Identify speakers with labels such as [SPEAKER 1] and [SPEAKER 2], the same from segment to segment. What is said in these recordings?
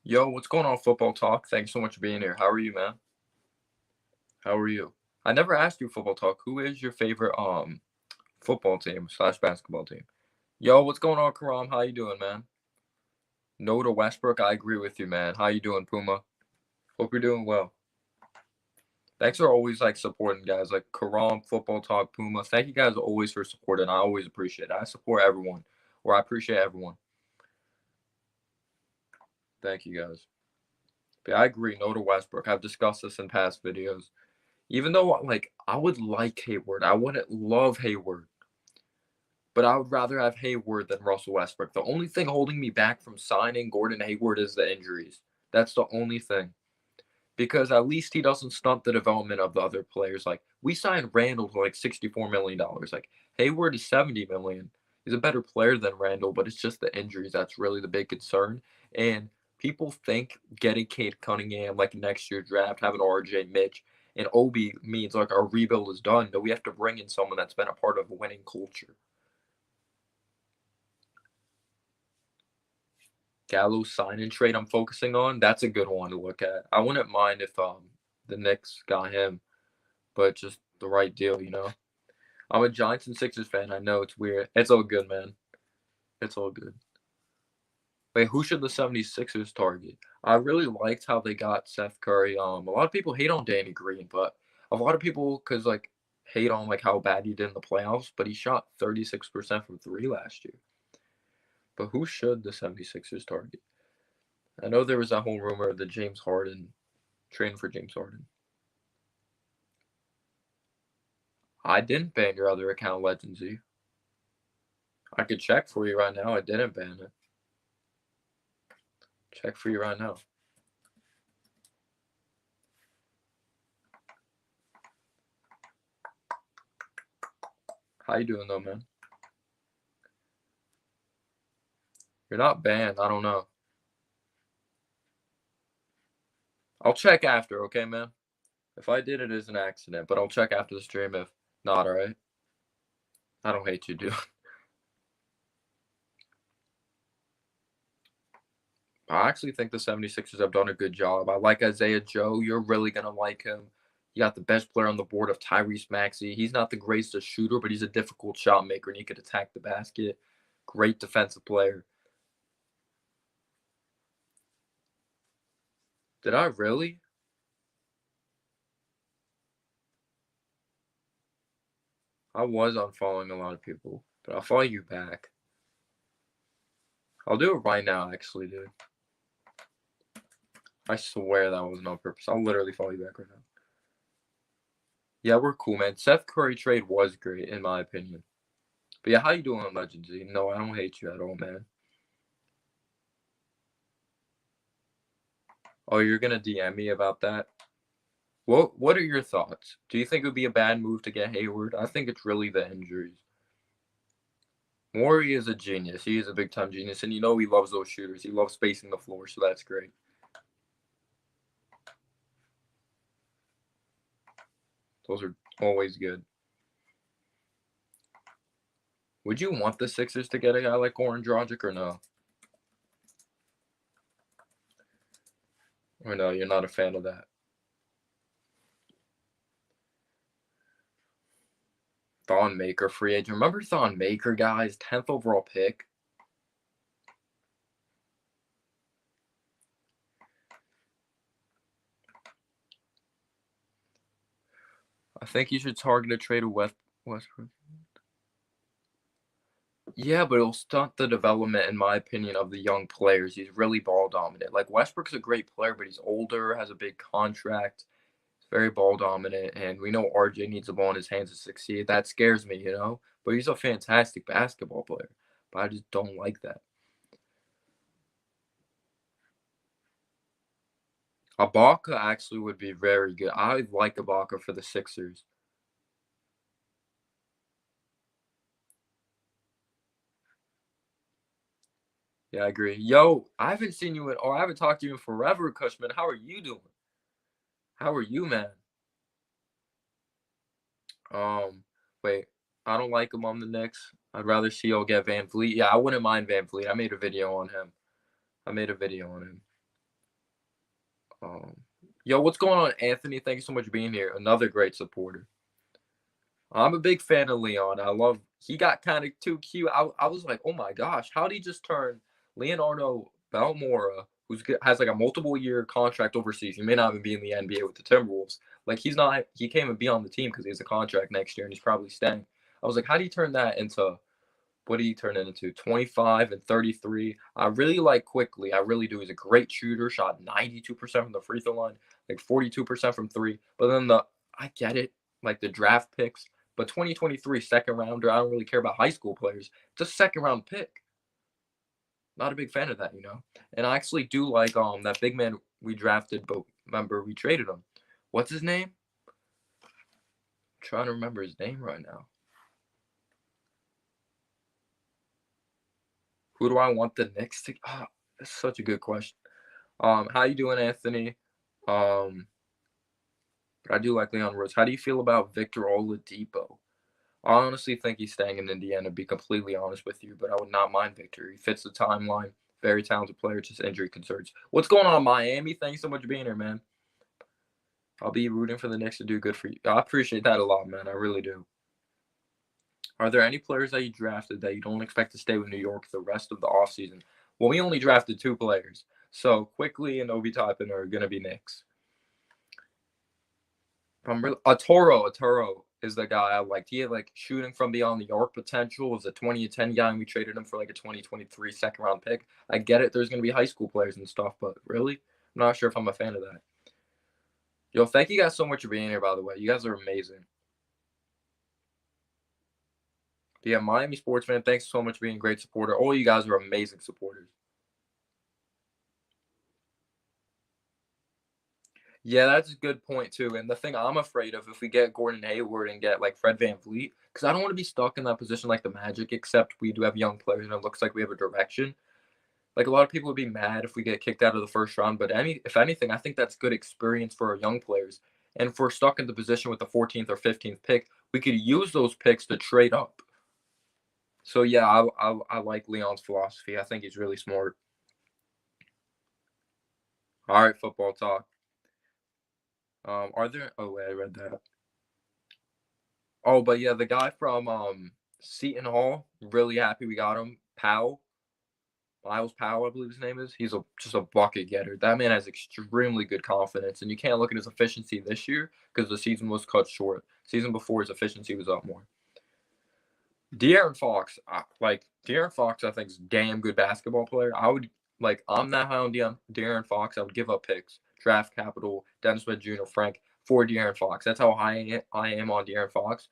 [SPEAKER 1] Yo, what's going on, Football Talk? Thanks so much for being here. How are you, man? How are you? I never asked you, Football Talk. Who is your favorite football team slash basketball team? Yo, what's going on, Karam? How you doing, man? No to Westbrook. I agree with you, man. How you doing, Puma? Hope you're doing well. Thanks for always supporting guys like Karam, Football Talk, Puma. Thank you guys always for supporting. I always appreciate it. I support everyone, or I appreciate everyone. Thank you guys. But I agree. No to Westbrook. I've discussed this in past videos. Even though I would like Hayward, I wouldn't love Hayward, but I would rather have Hayward than Russell Westbrook. The only thing holding me back from signing Gordon Hayward is the injuries. That's the only thing. Because at least he doesn't stunt the development of the other players. Like we signed Randall for $64 million. Like Hayward is $70 million. He's a better player than Randall, but it's just the injuries that's really the big concern. And people think getting Cade Cunningham next year draft, having RJ Mitch and Obi means our rebuild is done. No, we have to bring in someone that's been a part of a winning culture. Gallo sign and trade I'm focusing on, that's a good one to look at. I wouldn't mind if the Knicks got him, but just the right deal. I'm a Giants and Sixers fan. I know it's weird. It's all good, man. It's all good. Wait, who should the 76ers target? I really liked how they got Seth Curry. A lot of people hate on Danny Green, but a lot of people hate on how bad he did in the playoffs, but he shot 36% from three last year. But who should the 76ers target? I know there was that whole rumor of the James Harden trading for James Harden. I didn't ban your other account, Legendsy. I could check for you right now. I didn't ban it. Check for you right now. How you doing though, man? You're not banned. I don't know. I'll check after, okay, man? If I did it as an accident, but I'll check after the stream if not, alright? I don't hate you, dude. I actually think the 76ers have done a good job. I like Isaiah Joe. You're really going to like him. You got the best player on the board of Tyrese Maxey. He's not the greatest shooter, but he's a difficult shot maker, and he could attack the basket. Great defensive player. Did I really? I was unfollowing a lot of people, but I'll follow you back. I'll do it right now, actually, dude. I swear that wasn't on purpose. I'll literally follow you back right now. Yeah, we're cool, man. Seth Curry trade was great, in my opinion. But yeah, how you doing, Legendsy? No, I don't hate you at all, man. Oh, you're gonna DM me about that? What are your thoughts? Do you think it would be a bad move to get Hayward? I think it's really the injuries. Morey is a genius. He is a big-time genius, and he loves those shooters. He loves spacing the floor, so that's great. Those are always good. Would you want the Sixers to get a guy like Goran Dragic or no? Or no, you're not a fan of that? Thon Maker, free agent. Remember Thon Maker, guys? 10th overall pick. I think you should target a trade with Westbrook. Yeah, but it'll stunt the development, in my opinion, of the young players. He's really ball dominant. Westbrook's a great player, but he's older, has a big contract, very ball dominant, and we know RJ needs the ball in his hands to succeed. That scares me, But he's a fantastic basketball player. But I just don't like that. Ibaka actually would be very good. I like Ibaka for the Sixers. Yeah, I agree. Yo, I haven't seen you I haven't talked to you in forever, Cushman. How are you doing? How are you, man? Wait, I don't like him on the Knicks. I'd rather see y'all get Van Vliet. Yeah, I wouldn't mind Van Vliet. I made a video on him. Um, Yo, what's going on, Anthony? Thank you so much for being here. Another great supporter. I'm a big fan of Leon. He got kind of too cute. I was like, oh my gosh, how did he just turn Leonardo Balmora, has like a multiple year contract overseas? He may not even be in the NBA with the Timberwolves. Like he can't even be on the team because he has a contract next year and he's probably staying. I was like, how do you turn that into what did he turn it into? 25 and 33. I really like Quickly. I really do. He's a great shooter. Shot 92% from the free throw line, like 42% from three. But then I get it, like the draft picks. But 2023 second rounder, I don't really care about high school players. It's a second round pick. Not a big fan of that, you know. And I actually do like that big man we drafted, but remember we traded him. What's his name? I'm trying to remember his name right now. Who do I want the Knicks to? Oh, that's such a good question. How you doing, Anthony? But I do like Leon Rose. How do you feel about Victor Oladipo? I honestly think he's staying in Indiana, to be completely honest with you, but I would not mind Victor. He fits the timeline. Very talented player, just injury concerns. What's going on, Miami? Thanks so much for being here, man. I'll be rooting for the Knicks to do good for you. I appreciate that a lot, man. I really do. Are there any players that you drafted that you don't expect to stay with New York the rest of the offseason? Well, we only drafted 2 players. So Quickly and Obi Toppin are going to be Knicks. Atoro is the guy I liked. He had like shooting from beyond the arc potential. Was a 2010 guy, and we traded him for like a 2023 second round pick. I get it. There's going to be high school players and stuff, but really, I'm not sure if I'm a fan of that. Yo, thank you guys so much for being here, by the way. You guys are amazing. Yeah, Miami sports fan, thanks so much for being a great supporter. All you guys are amazing supporters. Yeah, that's a good point too. And the thing I'm afraid of, if we get Gordon Hayward and get like Fred VanVleet, because I don't want to be stuck in that position like the Magic, except we do have young players and it looks like we have a direction. Like a lot of people would be mad if we get kicked out of the first round, but if anything, I think that's good experience for our young players. And if we're stuck in the position with the 14th or 15th pick, we could use those picks to trade up. So yeah, I like Leon's philosophy. I think he's really smart. All right, football talk. Are there? Oh wait, I read that. Oh, but yeah, the guy from Seton Hall. Really happy we got him. Miles Powell, I believe his name is. He's just a bucket getter. That man has extremely good confidence, and you can't look at his efficiency this year because the season was cut short. Season before, his efficiency was up more. De'Aaron Fox, I think is a damn good basketball player. I'm that high on De'Aaron Fox. I would give up picks, draft capital, Dennis Smith Jr., Frank for De'Aaron Fox. That's how high I am on De'Aaron Fox.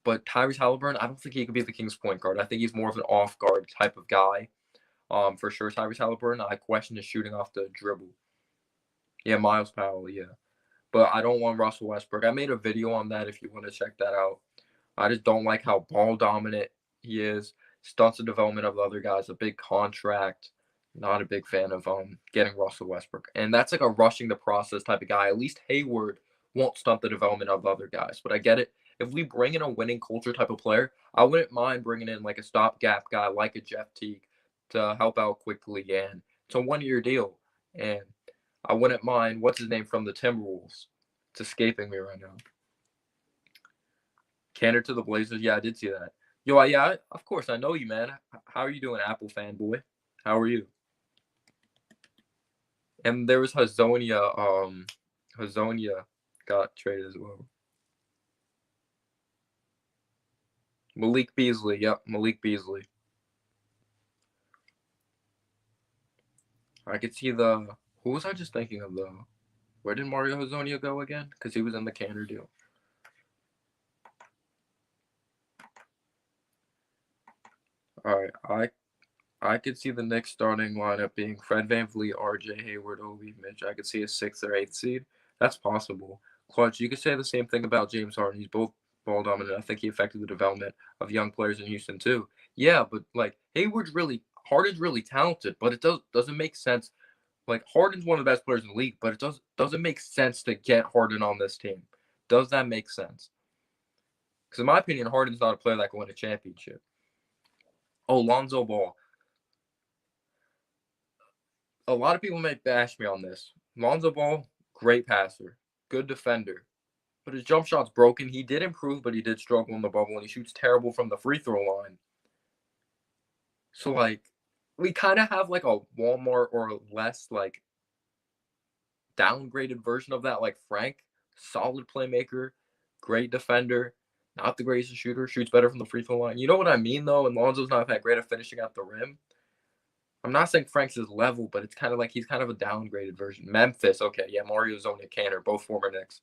[SPEAKER 1] But Tyrese Halliburton, I don't think he could be the Kings point guard. I think he's more of an off guard type of guy. For sure, Tyrese Halliburton. I question his shooting off the dribble. Yeah, Miles Powell. Yeah, but I don't want Russell Westbrook. I made a video on that if you want to check that out. I just don't like how ball dominant he is. Stunts the development of the other guys. A big contract. Not a big fan of getting Russell Westbrook. And that's like a rushing the process type of guy. At least Hayward won't stunt the development of other guys. But I get it. If we bring in a winning culture type of player, I wouldn't mind bringing in like a stopgap guy like a Jeff Teague to help out quickly. And it's a 1-year deal. And I wouldn't mind, what's his name from the Timberwolves? It's escaping me right now. Canter to the Blazers. Yeah, I did see that. Yo, yeah, of course, I know you, man. How are you doing, Apple fanboy? How are you? And there was Hazonia. Hazonia got traded as well. Malik Beasley. Yep, Malik Beasley. I could see the. Who was I just thinking of, though? Where did Mario Hazonia go again? Because he was in the Canter deal. All right, I could see the Knicks starting lineup being Fred VanVleet, RJ Hayward, Obi, Mitch. I could see a 6th or 8th seed. That's possible. Clutch, you could say the same thing about James Harden. He's both ball dominant. I think he affected the development of young players in Houston too. Yeah, but like Harden's really talented, but it doesn't make sense. Like Harden's one of the best players in the league, but it doesn't make sense to get Harden on this team. Does that make sense? Because in my opinion, Harden's not a player that can win a championship. Oh, Lonzo Ball. A lot of people may bash me on this, Lonzo Ball, great passer, good defender, but his jump shot's broken. He did improve, but he did struggle in the bubble, and he shoots terrible from the free throw line. So, like, we kind of have, like, a Walmart or less, like, downgraded version of that, like Frank, solid playmaker, great defender, not the greatest shooter, shoots better from the free throw line. You know what I mean, though? And Lonzo's not that great at finishing at the rim. I'm not saying Frank's his level, but it's kind of like he's kind of a downgraded version. Memphis, okay, yeah, Mario Zone and Canner, both former Knicks.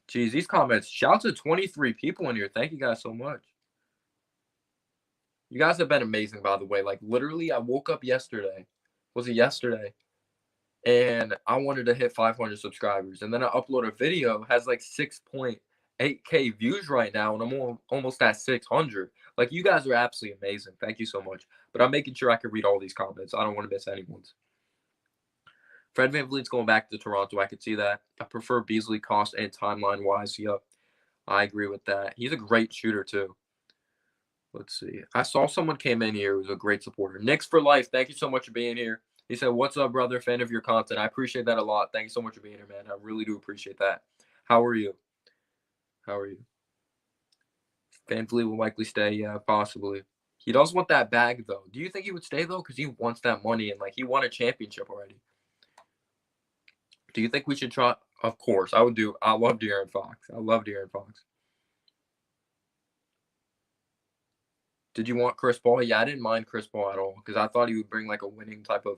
[SPEAKER 1] Geez, these comments. Shout out to 23 people in here. Thank you guys so much. You guys have been amazing, by the way. Like, literally, I woke up yesterday. Was it yesterday? And I wanted to hit 500 subscribers. And then I upload a video, has like 6.8K views right now, and I'm almost at 600. Like, you guys are absolutely amazing. Thank you so much. But I'm making sure I can read all these comments. I don't want to miss anyone's. Fred VanVleet's going back to Toronto. I could see that. I prefer Beasley cost and timeline-wise. Yep, I agree with that. He's a great shooter, too. Let's see. I saw someone came in here who's a great supporter. Knicks for life. Thank you so much for being here. He said, "What's up, brother? Fan of your content." I appreciate that a lot. Thank you so much for being here, man. I really do appreciate that. How are you? How are you? VanVleet will likely stay. Yeah, possibly. He does want that bag, though. Do you think he would stay, though? Because he wants that money, and, like, he won a championship already. Do you think we should try? Of course. I would do. I love De'Aaron Fox. I love De'Aaron Fox. Did you want Chris Paul? Yeah, I didn't mind Chris Paul at all because I thought he would bring like a winning type of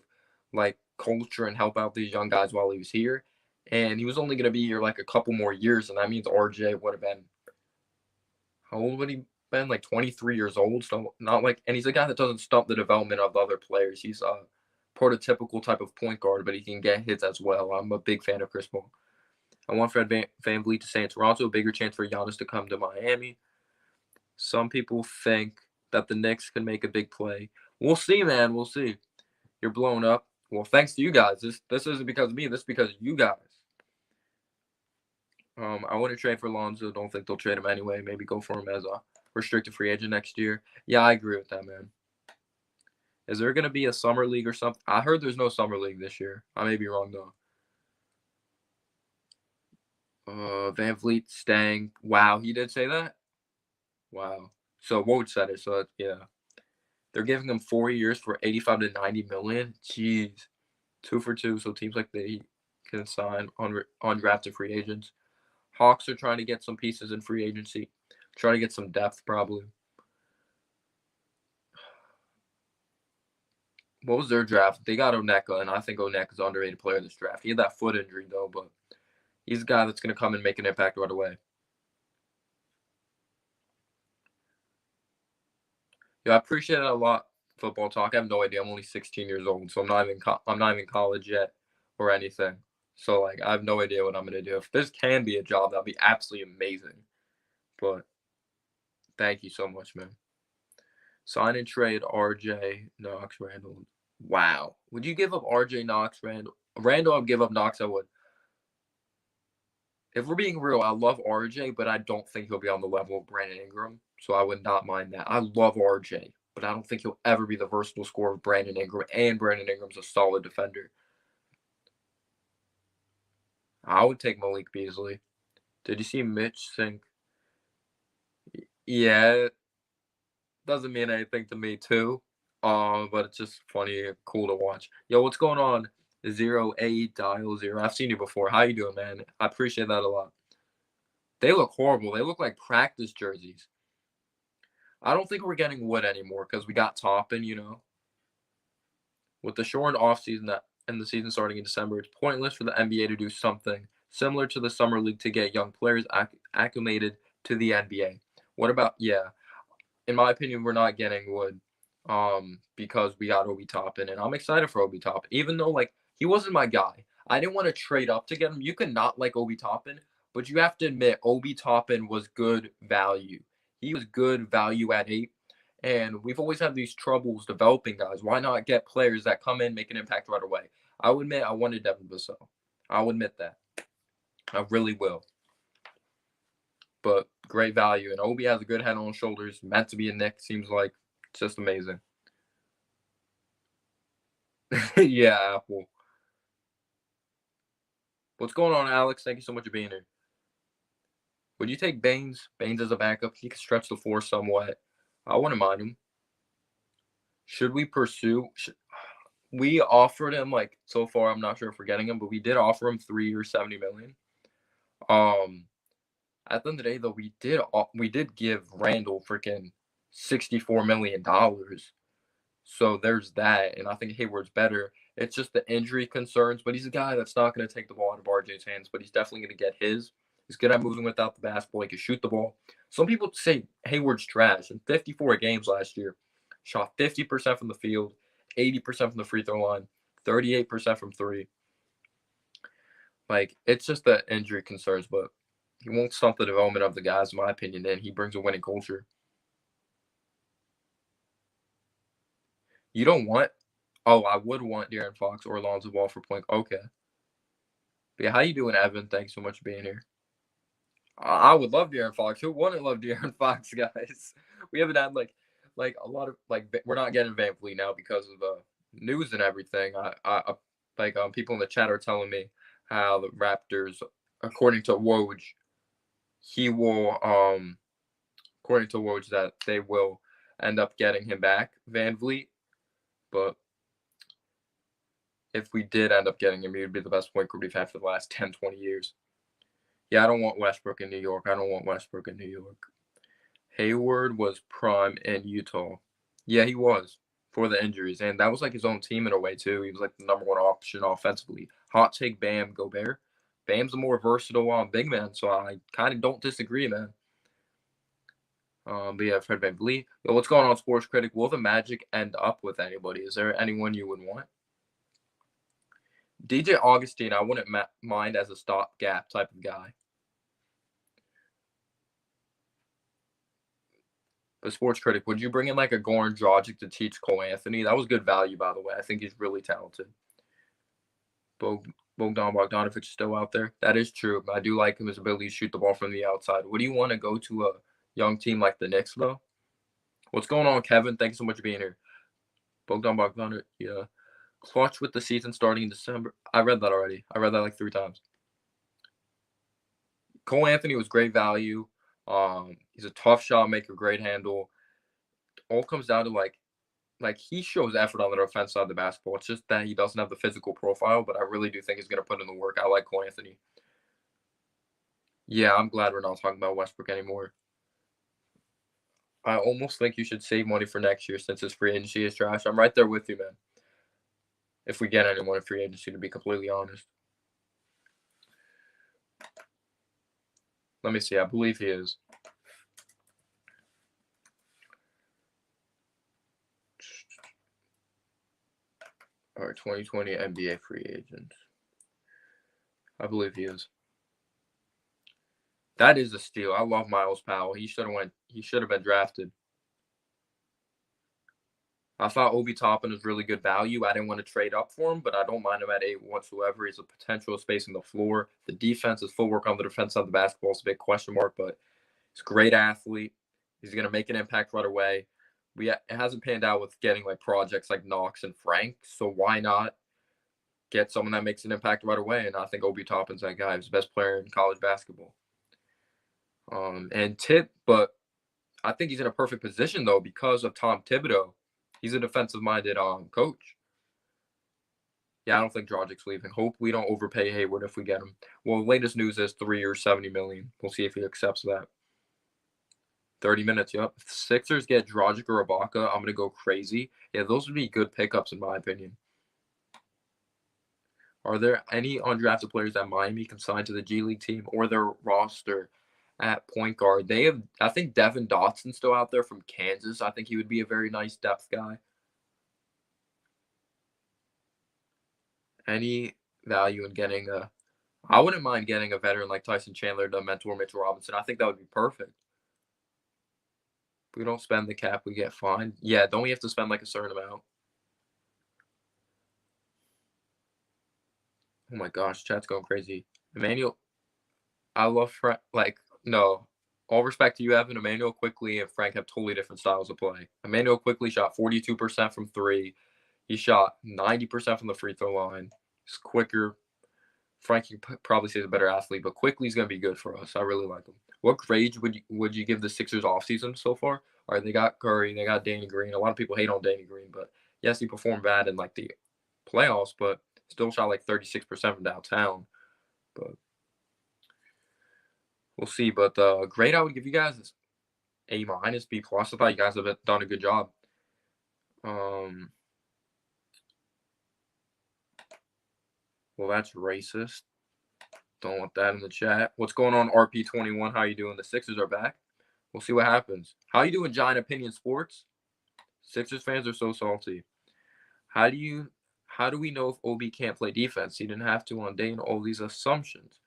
[SPEAKER 1] like culture and help out these young guys while he was here. And he was only going to be here like a couple more years, and that means RJ would have been, how old would he been? Like 23 years old. So not like, and he's a guy that doesn't stop the development of other players. He's a prototypical type of point guard, but he can get hits as well. I'm a big fan of Chris Paul. I want Fred VanVleet to stay in Toronto. A bigger chance for Giannis to come to Miami. Some people think that the Knicks can make a big play. We'll see, man. We'll see. You're blown up. Well, thanks to you guys. This isn't because of me. This is because of you guys. I want to trade for Lonzo. Don't think they'll trade him anyway. Maybe go for him as a restricted free agent next year. Yeah, I agree with that, man. Is there going to be a summer league or something? I heard there's no summer league this year. I may be wrong, though. VanVleet staying. Wow, he did say that? Wow. So Woj said it. So, yeah. They're giving him 4 years for 85 to 90 million. Jeez. 2 for 2. So teams like they can sign undrafted free agents. Hawks are trying to get some pieces in free agency. Trying to get some depth, probably. What was their draft? They got Oneka, and I think Oneka's an underrated player in this draft. He had that foot injury, though, but he's a guy that's going to come and make an impact right away. Yeah, I appreciate it a lot, football talk. I have no idea. I'm only 16 years old, so I'm not even college yet or anything. So, like, I have no idea what I'm going to do. If this can be a job, that'll be absolutely amazing. But thank you so much, man. Sign and trade RJ, Knox, Randall. Wow. Would you give up RJ, Knox, Randall? Randall, I'd give up. Knox, I would. If we're being real, I love RJ, but I don't think he'll be on the level of Brandon Ingram. So I would not mind that. I love RJ, but I don't think he'll ever be the versatile scorer of Brandon Ingram. And Brandon Ingram's a solid defender. I would take Malik Beasley. Did you see Mitch think? Yeah, doesn't mean anything to me too. But it's just funny, cool to watch. Yo, what's going on? 08 dial 0. I've seen you before. How you doing, man? I appreciate that a lot. They look horrible. They look like practice jerseys. I don't think we're getting Wood anymore because we got Toppin, you know. With the short offseason and the season starting in December, it's pointless for the NBA to do something similar to the summer league to get young players acclimated to the NBA. What about, yeah, in my opinion, we're not getting Wood because we got Obi Toppin, and I'm excited for Obi Toppin, even though, like, he wasn't my guy. I didn't want to trade up to get him. You can not like Obi Toppin, but you have to admit Obi Toppin was good value. He was good value at 8, and we've always had these troubles developing guys. Why not get players that come in, make an impact right away? I would admit I wanted Devin Vassell. I'll admit that. I really will. But great value, and Obi has a good head on his shoulders. Meant to be a Knick, seems like. It's just amazing. Yeah, Apple. What's going on, Alex? Thank you so much for being here. Would you take Baines? Baines as a backup. He can stretch the floor somewhat. I wouldn't mind him. Should we pursue? We offered him, like, so far, I'm not sure if we're getting him, but we did offer him 3 years, $70 million. At the end of the day, though, we did give Randall freaking $64 million. So there's that, and I think Hayward's better. It's just the injury concerns, but he's a guy that's not going to take the ball out of RJ's hands, but he's definitely going to get his. He's good at moving without the basketball. He can shoot the ball. Some people say Hayward's trash. In 54 games last year, shot 50% from the field, 80% from the free throw line, 38% from three. Like, it's just the injury concerns, but he won't stop the development of the guys, in my opinion, and he brings a winning culture. You don't want – oh, I would want De'Aaron Fox or Lonzo Ball for point. Okay. But yeah, how you doing, Evan? Thanks so much for being here. I would love De'Aaron Fox. Who wouldn't love De'Aaron Fox, guys? We haven't had, like a lot of – like, we're not getting Van Vliet now because of the news and everything. People in the chat are telling me how the Raptors, according to Woj, according to Woj, that they will end up getting him back, Van Vliet. But if we did end up getting him, he would be the best point guard we've had for the last 10, 20 years. Yeah, I don't want Westbrook in New York. Hayward was prime in Utah. Yeah, he was for the injuries. And that was like his own team in a way, too. He was like the number one option offensively. Hot take, Bam, Gobert. Bam's a more versatile big man, so I kind of don't disagree, man. But yeah, Fred VanVleet. Yo, what's going on, Sports Critic? Will the Magic end up with anybody? Is there anyone you would want? DJ Augustine, I wouldn't mind as a stopgap type of guy. But Sports Critic, would you bring in like a Goran Dragic to teach Cole Anthony? That was good value, by the way. I think he's really talented. Bogdan Bogdanovic is still out there. That is true. I do like his ability to shoot the ball from the outside. Would you want to go to a young team like the Knicks, though? What's going on, Kevin? Thanks so much for being here. Bogdan Bogdanovic, yeah. Clutch with the season starting in December. I read that already. I read that like 3 times. Cole Anthony was great value. He's a tough shot maker, great handle. All comes down to like he shows effort on the defense side of the basketball. It's just that he doesn't have the physical profile, but I really do think he's going to put in the work. I like Cole Anthony. Yeah, I'm glad we're not talking about Westbrook anymore. I almost think you should save money for next year since his free agency is trash. I'm right there with you, man. If we get anyone in free agency, to be completely honest. Let me see. I believe he is. All right, 2020 NBA free agent. I believe he is. That is a steal. I love Miles Powell. He should have been drafted. I thought Obi Toppin was really good value. I didn't want to trade up for him, but I don't mind him at 8 whatsoever. He's a potential spacing the floor. The defense is footwork on the defense side of the basketball. It's a big question mark, but he's a great athlete. He's going to make an impact right away. It hasn't panned out with getting like projects like Knox and Frank, so why not get someone that makes an impact right away? And I think Obi Toppin's that guy. He's the best player in college basketball. But I think he's in a perfect position, though, because of Tom Thibodeau. He's a defensive-minded coach. Yeah, I don't think Dragic's leaving. Hope we don't overpay Hayward if we get him. Well, latest news is 3 years, $70 million. We'll see if he accepts that. 30 minutes, yep. If the Sixers get Dragic or Ibaka, I'm going to go crazy. Yeah, those would be good pickups in my opinion. Are there any undrafted players that Miami can sign to the G League team or their roster at point guard? I think Devin Dotson's still out there from Kansas. I think he would be a very nice depth guy. Any value in getting I wouldn't mind getting a veteran like Tyson Chandler to mentor Mitchell Robinson. I think that would be perfect. If we don't spend the cap, we get fined. Yeah, don't we have to spend like a certain amount? Oh my gosh, chat's going crazy. Emmanuel, I love Frank. No, all respect to you, Evan. Emmanuel Quickly and Frank have totally different styles of play. Emmanuel Quickly shot 42% from 3. He shot 90% from the free throw line. He's quicker, Frankie probably say he's a better athlete, but Quickly's going to be good for us. I really like him. What grades would you give the Sixers offseason so far? All right, they got Curry, they got Danny Green. A lot of people hate on Danny Green, but yes, he performed bad in like the playoffs, but still shot like 36% from downtown. But we'll see. But the grade I would give you guys is A minus, B plus. I thought you guys have done a good job. Well, that's racist. Don't want that in the chat. What's going on, RP21? How you doing? The Sixers are back. We'll see what happens. How you doing, Giant Opinion Sports? Sixers fans are so salty. How do we know if Obi can't play defense? He didn't have to on day and all these assumptions.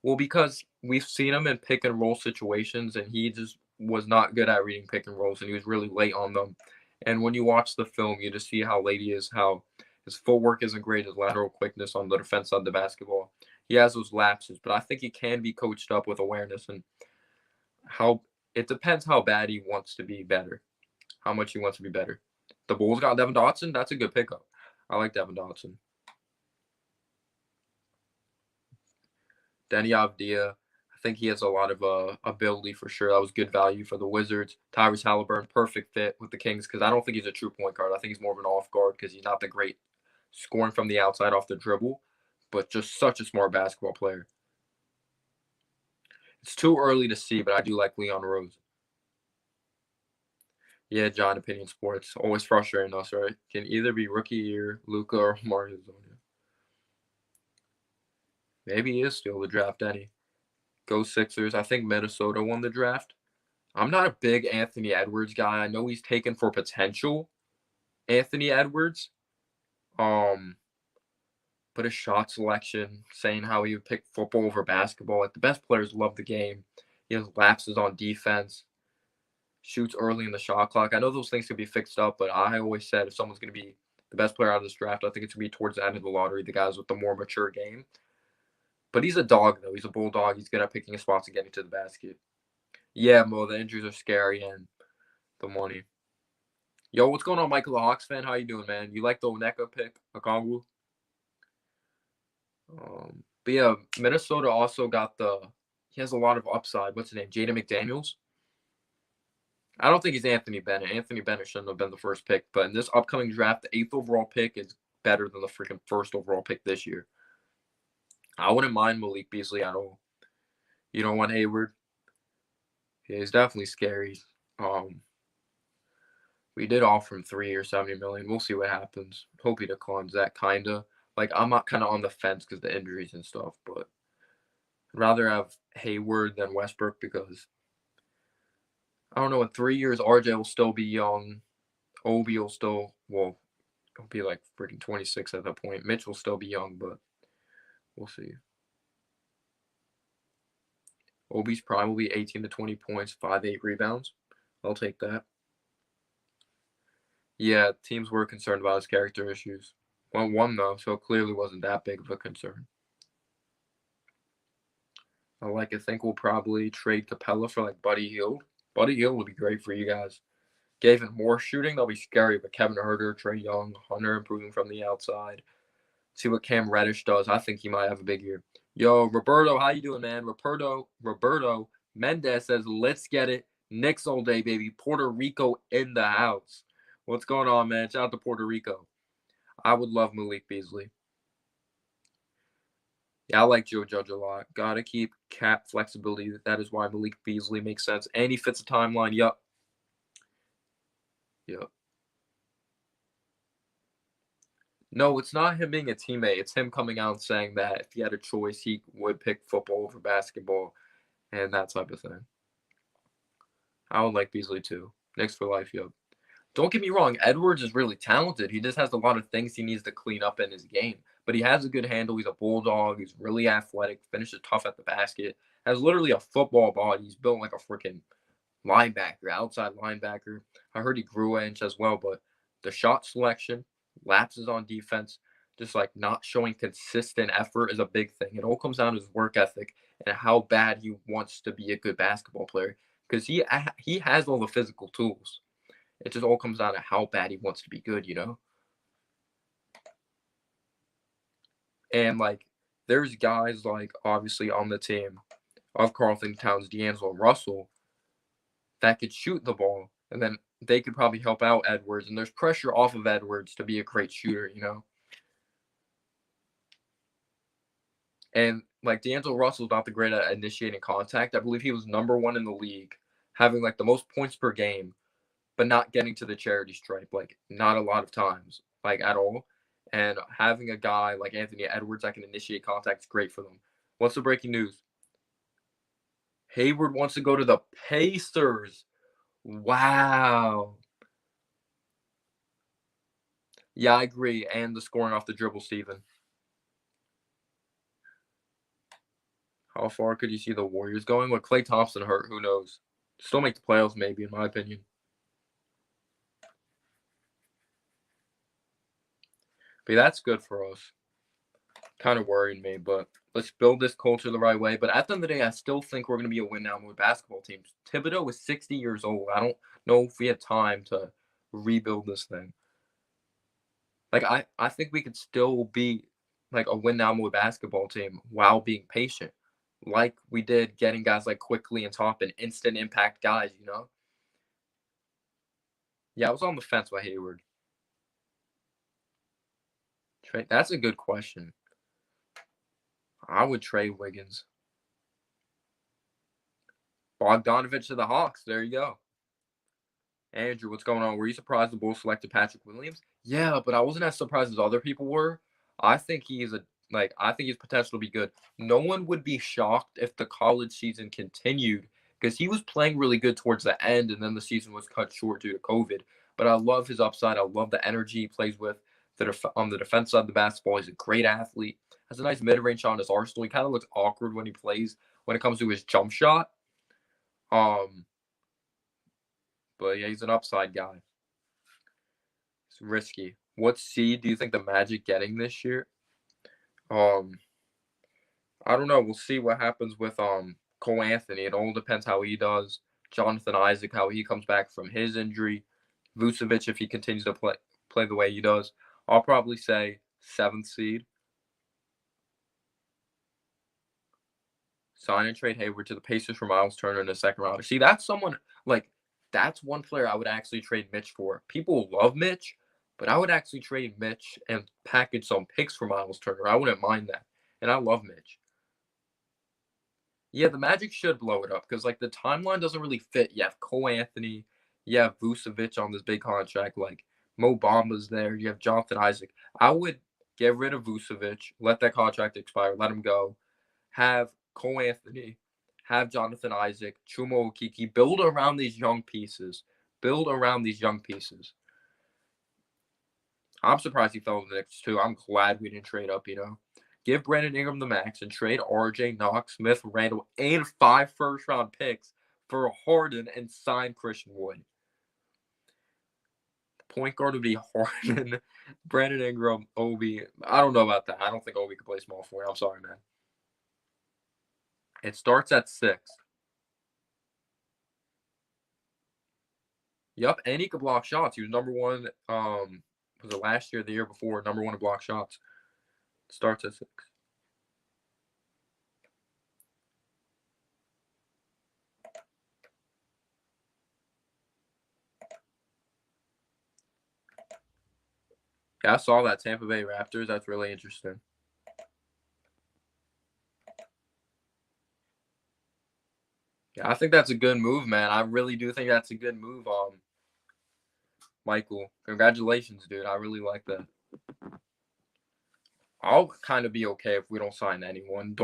[SPEAKER 1] Well, because we've seen him in pick and roll situations, and he just was not good at reading pick and rolls, and he was really late on them. And when you watch the film, you just see how late he is, how his footwork isn't great, his lateral quickness on the defense side of the basketball. He has those lapses, but I think he can be coached up with awareness, and how it depends how bad he wants to be better, how much he wants to be better. The Bulls got Devin Dotson. That's a good pickup. I like Devin Dotson. Denny Avdia, I think he has a lot of ability for sure. That was good value for the Wizards. Tyrese Halliburton, perfect fit with the Kings because I don't think he's a true point guard. I think he's more of an off guard because he's not the great scoring from the outside off the dribble, but just such a smart basketball player. It's too early to see, but I do like Leon Rose. Yeah, John, Opinion Sports. Always frustrating us, right? Can either be rookie year, Luka, or Mario Zonia. Maybe he is still the draft, Denny. Go Sixers. I think Minnesota won the draft. I'm not a big Anthony Edwards guy. I know he's taken for potential Anthony Edwards. But his shot selection, saying how he would pick football over basketball. Like the best players love the game. He has lapses on defense. Shoots early in the shot clock. I know those things could be fixed up, but I always said if someone's going to be the best player out of this draft, I think it's going to be towards the end of the lottery, the guys with the more mature game. But he's a dog, though. He's a bulldog. He's good at picking his spots and getting to the basket. Yeah, Mo, the injuries are scary and the money. Yo, what's going on, Michael, the Hawks fan? How you doing, man? You like the Oneka pick, Okongwu? But yeah, Minnesota also got he has a lot of upside. What's his name? Jaden McDaniels? I don't think he's Anthony Bennett. Anthony Bennett shouldn't have been the first pick. But in this upcoming draft, the 8th overall pick is better than the freaking first overall pick this year. I wouldn't mind Malik Beasley at all. You don't want Hayward? Yeah, he's definitely scary. We did offer him $3 or $70 million. We'll see what happens. Hope he declines that kind of. Like, I'm not kind of on the fence because the injuries and stuff, but I'd rather have Hayward than Westbrook because I don't know, in 3 years, RJ will still be young. Obi will still, well, he'll be like freaking 26 at that point. Mitch will still be young, but we'll see. Obi's probably 18 to 20 points, 5-8 rebounds. I'll take that. Yeah, teams were concerned about his character issues. Well, one though, so it clearly wasn't that big of a concern. I think we'll probably trade Capella for like Buddy Hield. Buddy Hield would be great for you guys. Gave him more shooting, that'll be scary. But Kevin Huerter, Trae Young, Hunter improving from the outside. See what Cam Reddish does. I think he might have a big year. Yo, Roberto, how you doing, man? Roberto Mendez says, let's get it. Knicks all day, baby. Puerto Rico in the house. What's going on, man? Shout out to Puerto Rico. I would love Malik Beasley. Yeah, I like Joe Judge a lot. Gotta keep cap flexibility. That is why Malik Beasley makes sense. And he fits the timeline. Yup. No, it's not him being a teammate. It's him coming out and saying that if he had a choice, he would pick football over basketball and that type of thing. I would like Beasley too. Knicks for life, yup. Don't get me wrong, Edwards is really talented. He just has a lot of things he needs to clean up in his game. But he has a good handle. He's a bulldog. He's really athletic. Finishes tough at the basket. Has literally a football body. He's built like a freaking linebacker, outside linebacker. I heard he grew an inch as well, but the shot selection, lapses on defense, just like not showing consistent effort is a big thing. It all comes down to his work ethic and how bad he wants to be a good basketball player because he has all the physical tools. It just all comes down to how bad he wants to be good, you know? And, like, there's guys like obviously on the team of Carlton Towns, D'Angelo Russell, that could shoot the ball, and then they could probably help out Edwards. And there's pressure off of Edwards to be a great shooter, you know? And like D'Angelo Russell's not the great at initiating contact. I believe he was number 1 in the league, having like the most points per game, but not getting to the charity stripe, like not a lot of times, like at all. And having a guy like Anthony Edwards that can initiate contact is great for them. What's the breaking news? Hayward wants to go to the Pacers. Wow. Yeah, I agree. And the scoring off the dribble, Steven. How far could you see the Warriors going? With Klay Thompson hurt, who knows? Still make the playoffs, maybe, in my opinion. But that's good for us. Kind of worried me, but let's build this culture the right way. But at the end of the day, I still think we're going to be a win now with basketball teams. Thibodeau is 60 years old. I don't know if we have time to rebuild this thing. Like, I think we could still be like a win now with basketball team while being patient, like we did getting guys like Quickly and Toppin, instant impact guys, you know? Yeah, I was on the fence with Hayward. That's a good question. I would trade Wiggins. Bogdanovich to the Hawks. There you go. Andrew, what's going on? Were you surprised the Bulls selected Patrick Williams? Yeah, but I wasn't as surprised as other people were. I think he's I think he's potential to be good. No one would be shocked if the college season continued because he was playing really good towards the end, and then the season was cut short due to COVID. But I love his upside. I love the energy he plays with. On the defense side of the basketball, he's a great athlete. Has a nice mid-range shot on his arsenal. He kind of looks awkward when he plays when it comes to his jump shot. But yeah, he's an upside guy. It's risky. What seed do you think the Magic getting this year? I don't know. We'll see what happens with Cole Anthony. It all depends how he does. Jonathan Isaac, how he comes back from his injury. Vucevic, if he continues to play the way he does. I'll probably say 7th seed. Sign and trade Hayward to the Pacers for Miles Turner in the second round. See, that's someone that's one player I would actually trade Mitch for. People love Mitch, but I would actually trade Mitch and package some picks for Miles Turner. I wouldn't mind that. And I love Mitch. Yeah, the Magic should blow it up because like the timeline doesn't really fit. You have Cole Anthony, you have Vucevic on this big contract, like Mo Bamba's there, you have Jonathan Isaac. I would get rid of Vucevic, let that contract expire, let him go. Have Cole Anthony, have Jonathan Isaac, Chuma Okeke, build around these young pieces. Build around these young pieces. I'm surprised he fell to the Knicks too. I'm glad we didn't trade up, you know. Give Brandon Ingram the max and trade RJ, Knox, Smith, Randall, and 5 first-round picks for Harden and sign Christian Wood. Point guard would be Harden, Brandon Ingram, Obi. I don't know about that. I don't think Obi could play small forward. I'm sorry, man. It starts at 6. Yup, and he could block shots. He was number 1. Was it last year, the year before? Number 1 in block shots. It starts at 6. Yeah, I saw that Tampa Bay Raptors. That's really interesting. Yeah, I think that's a good move, man. I really do think that's a good move, Michael. Congratulations, dude. I really like that. I'll kind of be okay if we don't sign anyone.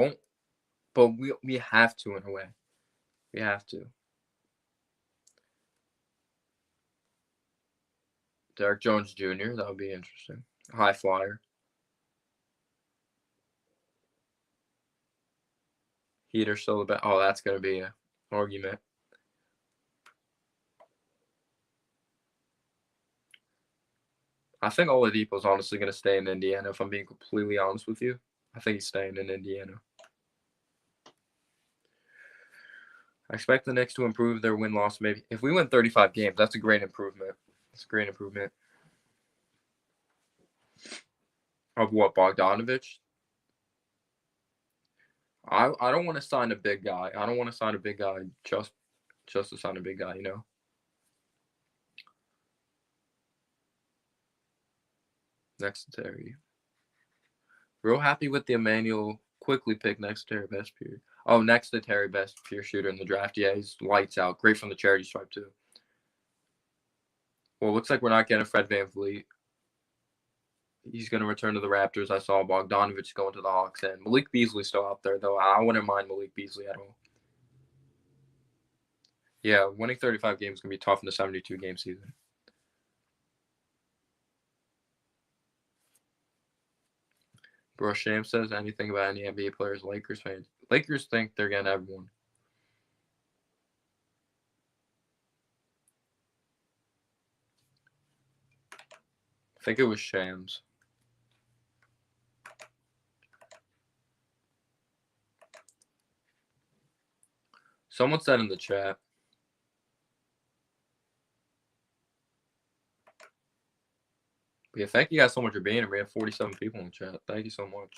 [SPEAKER 1] But we have to in a way. We have to. Derek Jones Jr. That would be interesting. High flyer. Heater still the best. Oh, that's gonna be an argument. I think Oladipo's honestly gonna stay in Indiana. If I'm being completely honest with you, I think he's staying in Indiana. I expect the Knicks to improve their win-loss. Maybe if we win 35 games, that's a great improvement. It's a great improvement. Of what, Bogdanovich? I don't want to sign a big guy. I don't want to sign a big guy just to sign a big guy, you know? Next to Terry. Real happy with the Emmanuel quickly pick next to Terry Best-Pierre. Oh, next to Terry Best-Pierre shooter in the draft. Yeah, he's lights out. Great from the charity stripe, too. Well, looks like we're not getting Fred VanVleet. He's going to return to the Raptors. I saw Bogdanovich going to the Hawks, and Malik Beasley's still out there, though. I wouldn't mind Malik Beasley at all. Yeah, winning 35 games is going to be tough in the 72-game season. Bro, Sham says anything about any NBA players, Lakers fans. Lakers think they're getting everyone. I think it was Shams. Someone said in the chat. But yeah, thank you guys so much for being here. We have 47 people in the chat. Thank you so much.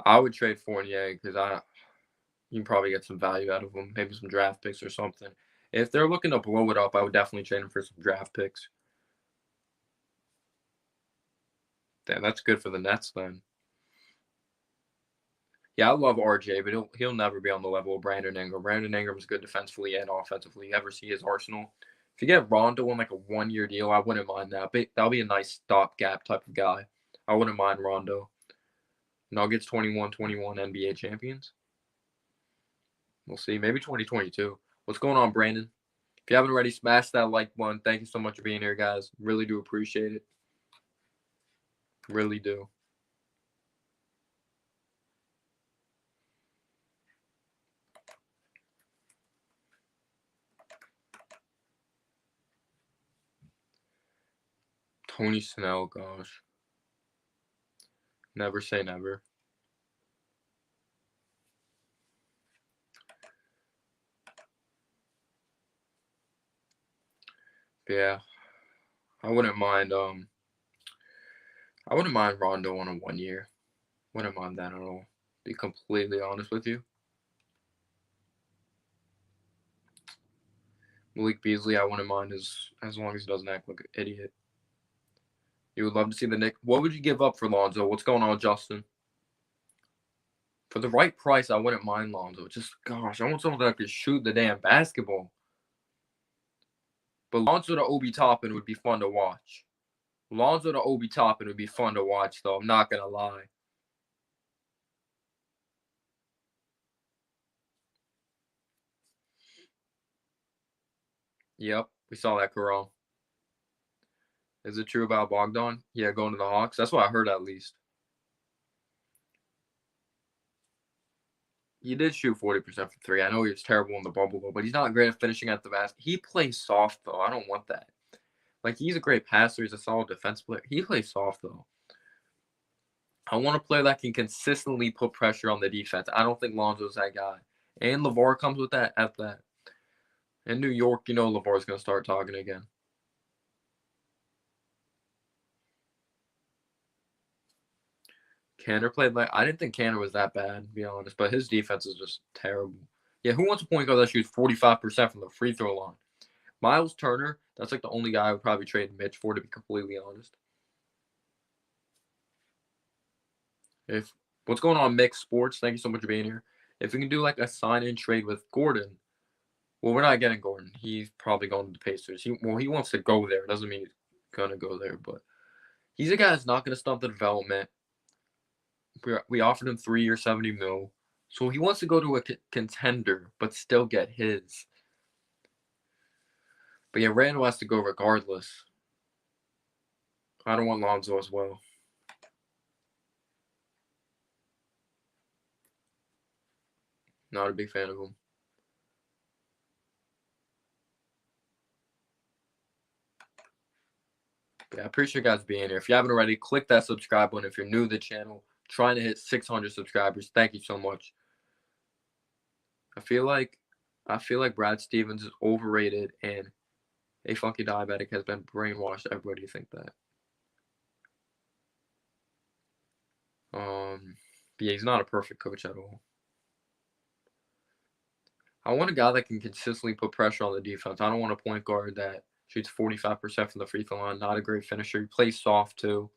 [SPEAKER 1] I would trade Fournier because you can probably get some value out of him, maybe some draft picks or something. If they're looking to blow it up, I would definitely trade him for some draft picks. Damn, that's good for the Nets then. Yeah, I love RJ, but he'll never be on the level of Brandon Ingram. Brandon Ingram's good defensively and offensively. You ever see his arsenal? If you get Rondo on like a one-year deal, I wouldn't mind that. But that'll be a nice stopgap type of guy. I wouldn't mind Rondo. Nuggets 21-21 NBA champions. We'll see. Maybe 2022. What's going on, Brandon? If you haven't already, smash that like button. Thank you so much for being here, guys. Really do appreciate it. Really do. Tony Snell, gosh. Never say never. Yeah. I wouldn't mind Rondo on a 1 year. Wouldn't mind that at all. Be completely honest with you. Malik Beasley, I wouldn't mind as long as he doesn't act like an idiot. You would love to see the Knicks. What would you give up for Lonzo? What's going on, Justin? For the right price, I wouldn't mind Lonzo. Just, gosh, I want someone that could shoot the damn basketball. But Lonzo to Obi Toppin would be fun to watch. Lonzo to Obi Toppin would be fun to watch, though. I'm not going to lie. Yep, we saw that, Carell. Is it true about Bogdan? Yeah, going to the Hawks. That's what I heard at least. He did shoot 40% for three. I know he was terrible in the bubble, though, but he's not great at finishing at the basket. He plays soft, though. I don't want that. Like, he's a great passer. He's a solid defense player. He plays soft, though. I want a player that can consistently put pressure on the defense. I don't think Lonzo's that guy. And LeVar comes with that at that. In New York, you know LeVar's going to start talking again. Kanter played like I didn't think Kanter was that bad, to be honest, but his defense is just terrible. Yeah, who wants a point guard that shoots 45% from the free throw line? Miles Turner, that's like the only guy I would probably trade Mitch for, to be completely honest. What's going on, Mixed Sports? Thank you so much for being here. If we can do like a sign-in trade with Gordon, well, we're not getting Gordon. He's probably going to the Pacers. He wants to go there. Doesn't mean he's gonna go there, but he's a guy that's not gonna stop the development. We offered him 3 years, $70 million. So he wants to go to a contender, but still get his. But yeah, Randall has to go regardless. I don't want Lonzo as well. Not a big fan of him. But yeah, I appreciate you guys being here. If you haven't already, click that subscribe button. If you're new to the channel, trying to hit 600 subscribers. Thank you so much. I feel like Brad Stevens is overrated, and a funky diabetic has been brainwashed. Everybody think that. Yeah, he's not a perfect coach at all. I want a guy that can consistently put pressure on the defense. I don't want a point guard that shoots 45% from the free throw line, not a great finisher. He plays soft too.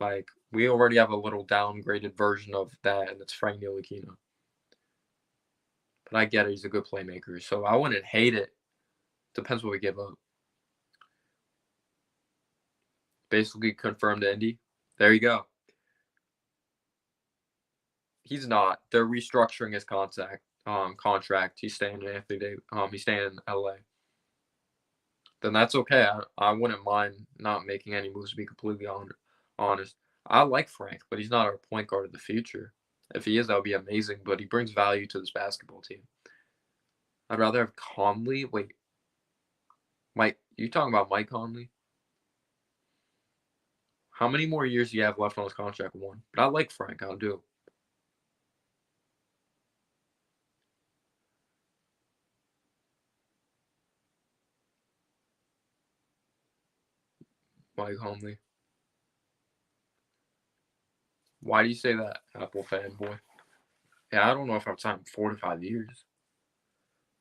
[SPEAKER 1] Like, we already have a little downgraded version of that, and it's Frank Ntilikina. But I get it. He's a good playmaker. So I wouldn't hate it. Depends what we give up. Basically confirmed Indy. There you go. He's not. They're restructuring his contract. He's staying in Anthony Davis. He's staying in LA. Then that's okay. I wouldn't mind not making any moves, to be completely honest. I like Frank, but he's not our point guard of the future. If he is, that would be amazing, but he brings value to this basketball team. I'd rather have Conley. Wait. Mike, you talking about Mike Conley? How many more years do you have left on his contract? 1. But I like Frank. I do. Mike Conley. Why do you say that, Apple fanboy? Yeah, I don't know if I've signed 4 to 5 years.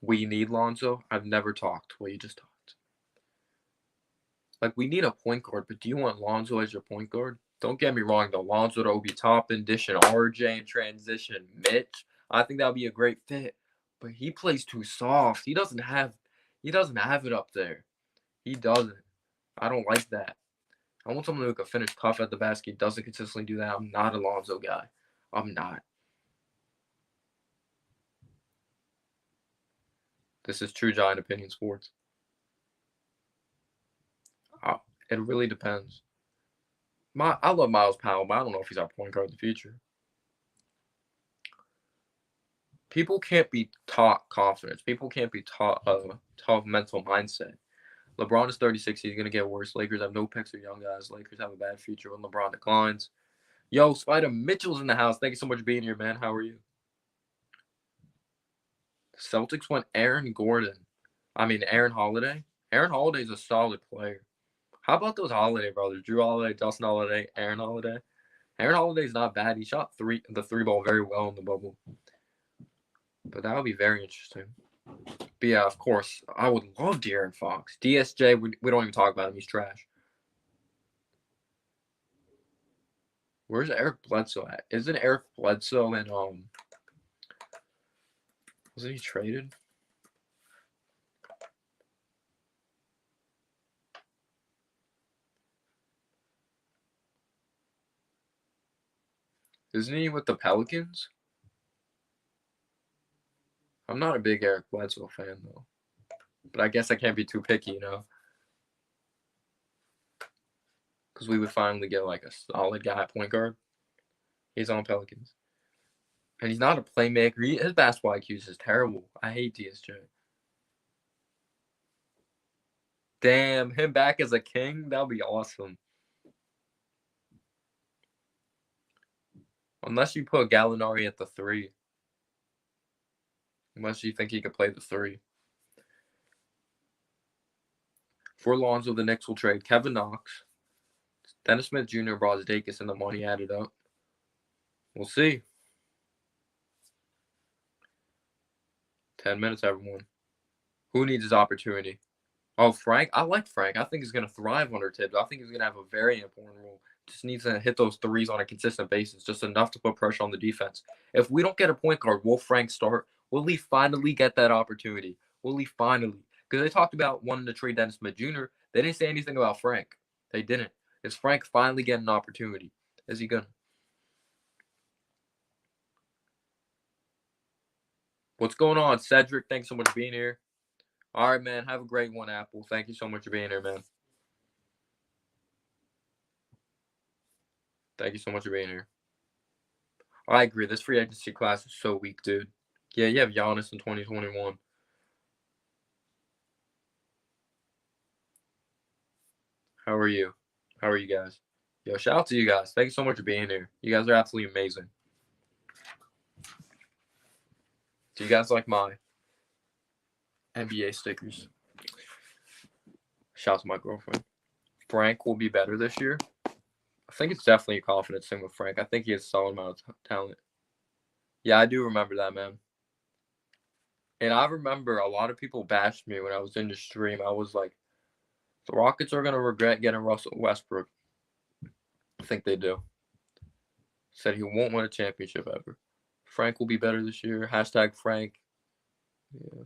[SPEAKER 1] We need Lonzo. I've never talked. Well, you just talked. Like, we need a point guard, but do you want Lonzo as your point guard? Don't get me wrong, though. Lonzo to Obi Toppin, dishing RJ in transition, Mitch. I think that would be a great fit. But he plays too soft. He doesn't have it up there. He doesn't. I don't like that. I want someone who can finish tough at the basket. He doesn't consistently do that. I'm not a Lonzo guy. I'm not. This is True Giant Opinion Sports. It really depends. I love Miles Powell, but I don't know if he's our point guard in the future. People can't be taught confidence. People can't be taught a tough mental mindset. LeBron is 36. He's going to get worse. Lakers have no picks or young guys. Lakers have a bad future when LeBron declines. Yo, Spider Mitchell's in the house. Thank you so much for being here, man. How are you? The Celtics went Aaron Holiday. Aaron Holiday's a solid player. How about those Holiday brothers? Drew Holiday, Dustin Holiday, Aaron Holiday. Aaron Holiday's not bad. He shot the three ball very well in the bubble. But that would be very interesting. But yeah, of course, I would love De'Aaron Fox. DSJ, we don't even talk about him. He's trash. Where's Eric Bledsoe at? Isn't Eric Bledsoe in wasn't he traded? Isn't he with the Pelicans? I'm not a big Eric Bledsoe fan, though. But I guess I can't be too picky, you know? Because we would finally get, like, a solid guy at point guard. He's on Pelicans. And he's not a playmaker. His basketball IQ is just terrible. I hate DSJ. Damn, him back as a king? That would be awesome. Unless you put Gallinari at the 3. Unless you think he could play the 3. For Lonzo, the Knicks will trade Kevin Knox, Dennis Smith Jr., Brazdeikis, and the money added up. We'll see. 10 minutes, everyone. Who needs his opportunity? Oh, Frank? I like Frank. I think he's going to thrive under Tibbs. I think he's going to have a very important role. Just needs to hit those threes on a consistent basis, just enough to put pressure on the defense. If we don't get a point guard, will Frank start? Will he finally get that opportunity? Will he finally? Because they talked about wanting to trade Dennis Smith Jr. They didn't say anything about Frank. They didn't. Is Frank finally getting an opportunity? Is he going to? What's going on, Cedric? Thanks so much for being here. All right, man. Have a great one, Apple. Thank you so much for being here, man. Thank you so much for being here. I agree. This free agency class is so weak, dude. Yeah, you have Giannis in 2021. How are you? How are you guys? Yo, shout out to you guys. Thank you so much for being here. You guys are absolutely amazing. Do you guys like my NBA stickers? Shout out to my girlfriend. Frank will be better this year. I think it's definitely a confidence thing with Frank. I think he has a solid amount of talent. Yeah, I do remember that, man. And I remember a lot of people bashed me when I was in the stream. I was like, the Rockets are going to regret getting Russell Westbrook. I think they do. Said he won't win a championship ever. Frank will be better this year. Hashtag Frank. Yeah.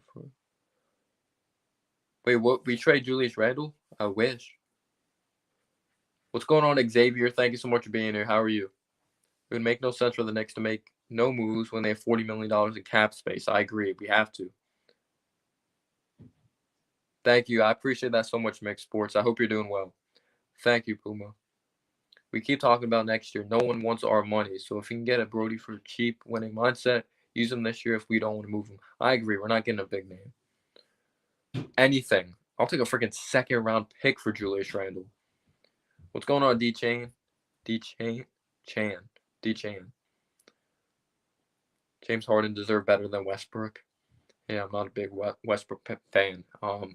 [SPEAKER 1] Wait, what? We trade Julius Randle? I wish. What's going on, Xavier? Thank you so much for being here. How are you? It would make no sense for the Knicks to make no moves when they have $40 million in cap space. I agree. We have to. Thank you. I appreciate that so much, Mixed Sports. I hope you're doing well. Thank you, Puma. We keep talking about next year. No one wants our money. So if you can get a Brody for cheap, winning mindset, use him this year if we don't want to move him. I agree. We're not getting a big name. Anything. I'll take a freaking second-round pick for Julius Randle. What's going on, D-Chain? D-Chain? D-Chain. James Harden deserved better than Westbrook. Yeah, I'm not a big Westbrook fan. I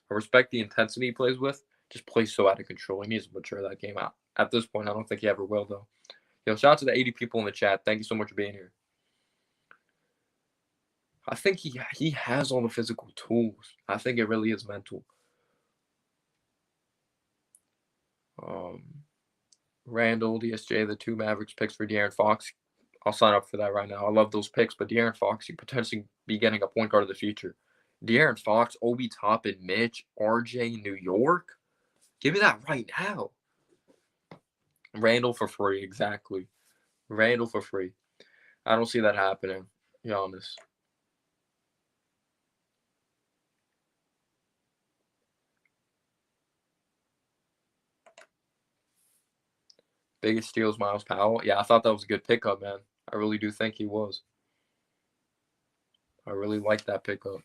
[SPEAKER 1] respect the intensity he plays with. Just plays so out of control. He needs to mature that game out. At this point, I don't think he ever will, though. Yo, shout out to the 80 people in the chat. Thank you so much for being here. I think he has all the physical tools. I think it really is mental. Randall, DSJ, the two Mavericks picks for De'Aaron Fox. I'll sign up for that right now. I love those picks, but De'Aaron Fox, you potentially be getting a point guard of the future. De'Aaron Fox, Obi Toppin, Mitch, RJ, New York. Give me that right now. Randall for free, exactly. Randall for free. I don't see that happening, to be honest. Biggest steals, Miles Powell. Yeah, I thought that was a good pickup, man. I really do think he was. I really like that pickup.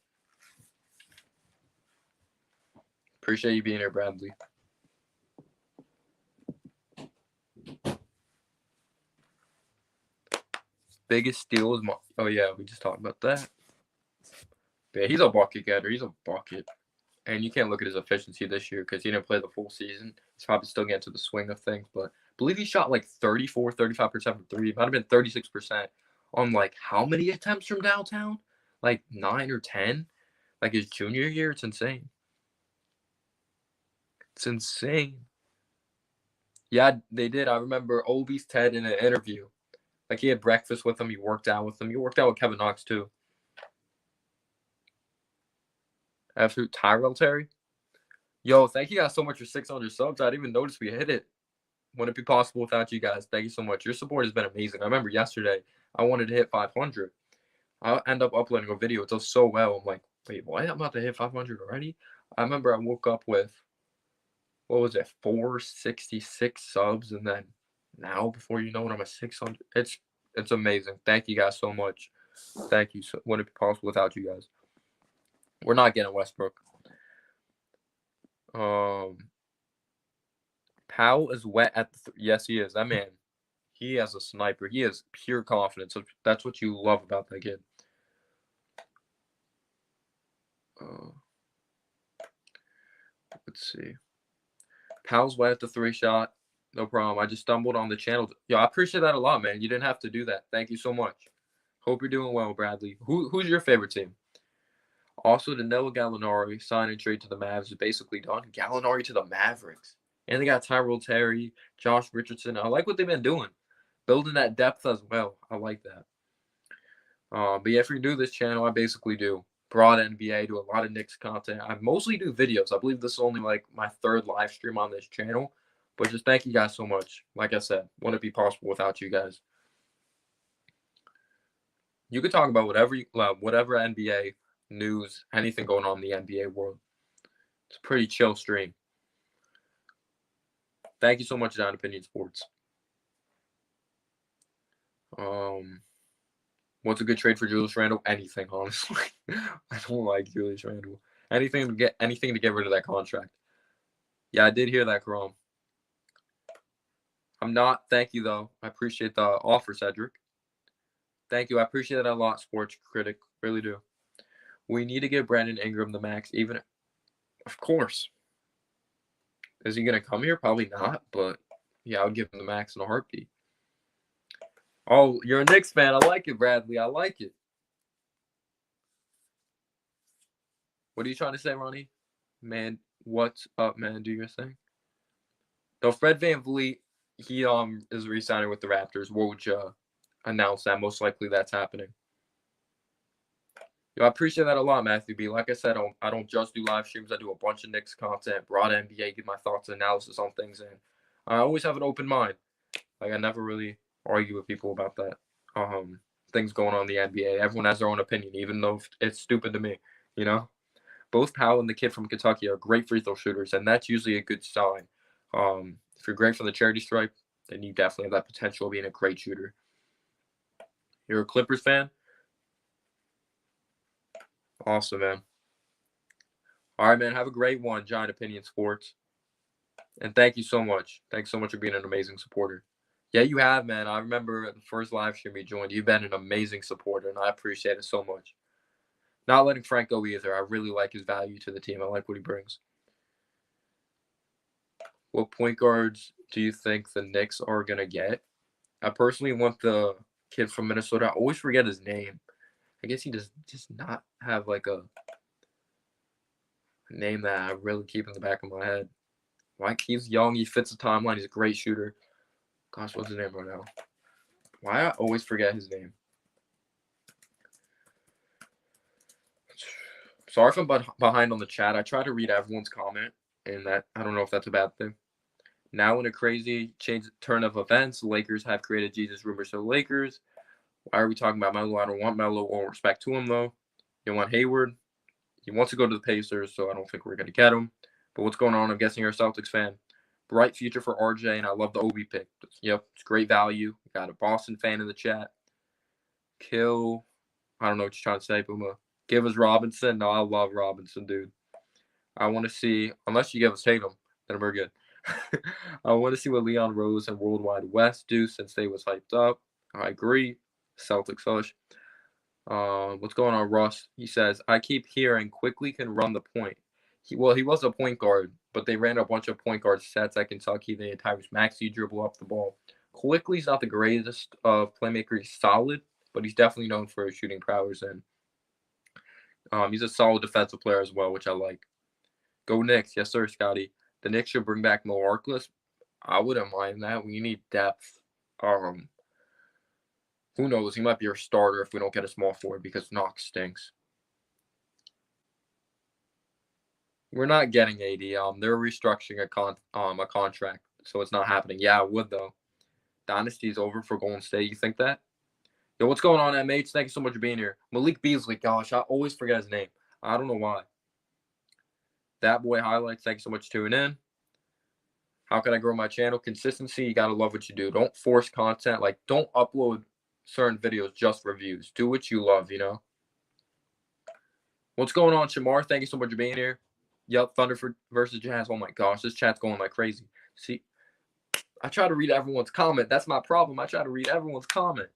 [SPEAKER 1] Appreciate you being here, Bradley. Biggest steal is oh yeah, we just talked about that. Yeah, he's a bucket getter. He's a bucket. And you can't look at his efficiency this year because he didn't play the full season. He's probably still getting to the swing of things. But I believe he shot like 34, 35% from three. It might have been 36% on like how many attempts from downtown? Like 9 or 10? Like his junior year? It's insane. It's insane. Yeah, they did. I remember Obi's Ted in an interview. Like he had breakfast with him. He worked out with him. He worked out with Kevin Knox too. Absolute Tyrell Terry. Yo, thank you guys so much for 600 subs. I didn't even notice we hit it. Wouldn't be possible without you guys. Thank you so much. Your support has been amazing. I remember yesterday I wanted to hit 500. I'll end up uploading a video. It does so well. I'm like, wait, what? I'm about to hit 500 already? I remember I woke up with, what was it, 466 subs. And then now, before you know it, I'm at 600. It's amazing. Thank you guys so much. Thank you. So, wouldn't be possible without you guys. We're not getting Westbrook. Powell is wet at the yes, he is. That man, he has a sniper. He has pure confidence. That's what you love about that kid. Let's see. Powell's wet at the 3-shot. No problem. I just stumbled on the channel. Yo, I appreciate that a lot, man. You didn't have to do that. Thank you so much. Hope you're doing well, Bradley. Who's your favorite team? Also, Danilo Gallinari sign and trade to the Mavs is basically done. Gallinari to the Mavericks. And they got Tyrell Terry, Josh Richardson. I like what they've been doing. Building that depth as well. I like that. But yeah, if you're new to this channel, I basically do broad NBA, do a lot of Knicks content. I mostly do videos. I believe this is only like my third live stream on this channel. But just thank you guys so much. Like I said, wouldn't be possible without you guys. You could talk about whatever NBA news, anything going on in the NBA world. It's a pretty chill stream. Thank you so much, John Opinion Sports. What's a good trade for Julius Randle? Anything, honestly. I don't like Julius Randle. Anything to get rid of that contract. Yeah, I did hear that, Karam. I'm not. Thank you, though. I appreciate the offer, Cedric. Thank you. I appreciate that a lot, Sports Critic. Really do. We need to give Brandon Ingram the max, even. Of course. Is he going to come here? Probably not, but yeah, I would give him the max in a heartbeat. Oh, you're a Knicks fan. I like it, Bradley. I like it. What are you trying to say, Ronnie? Man, what's up, man? Do your thing. No, Fred VanVleet, he is re-signing with the Raptors. Woj announced that. Most likely that's happening. Yo, I appreciate that a lot, Matthew B. Like I said, I don't just do live streams. I do a bunch of Knicks content, broad NBA, give my thoughts and analysis on things, and I always have an open mind. Like, I never really argue with people about that. Things going on in the NBA. Everyone has their own opinion, even though it's stupid to me, you know? Both Powell and the kid from Kentucky are great free throw shooters, and that's usually a good sign. If you're great from the charity stripe, then you definitely have that potential of being a great shooter. You're a Clippers fan? Awesome, man. All right, man. Have a great one, Giant Opinion Sports. And thank you so much. Thanks so much for being an amazing supporter. Yeah, you have, man. I remember the first live stream you joined. You've been an amazing supporter, and I appreciate it so much. Not letting Frank go either. I really like his value to the team. I like what he brings. What point guards do you think the Knicks are going to get? I personally want the kid from Minnesota. I always forget his name. I guess he does not have like a name that I really keep in the back of my head. Like, he's young. He fits the timeline. He's a great shooter. Gosh, what's his name right now? Why I always forget his name? Sorry if I'm behind on the chat. I try to read everyone's comment, and that I don't know if that's a bad thing. Now in a crazy turn of events, the Lakers have created Jesus rumors to the Lakers. Why are we talking about Melo? I don't want Melo. All respect to him, though. You want Hayward. He wants to go to the Pacers, so I don't think we're going to get him. But what's going on? I'm guessing you're a Celtics fan. Bright future for RJ, and I love the Obi pick. Yep, it's great value. Got a Boston fan in the chat. Kill. I don't know what you're trying to say, Puma. Give us Robinson. No, I love Robinson, dude. I want to see, unless you give us Tatum, then we're good. I want to see what Leon Rose and Worldwide West do since they was hyped up. I agree. Celtics hush. What's going on, Russ? He says, I keep hearing Quickly can run the point. He was a point guard, but they ran a bunch of point guard sets at Kentucky. They had Tyrese Maxey dribble up the ball. Quickly's not the greatest playmaker. He's solid, but he's definitely known for his shooting prowess, and he's a solid defensive player as well, which I like. Go Knicks. Yes, sir, Scotty. The Knicks should bring back Mo Harkless. I wouldn't mind that. We need depth. Who knows? He might be our starter if we don't get a small forward because Knox stinks. We're not getting AD. They're restructuring a contract, so it's not happening. Yeah, it would though. Dynasty's over for Golden State. You think that? Yo, what's going on, MH? Thank you so much for being here. Malik Beasley. Gosh, I always forget his name. I don't know why. That Boy Highlights. Thank you so much for tuning in. How can I grow my channel? Consistency. You got to love what you do. Don't force content. Like, don't upload certain videos just for views. Do what you love, you know? What's going on, Shamar? Thank you so much for being here. Yep, Thunder versus Jazz. Oh, my gosh. This chat's going like crazy. See, I try to read everyone's comment. That's my problem. I try to read everyone's comment.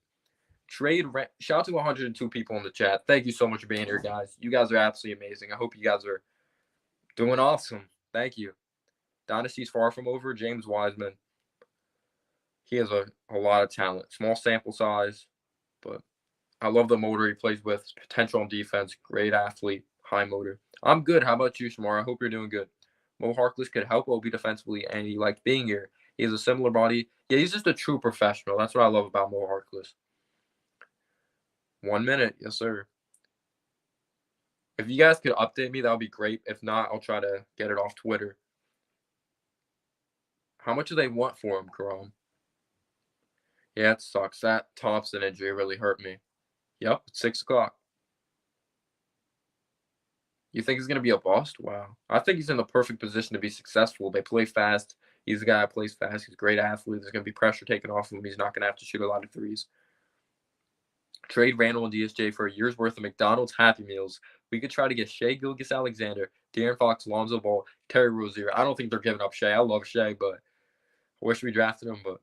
[SPEAKER 1] Shout out to 102 people in the chat. Thank you so much for being here, guys. You guys are absolutely amazing. I hope you guys are doing awesome. Thank you. Dynasty's far from over. James Wiseman. He has a lot of talent. Small sample size, but I love the motor he plays with. Potential on defense. Great athlete. High motor. I'm good. How about you, Shamar? I hope you're doing good. Mo Harkless could help Obi defensively, and he likes being here. He has a similar body. Yeah, he's just a true professional. That's what I love about Mo Harkless. 1 minute. Yes, sir. If you guys could update me, that would be great. If not, I'll try to get it off Twitter. How much do they want for him, Karam? Yeah, it sucks. That Thompson injury really hurt me. Yep, it's 6 o'clock. You think he's going to be a bust? Wow. I think he's in the perfect position to be successful. They play fast. He's a guy that plays fast. He's a great athlete. There's going to be pressure taken off him. He's not going to have to shoot a lot of threes. Trade Randall and DSJ for a year's worth of McDonald's Happy Meals. We could try to get Shea Gilgeous-Alexander, De'Aaron Fox, Lonzo Ball, Terry Rozier. I don't think they're giving up Shea. I love Shea, but I wish we drafted him, but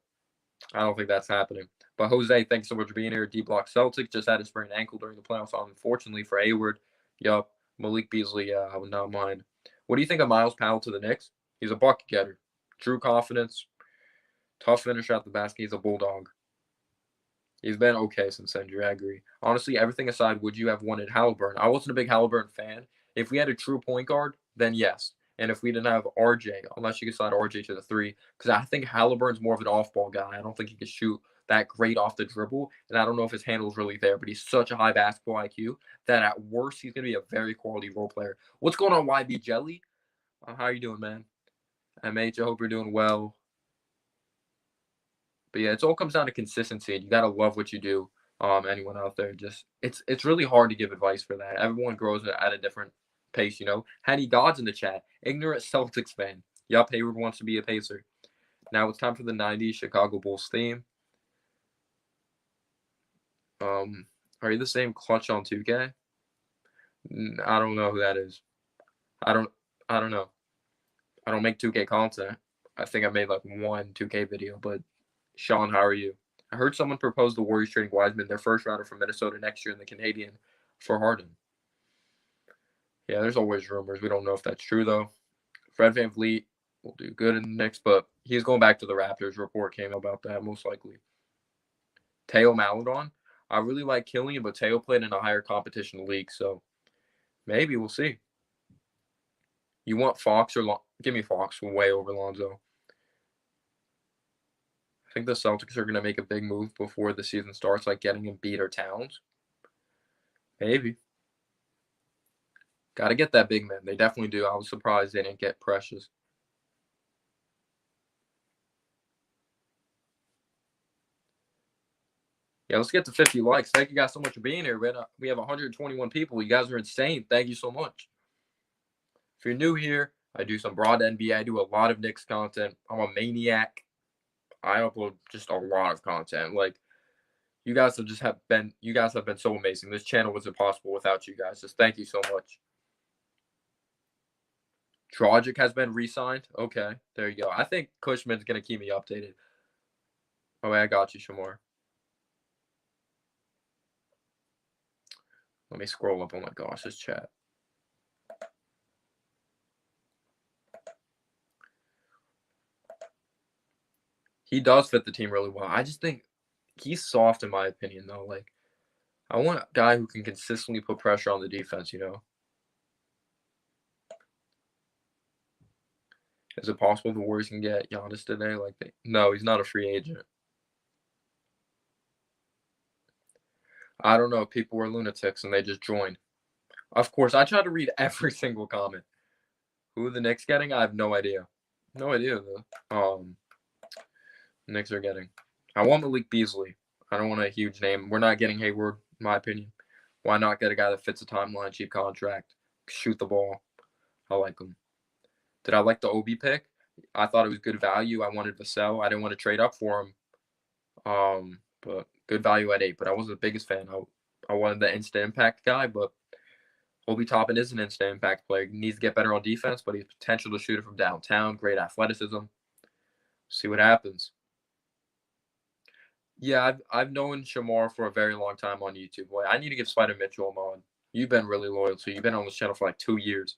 [SPEAKER 1] I don't think that's happening. But Jose, thanks so much for being here. D-Block Celtics just had a sprained ankle during the playoffs, unfortunately for Hayward. Yup. Malik Beasley, I would not mind. What do you think of Miles Powell to the Knicks? He's a bucket getter. True confidence. Tough finisher at the basket. He's a bulldog. He's been okay since injury, I agree. Honestly, everything aside, would you have wanted Halliburton? I wasn't a big Halliburton fan. If we had a true point guard, then yes. And if we didn't have RJ, unless you could slide RJ to the three, because I think Halliburton's more of an off-ball guy. I don't think he can shoot that great off the dribble, and I don't know if his handle's really there, but he's such a high basketball IQ that at worst, he's going to be a very quality role player. What's going on, YB Jelly? How are you doing, man? MH, I hope you're doing well. But yeah, it all comes down to consistency, and you gotta love what you do. Anyone out there, just it's really hard to give advice for that. Everyone grows at a different pace, you know. Hattie God's in the chat, ignorant Celtics fan. Yup, Hayward wants to be a Pacer. Now it's time for the '90s Chicago Bulls theme. Are you the same Clutch on 2K? I don't know who that is. I don't know. I don't make 2K content. I think I made like one 2K video, but Sean, how are you? I heard someone propose the Warriors trading Wiseman, their first rounder from Minnesota next year in the Canadian, for Harden. Yeah, there's always rumors. We don't know if that's true, though. Fred VanVleet will do good in the Knicks, but he's going back to the Raptors. Report came about that, most likely. Teo Maladon. I really like Killian, but Teo played in a higher competition league, so maybe we'll see. You want Fox or give me Fox way over Lonzo. I think the Celtics are going to make a big move before the season starts, like getting Embiid or Towns. Maybe. Got to get that big man. They definitely do. I was surprised they didn't get Precious. Yeah, let's get to 50 likes. Thank you guys so much for being here. We have 121 people. You guys are insane. Thank you so much. If you're new here, I do some broad NBA. I do a lot of Knicks content. I'm a maniac. I upload just a lot of content. Like, you guys have been so amazing. This channel was impossible without you guys. Just thank you so much. Dragic has been re-signed. Okay, there you go. I think Cushman's going to keep me updated. Oh, wait, I got you, Shamar. Let me scroll up. Oh, my gosh, this chat. He does fit the team really well. I just think he's soft, in my opinion, though. Like, I want a guy who can consistently put pressure on the defense, you know? Is it possible the Warriors can get Giannis today? No, he's not a free agent. I don't know. People were lunatics and they just joined. Of course, I try to read every single comment. Who are the Knicks getting? I have no idea. No idea the Knicks are getting. I want Malik Beasley. I don't want a huge name. We're not getting Hayward, in my opinion. Why not get a guy that fits a timeline, cheap contract, shoot the ball? I like him. Did I like the Obi pick? I thought it was good value. I wanted to sell. I didn't want to trade up for him. But good value at 8. But I wasn't the biggest fan. I wanted the instant impact guy, but Obi Toppin is an instant impact player. He needs to get better on defense, but he has potential to shoot it from downtown. Great athleticism. See what happens. Yeah, I've known Shamar for a very long time on YouTube. Boy, I need to give Spider Mitchell a mod. You've been really loyal too. You've been on this channel for like 2 years.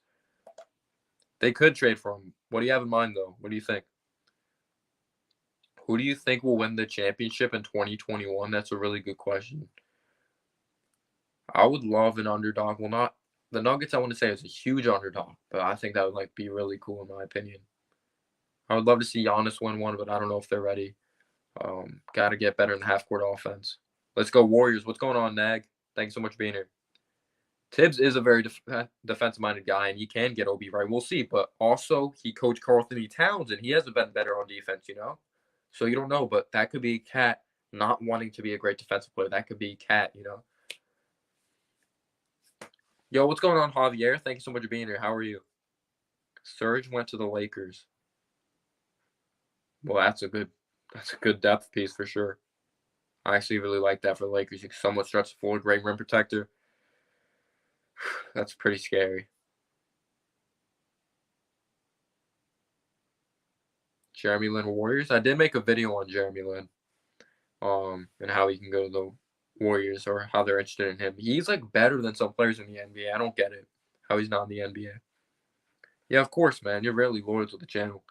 [SPEAKER 1] They could trade for him. What do you have in mind, though? What do you think? Who do you think will win the championship in 2021? That's a really good question. I would love an underdog. Well, not the Nuggets, I want to say, is a huge underdog, but I think that would be really cool in my opinion. I would love to see Giannis win one, but I don't know if they're ready. Got to get better in the half-court offense. Let's go Warriors. What's going on, Nag? Thanks so much for being here. Tibbs is a very defensive-minded guy, and he can get OB right. We'll see, but also he coached Karl-Anthony Towns, and he hasn't been better on defense, you know? So you don't know, but that could be Cat not wanting to be a great defensive player. That could be Cat, you know? Yo, what's going on, Javier? Thank you so much for being here. How are you? Serge went to the Lakers. Well, that's a good depth piece for sure. I actually really like that for the Lakers. You can somewhat stretch the floor, great rim protector. That's pretty scary. Jeremy Lin Warriors. I did make a video on Jeremy Lin, and how he can go to the Warriors or how they're interested in him. He's like better than some players in the NBA. I don't get it. How he's not in the NBA. Yeah, of course, man. You're really loyal to the channel,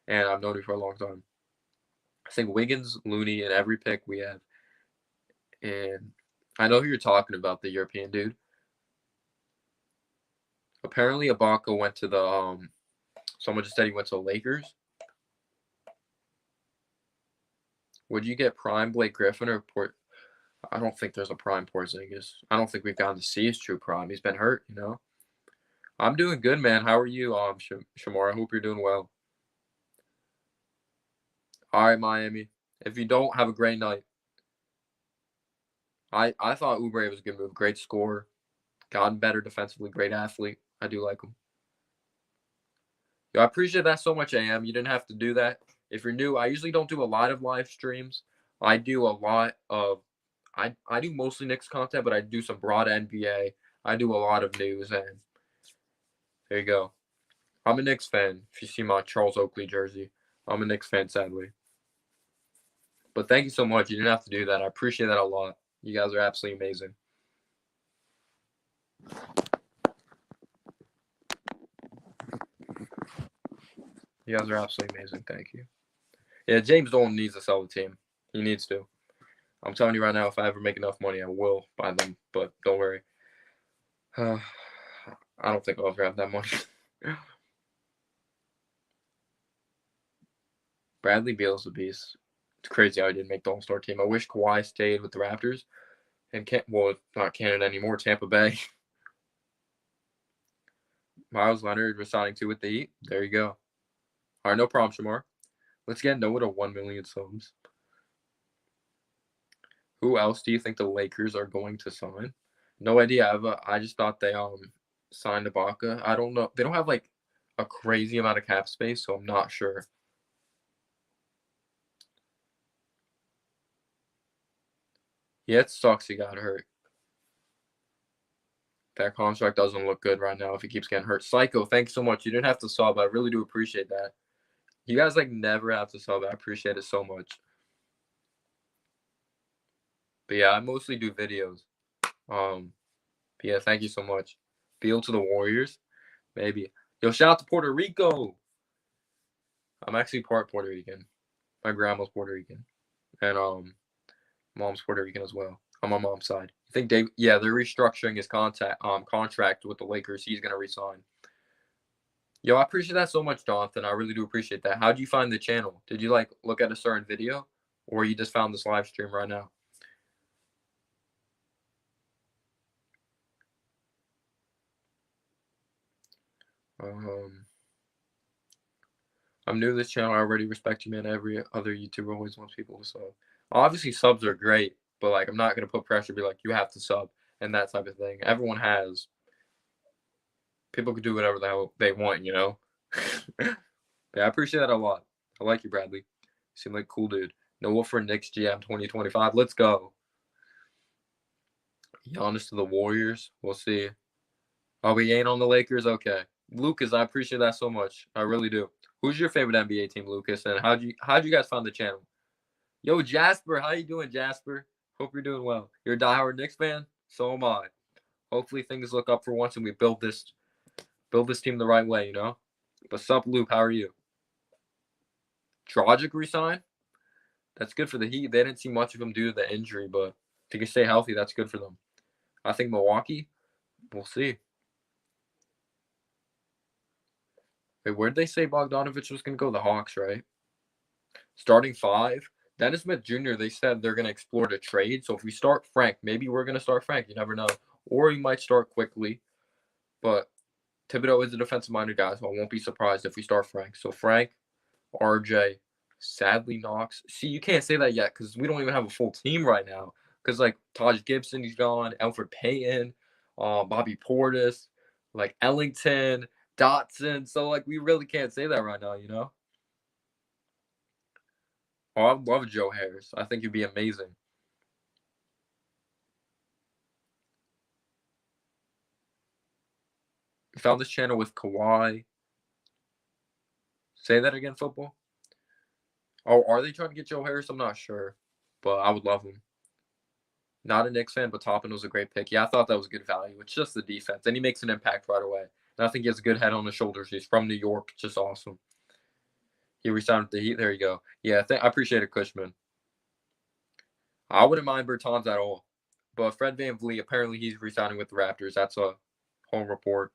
[SPEAKER 1] and I've known you for a long time. I think Wiggins, Looney, and every pick we have. And I know who you're talking about, the European dude. Apparently, Ibaka went to the someone just said he went to the Lakers. Would you get prime Blake Griffin or Port? I don't think there's a prime Porzingis. I don't think we've gotten to see his true prime. He's been hurt, you know. I'm doing good, man. How are you, Shamar? I hope you're doing well. All right, Miami. If you don't, have a great night. I thought Oubre was a good move. Great scorer. Gotten better defensively. Great athlete. I do like him. Yo, I appreciate that so much, AM. You didn't have to do that. If you're new, I usually don't do a lot of live streams. I do a lot of I do mostly Knicks content, but I do some broad NBA. I do a lot of news, and there you go. I'm a Knicks fan. If you see my Charles Oakley jersey, I'm a Knicks fan, sadly. But thank you so much. You didn't have to do that. I appreciate that a lot. You guys are absolutely amazing. You guys are absolutely amazing. Thank you. Yeah, James Dolan needs to sell the team. He needs to. I'm telling you right now, if I ever make enough money, I will buy them. But don't worry. I don't think I'll ever have that money. Bradley Beal's a beast. It's crazy how he didn't make the All-Star team. I wish Kawhi stayed with the Raptors. And not Canada anymore, Tampa Bay. Miles Leonard resigning too with the Heat. There you go. All right, no problem, Shamar. Let's get Noah to 1 million subs. Who else do you think the Lakers are going to sign? No idea. I just thought they signed Ibaka. I don't know. They don't have like a crazy amount of cap space, so I'm not sure. Yeah, it sucks he got hurt. That contract doesn't look good right now if he keeps getting hurt. Psycho, thanks so much. You didn't have to sub. I really do appreciate that. You guys like never have to sub. I appreciate it so much. But yeah, I mostly do videos. But yeah, thank you so much. Beal to the Warriors, maybe. Yo, shout out to Puerto Rico. I'm actually part Puerto Rican. My grandma's Puerto Rican, and mom's Puerto Rican as well on my mom's side. I think they're restructuring his contract with the Lakers. He's gonna resign. Yo, I appreciate that so much, Jonathan. I really do appreciate that. How did you find the channel? Did you like look at a certain video, or you just found this live stream right now? I'm new to this channel. I already respect you, man. Every other YouTuber always wants people to sub. Obviously, subs are great, but like I'm not gonna put pressure. Be like, you have to sub and that type of thing. Everyone has. People can do whatever the hell they want, you know. Yeah, I appreciate that a lot. I like you, Bradley. You seem like a cool dude. Noah for Knicks GM 2025. Let's go. Giannis to the Warriors. We'll see. Oh, we ain't on the Lakers? Okay. Lucas, I appreciate that so much. I really do. Who's your favorite NBA team, Lucas? And how'd you guys find the channel? Yo, Jasper, how you doing, Jasper? Hope you're doing well. You're a diehard Knicks fan? So am I. Hopefully things look up for once and we build this team the right way, you know? But sup, Luke, how are you? Dragic resign? That's good for the Heat. They didn't see much of him due to the injury, but if he can stay healthy, that's good for them. I think Milwaukee, we'll see. Wait, where'd they say Bogdanovich was going to go? The Hawks, right? Starting 5. Dennis Smith Jr., they said they're going to explore the trade. So if we start Frank, maybe we're going to start Frank. You never know. Or he might start quickly. But Thibodeau is a defensive-minded guy, so I won't be surprised if we start Frank. So Frank, RJ, sadly Knox. See, you can't say that yet because we don't even have a full team right now. Because, like, Taj Gibson, he's gone. Elfrid Payton, Bobby Portis, like, Ellington, Dotson. So, like, we really can't say that right now, you know? Oh, I love Joe Harris. I think he'd be amazing. We found this channel with Kawhi. Say that again, football? Oh, are they trying to get Joe Harris? I'm not sure. But I would love him. Not a Knicks fan, but Toppin was a great pick. Yeah, I thought that was good value. It's just the defense. And he makes an impact right away. And I think he has a good head on his shoulders. He's from New York. Just awesome. He resigned with the Heat. There you go. Yeah, I appreciate it, Cushman. I wouldn't mind Bertans at all. But Fred VanVleet, apparently he's resigning with the Raptors. That's a home report.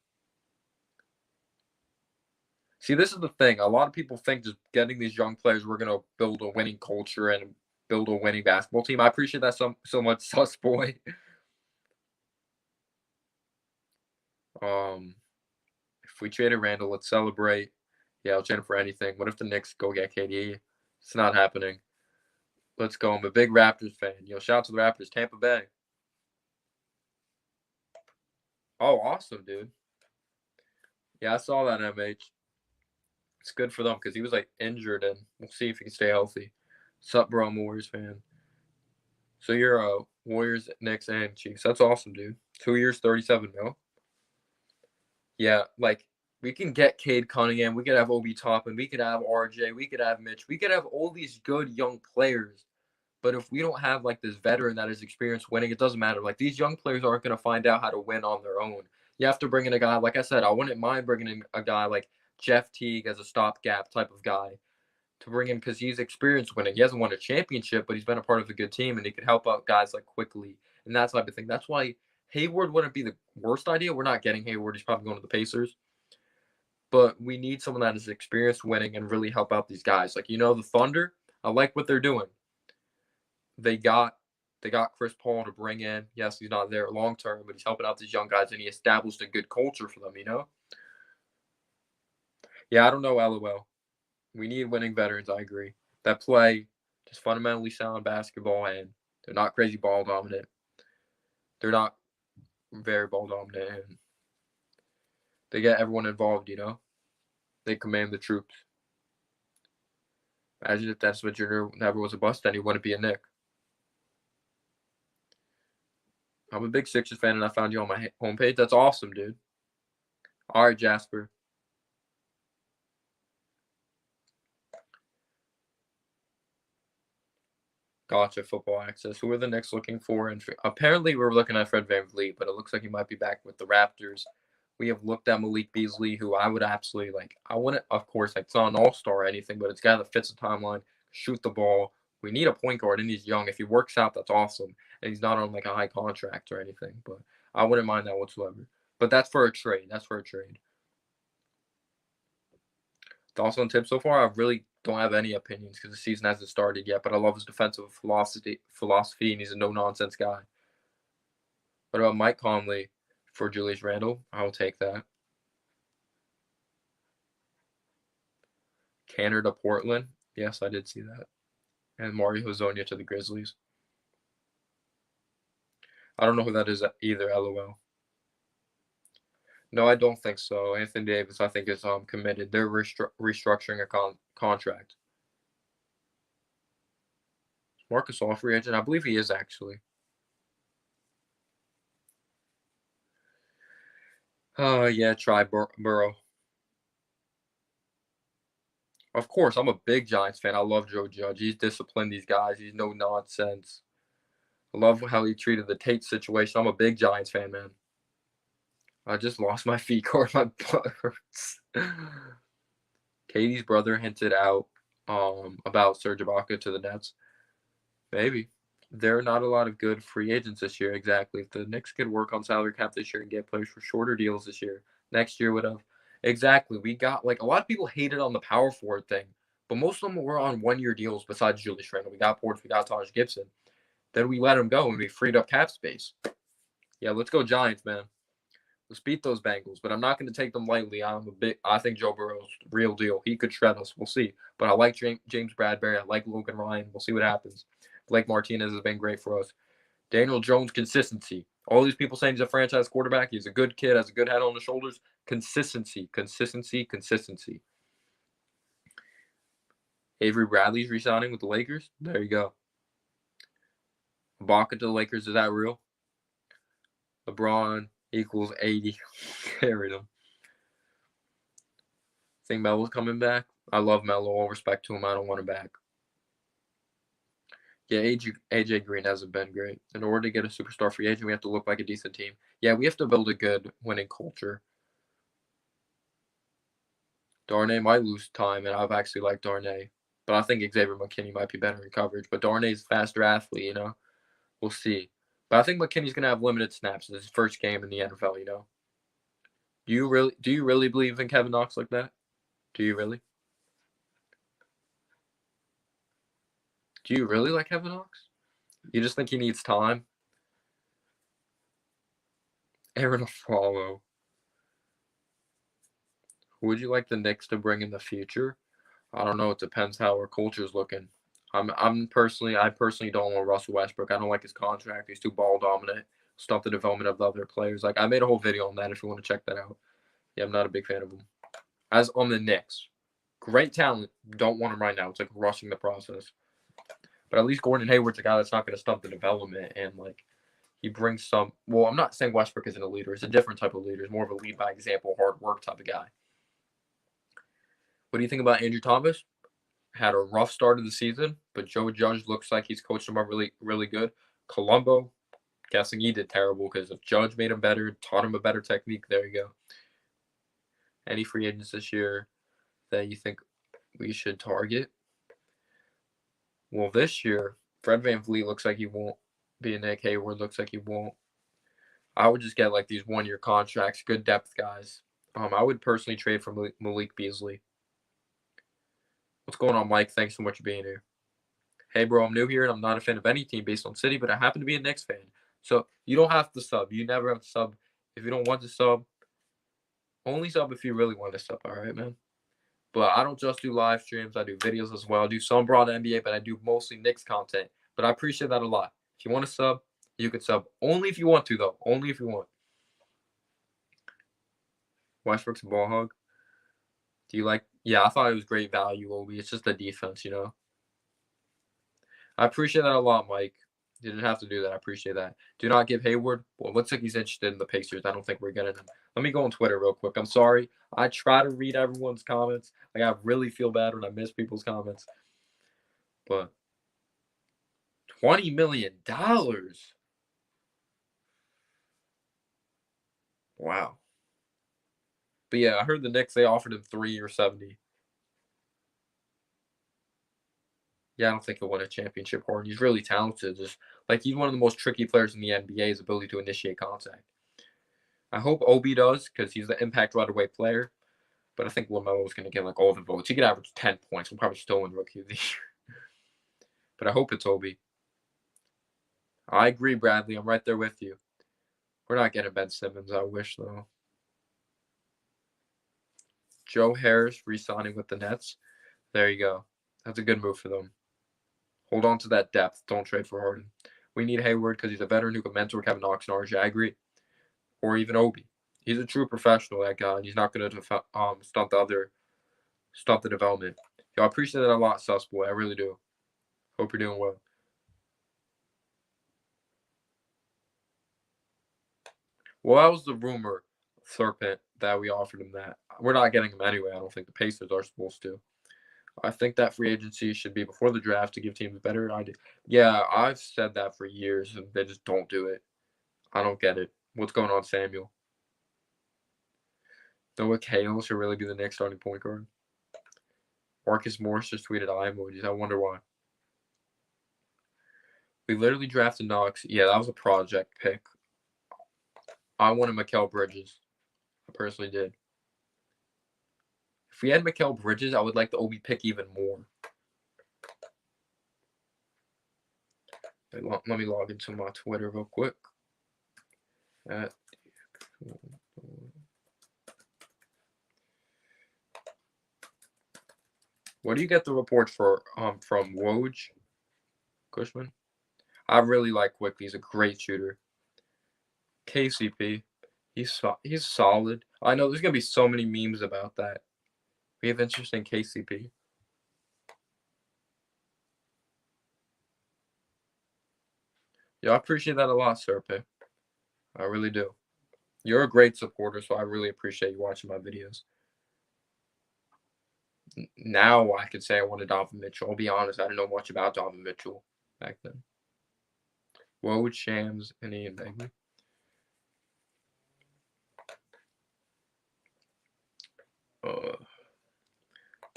[SPEAKER 1] See, this is the thing. A lot of people think just getting these young players, we're going to build a winning culture and build a winning basketball team. I appreciate that so much, Sus Boy. If we traded Randall, let's celebrate. Yeah, I'll trade him for anything. What if the Knicks go get KD? It's not happening. Let's go. I'm a big Raptors fan. Shout out to the Raptors. Tampa Bay. Oh, awesome, dude. Yeah, I saw that, MH. It's good for them because he was injured, and we'll see if he can stay healthy. Sup, bro? I'm a Warriors fan. So you're Warriors, Knicks, and Chiefs. That's awesome, dude. 2 years, 37 mil. Yeah, we can get Cade Cunningham. We could have Obi Toppin. We could have RJ. We could have Mitch. We could have all these good young players. But if we don't have this veteran that has experience winning, it doesn't matter. These young players aren't going to find out how to win on their own. You have to bring in a guy. Like I said, I wouldn't mind bringing in a guy like Jeff Teague as a stopgap type of guy to bring in because he's experienced winning. He hasn't won a championship, but he's been a part of a good team, and he could help out guys quickly and that type of thing. That's why Hayward wouldn't be the worst idea. We're not getting Hayward. He's probably going to the Pacers. But we need someone that is experienced winning and really help out these guys. The Thunder, I like what they're doing. They got Chris Paul to bring in. Yes, he's not there long term, but he's helping out these young guys, and he established a good culture for them, Yeah, I don't know, LOL. We need winning veterans, I agree. That play just fundamentally sound basketball, and they're not crazy ball dominant. They're not very ball dominant, and they get everyone involved, They command the troops. Imagine if that's what Junior never was a bust, then he wouldn't be a Knick. I'm a big Sixers fan, and I found you on my homepage. That's awesome, dude. All right, Jasper. Gotcha, football access. Who are the Knicks looking for? And apparently, we're looking at Fred VanVleet, but it looks like he might be back with the Raptors. We have looked at Malik Beasley, who I would absolutely I wouldn't, of course, it's not an all-star or anything, but it's a guy that fits the timeline, shoot the ball. We need a point guard, and he's young. If he works out, that's awesome. And he's not on a high contract or anything, but I wouldn't mind that whatsoever. But that's for a trade. Thoughts on Tibbs so far? I really don't have any opinions because the season hasn't started yet, but I love his defensive philosophy, and he's a no-nonsense guy. What about Mike Conley for Julius Randle? I'll take that. Canner to Portland? Yes, I did see that. And Mario Hezonja to the Grizzlies. I don't know who that is either, LOL. No, I don't think so. Anthony Davis, I think, is committed. They're restructuring a contract. Marcus All free agent? I believe he is, actually. Yeah, try Burrow. Of course, I'm a big Giants fan. I love Joe Judge. He's disciplined these guys. He's no nonsense. I love how he treated the Tate situation. I'm a big Giants fan, man. I just lost my feet cord. My butt hurts. Katie's brother hinted out about Serge Ibaka to the Nets. Maybe. There are not a lot of good free agents this year, exactly. If the Knicks could work on salary cap this year and get players for shorter deals this year, next year would have. Exactly. We got a lot of people hated on the power forward thing, but most of them were on 1-year deals besides Julius Randle. We got Porter, we got Taj Gibson. Then we let him go and we freed up cap space. Yeah, let's go Giants, man. Let's beat those Bengals, but I'm not going to take them lightly. I think Joe Burrow's real deal. He could shred us. We'll see. But I like James Bradbury. I like Logan Ryan. We'll see what happens. Blake Martinez has been great for us. Daniel Jones, consistency. All these people saying he's a franchise quarterback. He's a good kid, has a good head on his shoulders. Consistency. Avery Bradley's resigning with the Lakers. There you go. Ibaka to the Lakers. Is that real? LeBron equals 80. Carried him. Think Melo's coming back? I love Melo. All respect to him. I don't want him back. Yeah, AJ Green hasn't been great. In order to get a superstar free agent, we have to look like a decent team. Yeah, we have to build a good winning culture. Darnay might lose time, and I've actually liked Darnay. But I think Xavier McKinney might be better in coverage. But Darnay's a faster athlete, you know? We'll see. But I think McKinney's going to have limited snaps. It's his first game in the NFL, you know? Do you really believe in Kevin Knox like that? Do you really? Do you really like Kevin Knox? You just think he needs time? Aaron Aflalo. Who would you like the Knicks to bring in the future? I don't know. It depends how our culture's looking. I personally don't want Russell Westbrook. I don't like his contract. He's too ball dominant. Stop the development of the other players. Like I made a whole video on that if you want to check that out. Yeah, I'm not a big fan of him. As on the Knicks, great talent. Don't want him right now. It's like rushing the process. But at least Gordon Hayward's a guy that's not going to stop the development and like he brings some. Well, I'm not saying Westbrook isn't a leader. He's a different type of leader. He's more of a lead by example, hard work type of guy. What do you think about Andrew Thomas? Had a rough start of the season, but Joe Judge looks like he's coached him up really, really good. Colombo, guessing he did terrible because if Judge made him better, taught him a better technique, there you go. Any free agents this year that you think we should target? Well, this year, Fred VanVleet looks like he won't be a Nick. Hayward looks like he won't. I would just get like these one-year contracts, good depth guys. I would personally trade for Malik Beasley. What's going on, Mike? Thanks so much for being here. Hey, bro, I'm new here and I'm not a fan of any team based on city, but I happen to be a Knicks fan. So you don't have to sub. You never have to sub. If you don't want to sub, only sub if you really want to sub, all right, man? But I don't just do live streams. I do videos as well. I do some broad NBA, but I do mostly Knicks content. But I appreciate that a lot. If you want to sub, you can sub. Only if you want to, though. Only if you want. Westbrook's a ball hog. Do you like? Yeah, I thought it was great value, Obi. It's just the defense, you know? I appreciate that a lot, Mike. You didn't have to do that. I appreciate that. Do not give Hayward. Well, it looks like he's interested in the Pacers. I don't think we're getting him. Let me go on Twitter real quick. I'm sorry. I try to read everyone's comments. Like I really feel bad when I miss people's comments. But $20 million. Wow. But yeah, I heard the Knicks, they offered him 3 or 70. Yeah, I don't think he'll win a championship, Harden. He's really talented. Just like he's one of the most tricky players in the NBA, his ability to initiate contact. I hope Obi does because he's the impact right away player. But I think LaMelo's going to get like all the votes. He could average 10 points. He'll probably still win Rookie of the Year. But I hope it's Obi. I agree, Bradley. I'm right there with you. We're not getting Ben Simmons. I wish, though. Joe Harris re-signing with the Nets. There you go. That's a good move for them. Hold on to that depth. Don't trade for Harden. We need Hayward because he's a veteran who can mentor Kevin Knox and RJ. I agree. Or even Obi. He's a true professional, that guy. And he's not going to stunt the development. Yo, I appreciate that a lot, Sus Boy. I really do. Hope you're doing well. Well, that was the rumor, Serpent, that we offered him that. We're not getting him anyway. I don't think the Pacers are supposed to. I think that free agency should be before the draft to give teams a better idea. Yeah, I've said that for years, and they just don't do it. I don't get it. What's going on, Samuel? Noah Cahill should really be the next starting point guard. Marcus Morris just tweeted eye emojis. I wonder why. We literally drafted Knox. Yeah, that was a project pick. I wanted Mikal Bridges. I personally did. If we had Mikal Bridges, I would like the Obi pick even more. Let me log into my Twitter real quick. What do you get the report for from Woj Cushman? I really like Quickly. He's a great shooter. KCP, he's solid. I know there's gonna be so many memes about that. We have interest in KCP. Yeah, I appreciate that a lot, Serpe. I really do. You're a great supporter, so I really appreciate you watching my videos. Now I could say I wanted Donovan Mitchell. I'll be honest, I didn't know much about Donovan Mitchell back then. Woj, Shams, and Ian Begley.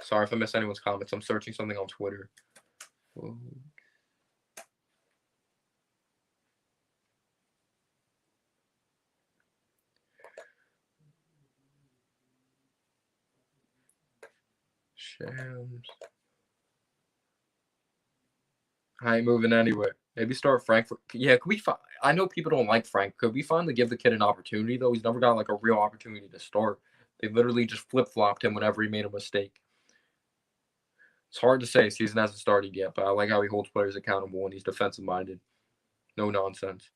[SPEAKER 1] Sorry if I miss anyone's comments. I'm searching something on Twitter. Whoa. Shams. I ain't moving anywhere. Maybe start Frank. Yeah, could we? I know people don't like Frank. Could we finally give the kid an opportunity though? He's never got like a real opportunity to start. They literally just flip flopped him whenever he made a mistake. It's hard to say. Season hasn't started yet, but I like how he holds players accountable and he's defensive minded. No nonsense.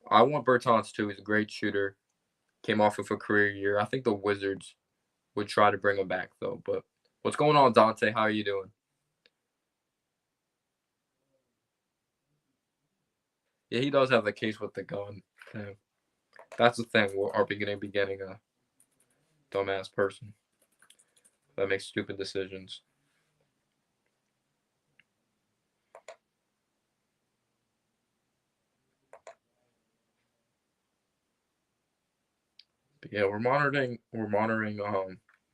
[SPEAKER 1] I want Bertans too. He's a great shooter. Came off of a career year. I think the Wizards would try to bring him back though. But what's going on, Dante? How are you doing? Yeah, he does have the case with the gun. Yeah. That's the thing. Are we going to be getting a dumbass person that makes stupid decisions? But yeah, we're monitoring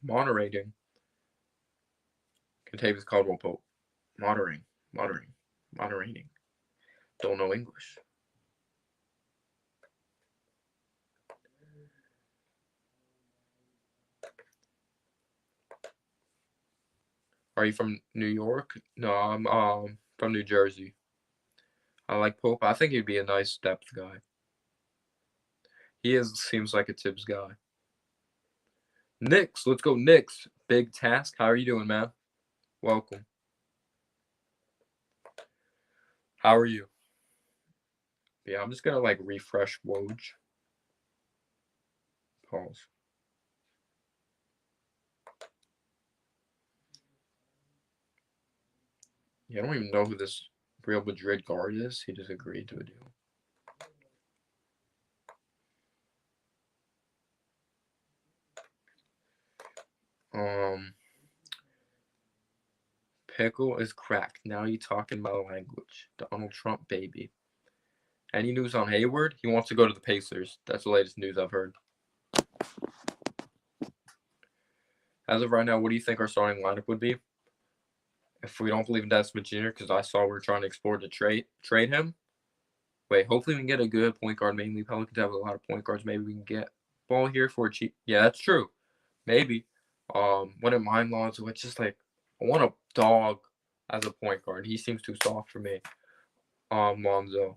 [SPEAKER 1] moderating Contavious Caldwell Pope. Moderating. Don't know English. Are you from New York? No, I'm from New Jersey. I like Pope. I think he'd be a nice depth guy. He seems like a Tibbs guy. Knicks, let's go Knicks. Big task. How are you doing, man? Welcome. How are you? Yeah, I'm just gonna like refresh Woj. Pause. Yeah, I don't even know who this Real Madrid guard is. He just agreed to a deal. Pickle is cracked. Now you talking my language. Donald Trump, baby. Any news on Hayward? He wants to go to the Pacers. That's the latest news I've heard. As of right now, what do you think our starting lineup would be? If we don't believe in Dennis Smith Jr., because I saw we're trying to explore to trade him. Wait, hopefully we can get a good point guard. Mainly Pelicans have a lot of point guards. Maybe we can get ball here for cheap. Yeah, that's true. Maybe. Wouldn't mind Lonzo. It's just like I want a dog as a point guard. He seems too soft for me. Lonzo.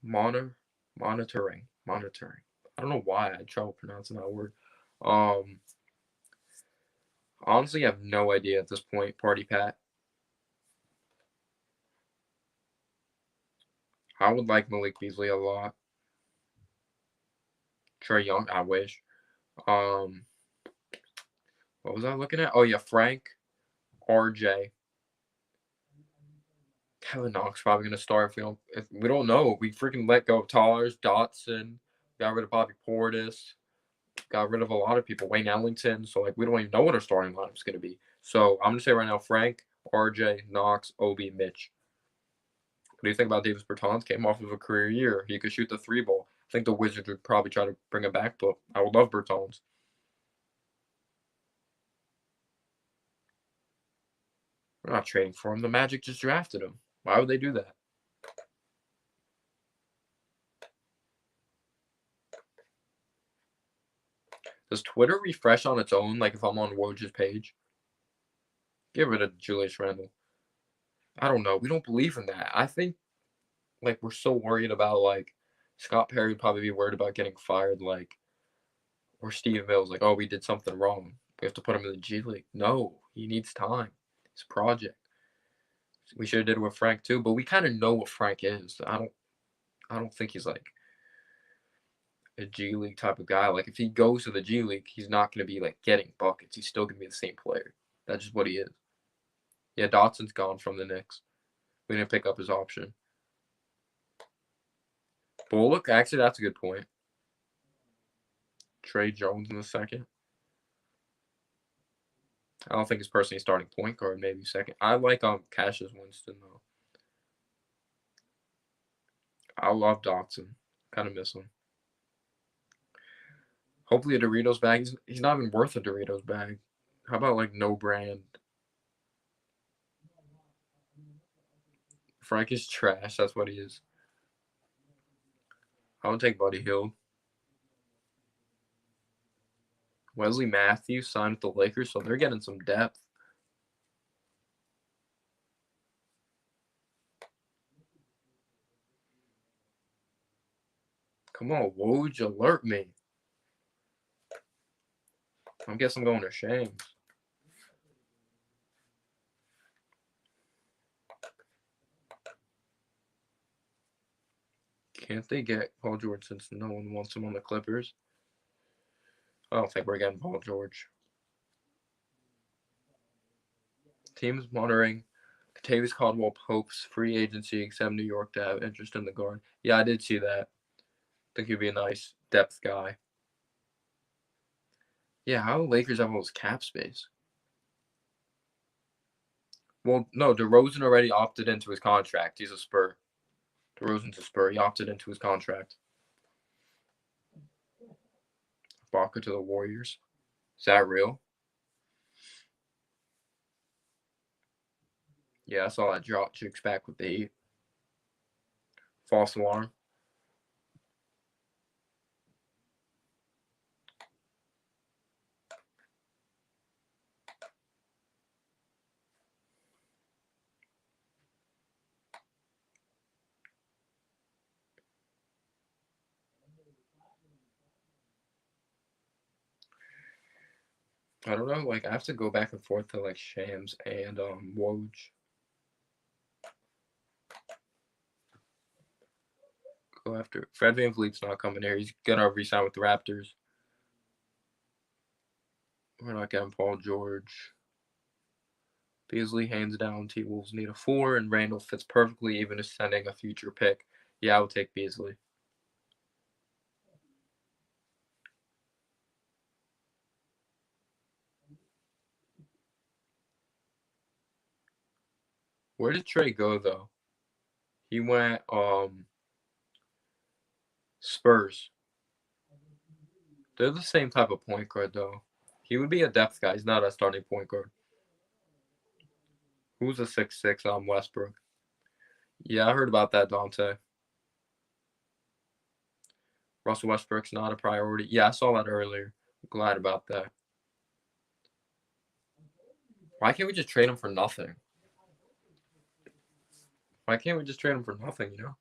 [SPEAKER 1] Monitoring. I don't know why I had trouble pronouncing that word. Honestly, I have no idea at this point. Party Pat. I would like Malik Beasley a lot. Trae Young, I wish. What was I looking at? Oh yeah, Frank, RJ. Kevin Knox probably gonna start if we don't know. We freaking let go of Tallers, Dotson, got rid of Bobby Portis, got rid of a lot of people, Wayne Ellington. So like we don't even know what our starting lineup's gonna be. So I'm gonna say right now, Frank, RJ, Knox, Obi, Mitch. What do you think about Davis Bertans? Came off of a career year. He could shoot the three ball. I think the Wizards would probably try to bring him back, but I would love Bertans. We're not trading for him. The Magic just drafted him. Why would they do that? Does Twitter refresh on its own, like if I'm on Woj's page? Get rid of Julius Randle. I don't know. We don't believe in that. I think like we're so worried about like Scott Perry would probably be worried about getting fired, like or Steve Mills, like, oh, we did something wrong. We have to put him in the G League. No, he needs time. It's a project. We should have did it with Frank too, but we kind of know what Frank is. I don't think he's like a G League type of guy. Like if he goes to the G League, he's not going to be like getting buckets. He's still going to be the same player. That's just what he is. Yeah, Dotson's gone from the Knicks. We didn't pick up his option. Bullock, actually, that's a good point. Trey Jones in the second. I don't think he's personally starting point guard, maybe second. I like Cassius Winston though. I love Dotson. Kind of miss him. Hopefully a Doritos bag. He's not even worth a Doritos bag. How about like no brand? Frank is trash. That's what he is. I would take Buddy Hield. Wesley Matthews signed with the Lakers, so they're getting some depth. Come on, Woj, alert me. I guess I'm going to Shams. Can't they get Paul George since no one wants him on the Clippers? I don't think we're getting Paul George. Teams monitoring Kentavious Caldwell-Pope's free agency, except New York to have interest in the guard. Yeah, I did see that. I think he'd be a nice depth guy. Yeah, how do the Lakers have all this cap space? Well, no, DeRozan already opted into his contract. He's a Spur. DeRozan's a Spur. He opted into his contract. Ibaka to the Warriors. Is that real? Yeah, I saw that drop chicks back with the Heat. False alarm. I don't know. Like, I have to go back and forth to like Shams and Woj. Go after Fred VanVleet's not coming here. He's gonna resign with the Raptors. We're not getting Paul George. Beasley hands down. T-Wolves need a 4, and Randall fits perfectly, even if sending a future pick. Yeah, I would take Beasley. Where did Trey go though? He went Spurs. They're the same type of point guard though. He would be a depth guy. He's not a starting point guard. Who's a 6'6" Westbrook? Yeah, I heard about that, Dante. Russell Westbrook's not a priority. Yeah, I saw that earlier. I'm glad about that. Why can't we just trade him for nothing? Why can't we just trade him for nothing, you know?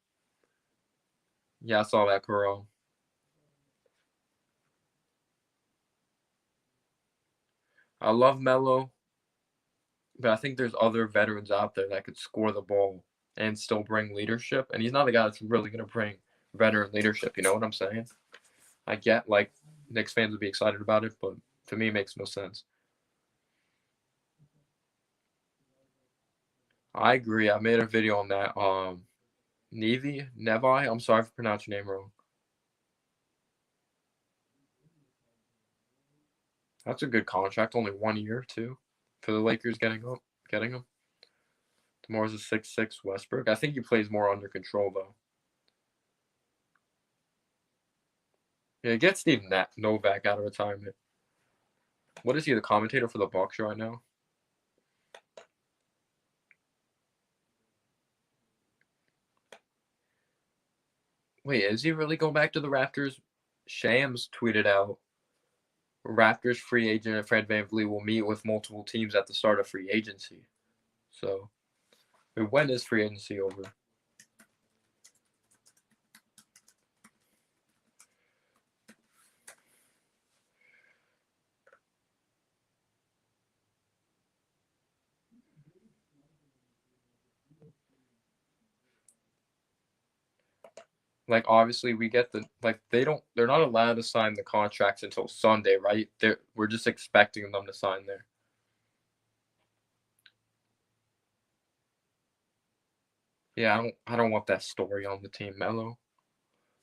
[SPEAKER 1] Yeah, I saw that, Carl. I love Melo, but I think there's other veterans out there that could score the ball and still bring leadership. And he's not the guy that's really going to bring veteran leadership. You know what I'm saying? I get like Knicks fans would be excited about it, but to me, it makes no sense. I agree. I made a video on that. Nevi, I'm sorry for pronouncing your name wrong. That's a good contract. Only 1 year too, for the Lakers getting him. Tomorrow's a 6'6" Westbrook. I think he plays more under control though. Yeah, get Steve Novak out of retirement. What is he, the commentator for the Bucks right now? Wait, is he really going back to the Raptors? Shams tweeted out, Raptors free agent Fred VanVleet will meet with multiple teams at the start of free agency. So, when is free agency over? Like, obviously we get they're not allowed to sign the contracts until Sunday, right? We're just expecting them to sign there. Yeah, I don't want that story on the team. Melo,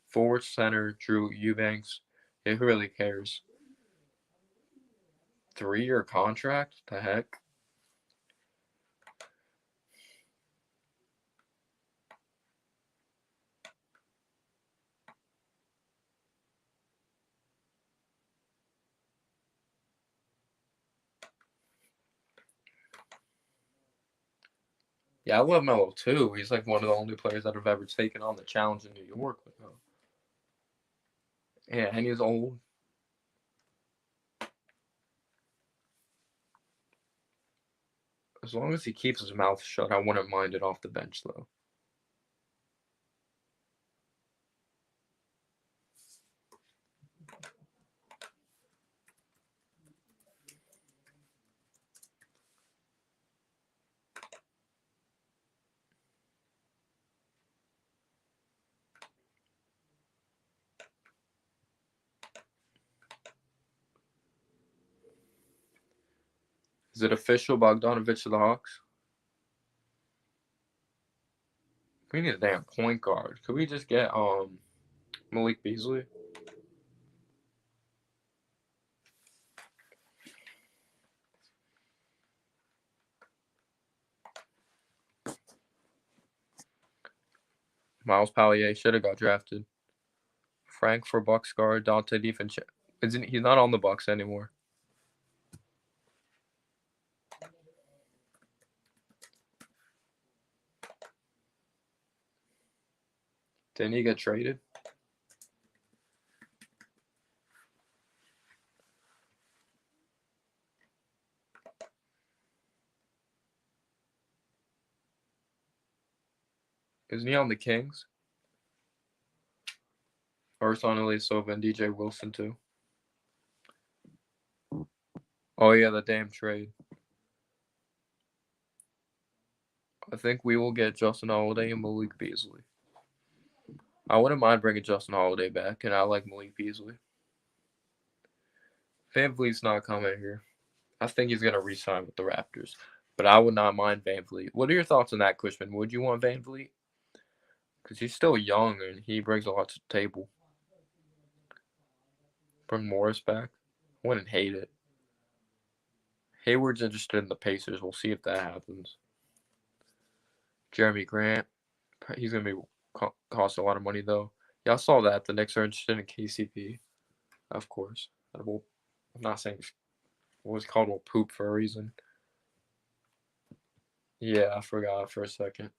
[SPEAKER 1] forward center Drew Eubanks. Yeah, who really cares? 3-year contract? The heck? Yeah, I love Melo too. He's like one of the only players that have ever taken on the challenge in New York. Yeah, and he's old. As long as he keeps his mouth shut, I wouldn't mind it off the bench though. Is it official, Bogdanovich to the Hawks? We need a damn point guard. Could we just get Malik Beasley? Miles Pallier should have got drafted. Frank for Bucks guard. Dante DiVincenzo. He's not on the Bucks anymore. Didn't he get traded? Isn't he on the Kings? Ersan Ilyasova and DJ Wilson too. Oh yeah, the damn trade. I think we will get Justin Holiday and Malik Beasley. I wouldn't mind bringing Justin Holiday back, and I like Malik Beasley. VanVleet's not coming here. I think he's gonna re-sign with the Raptors, but I would not mind VanVleet. What are your thoughts on that, Cushman? Would you want VanVleet? Because he's still young and he brings a lot to the table. Bring Morris back? I wouldn't hate it. Hayward's interested in the Pacers. We'll see if that happens. Jeremy Grant. He's going to cost a lot of money, though. Yeah, I saw that. The Knicks are interested in KCP. Of course. I'm not saying it was called poop for a reason. Yeah, I forgot for a second.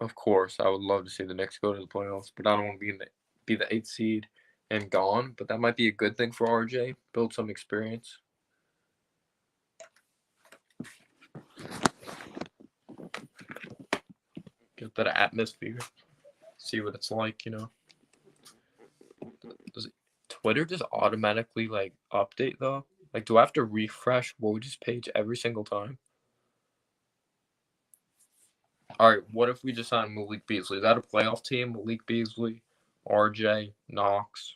[SPEAKER 1] Of course, I would love to see the Knicks go to the playoffs, but I don't want to be the 8th seed and gone. But that might be a good thing for RJ. Build some experience. Get that atmosphere. See what it's like, Does Twitter just automatically update though? Like, do I have to refresh Woj's page every single time? All right, what if we just signed Malik Beasley? Is that a playoff team? Malik Beasley, RJ, Knox,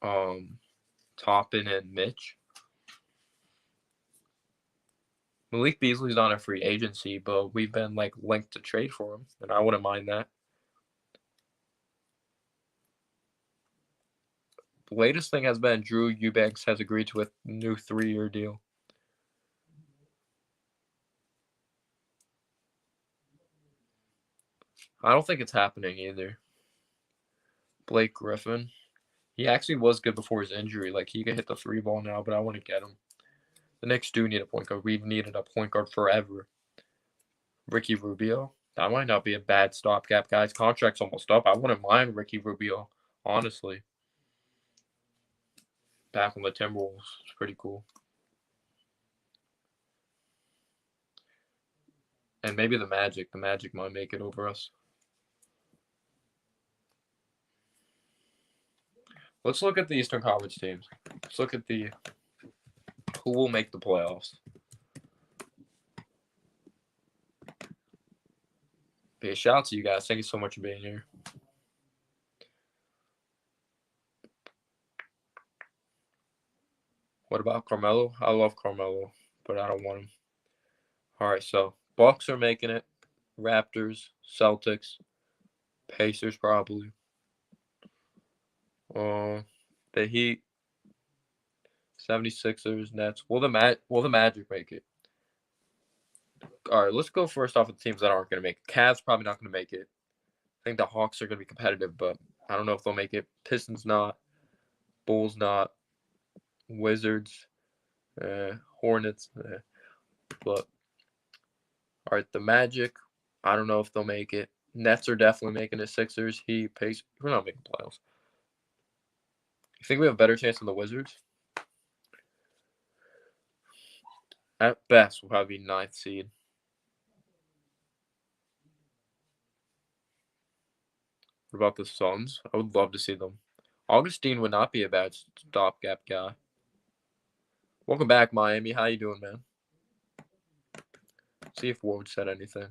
[SPEAKER 1] Toppin, and Mitch. Malik Beasley's not a free agency, but we've been linked to trade for him, and I wouldn't mind that. The latest thing has been Drew Eubanks has agreed to a new 3-year deal. I don't think it's happening either. Blake Griffin. He actually was good before his injury. He can hit the 3 ball now, but I want to get him. The Knicks do need a point guard. We've needed a point guard forever. Ricky Rubio. That might not be a bad stopgap, guys. Contract's almost up. I wouldn't mind Ricky Rubio, honestly. Back on the Timberwolves. It's pretty cool. And maybe the Magic. The Magic might make it over us. Let's look at the Eastern Conference teams. Let's look at who will make the playoffs. But shout out to you guys. Thank you so much for being here. What about Carmelo? I love Carmelo, but I don't want him. All right, so Bucks are making it. Raptors, Celtics, Pacers probably. The Heat, 76ers, Nets. Will the Magic make it? All right, let's go first off with the teams that aren't going to make it. Cavs probably not going to make it. I think the Hawks are going to be competitive, but I don't know if they'll make it. Pistons not. Bulls not. Wizards. Hornets. But, all right, the Magic, I don't know if they'll make it. Nets are definitely making it. Sixers, Heat, Pacers. We're not making playoffs. You think we have a better chance than the Wizards? At best, we'll probably be 9th seed. What about the Suns? I would love to see them. Augustine would not be a bad stopgap guy. Welcome back, Miami. How you doing, man? See if Woj said anything.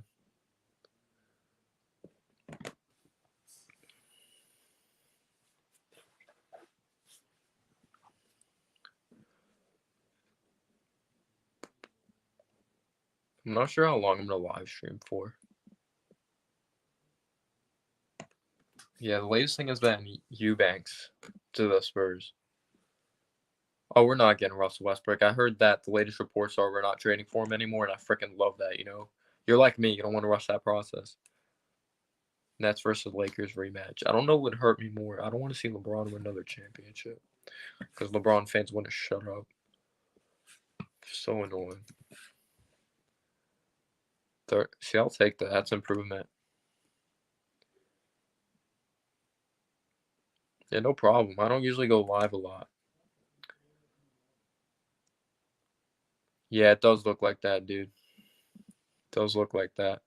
[SPEAKER 1] I'm not sure how long I'm going to live stream for. Yeah, the latest thing has been Eubanks to the Spurs. Oh, we're not getting Russell Westbrook. I heard that the latest reports are we're not trading for him anymore, and I freaking love that, you know? You're like me. You don't want to rush that process. Nets versus Lakers rematch. I don't know what would hurt me more. I don't want to see LeBron win another championship because LeBron fans want to shut up. So annoying. See, I'll take that. That's improvement. Yeah, no problem. I don't usually go live a lot. Yeah, it does look like that, dude. It does look like that.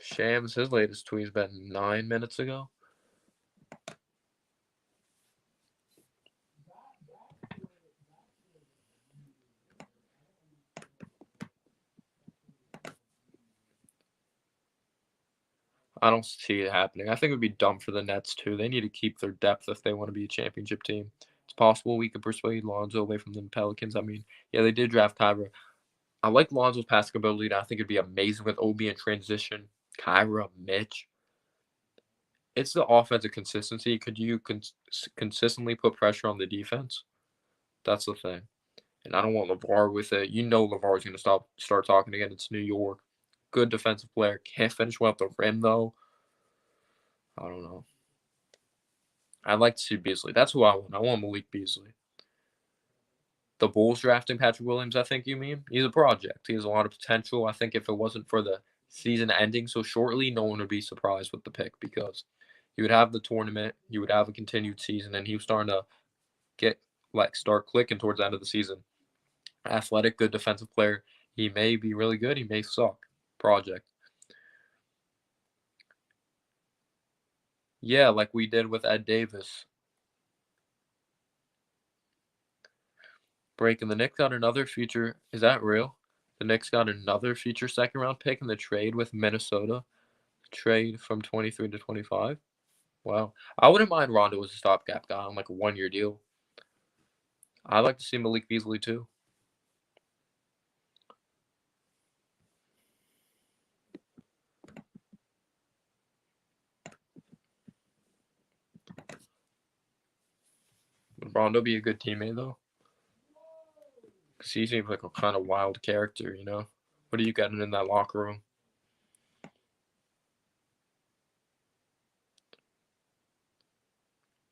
[SPEAKER 1] Shams, his latest tweet's been 9 minutes ago. I don't see it happening. I think it would be dumb for the Nets, too. They need to keep their depth if they want to be a championship team. It's possible we could persuade Lonzo away from the Pelicans. I mean, yeah, they did draft Kyra. I like Lonzo's passing ability, and I think it'd be amazing with Obi in transition. Kyra, Mitch. It's the offensive consistency. Could you consistently put pressure on the defense? That's the thing. And I don't want LeVar with it. You know LeVar's going to start talking again. It's New York. Good defensive player. Can't finish well at the rim, though. I don't know. I'd like to see Beasley. That's who I want. I want Malik Beasley. The Bulls drafting Patrick Williams, I think you mean? He's a project. He has a lot of potential. I think if it wasn't for the season ending so shortly, no one would be surprised with the pick because you would have the tournament, you would have a continued season, and he was starting to start clicking towards the end of the season. Athletic, good defensive player. He may be really good. He may suck. Project. Yeah, like we did with Ed Davis. Breaking the Knicks got another future. Is that real? The Knicks got another future second-round pick in the trade with Minnesota. Trade from 23 to 25. Wow. I wouldn't mind Rondo as a stopgap guy on like a one-year deal. I'd like to see Malik Beasley too. Would Rondo be a good teammate though? Because he seems like a kind of wild character, you know? What are you getting in that locker room?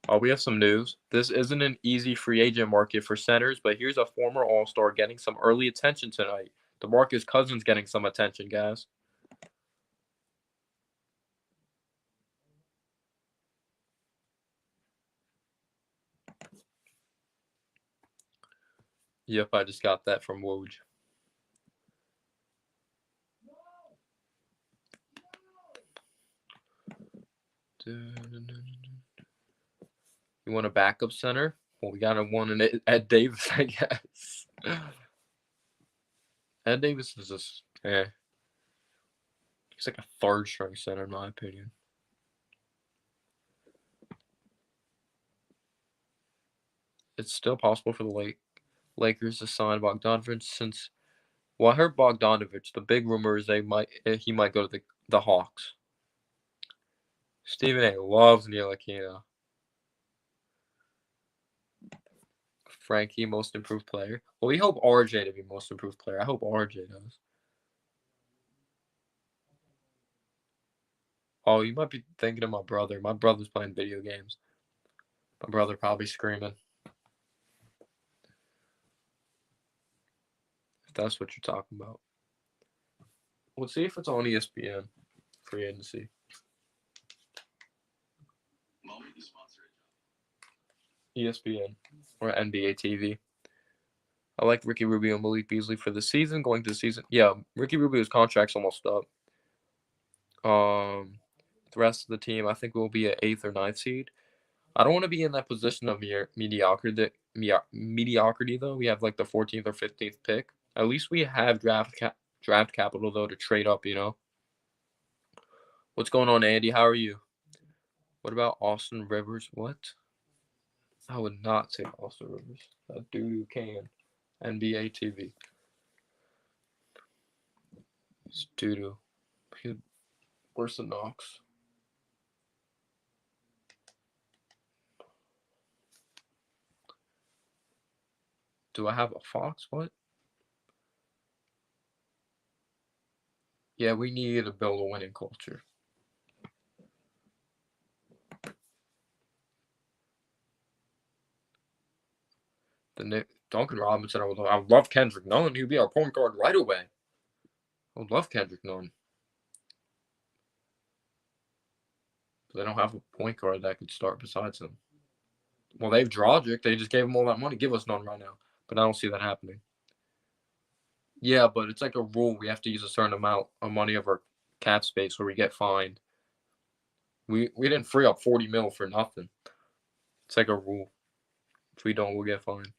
[SPEAKER 1] Oh, we have some news. This isn't an easy free agent market for centers, but here's a former All-Star getting some early attention tonight. DeMarcus Cousins getting some attention, guys. Yep, I just got that from Woj. You want a backup center? Well, we got one in Ed Davis, I guess. Ed Davis is just, he's like a third-string center, in my opinion. It's still possible for the Lakers to sign Bogdanovich since, well, I heard Bogdanovich. The big rumor is he might go to the Hawks. Stephen A. loves Ntilikina. Frankie, most improved player. Well, we hope RJ to be most improved player. I hope RJ does. Oh, you might be thinking of my brother. My brother's playing video games. My brother probably screaming. If that's what you're talking about. Let's see if it's on ESPN. Free agency. ESPN or NBA TV. I like Ricky Rubio and Malik Beasley for the season. Going to the season. Yeah, Ricky Rubio's contract's almost up. The rest of the team, I think, will be an 8th or 9th seed. I don't want to be in that position of mediocrity. Mediocrity though. We have like the 14th or 15th pick. At least we have draft capital though to trade up. You know. What's going on, Andy? How are you? What about Austin Rivers? What? I would not take Austin Rivers. That dude can. NBA TV. He's doo-doo. He's worse than Knox. Do I have a Fox? What? Yeah, we need to build a winning culture. Duncan Robinson, I would love Kendrick Nunn. He'd be our point guard right away. I would love Kendrick Nunn. But they don't have a point guard that could start besides him. Well, they have Dragic. They just gave him all that money. Give us none right now. But I don't see that happening. Yeah, but it's like a rule. We have to use a certain amount of money of our cap space or we get fined. We didn't free up 40 mil for nothing. It's like a rule. If we don't, we'll get fined.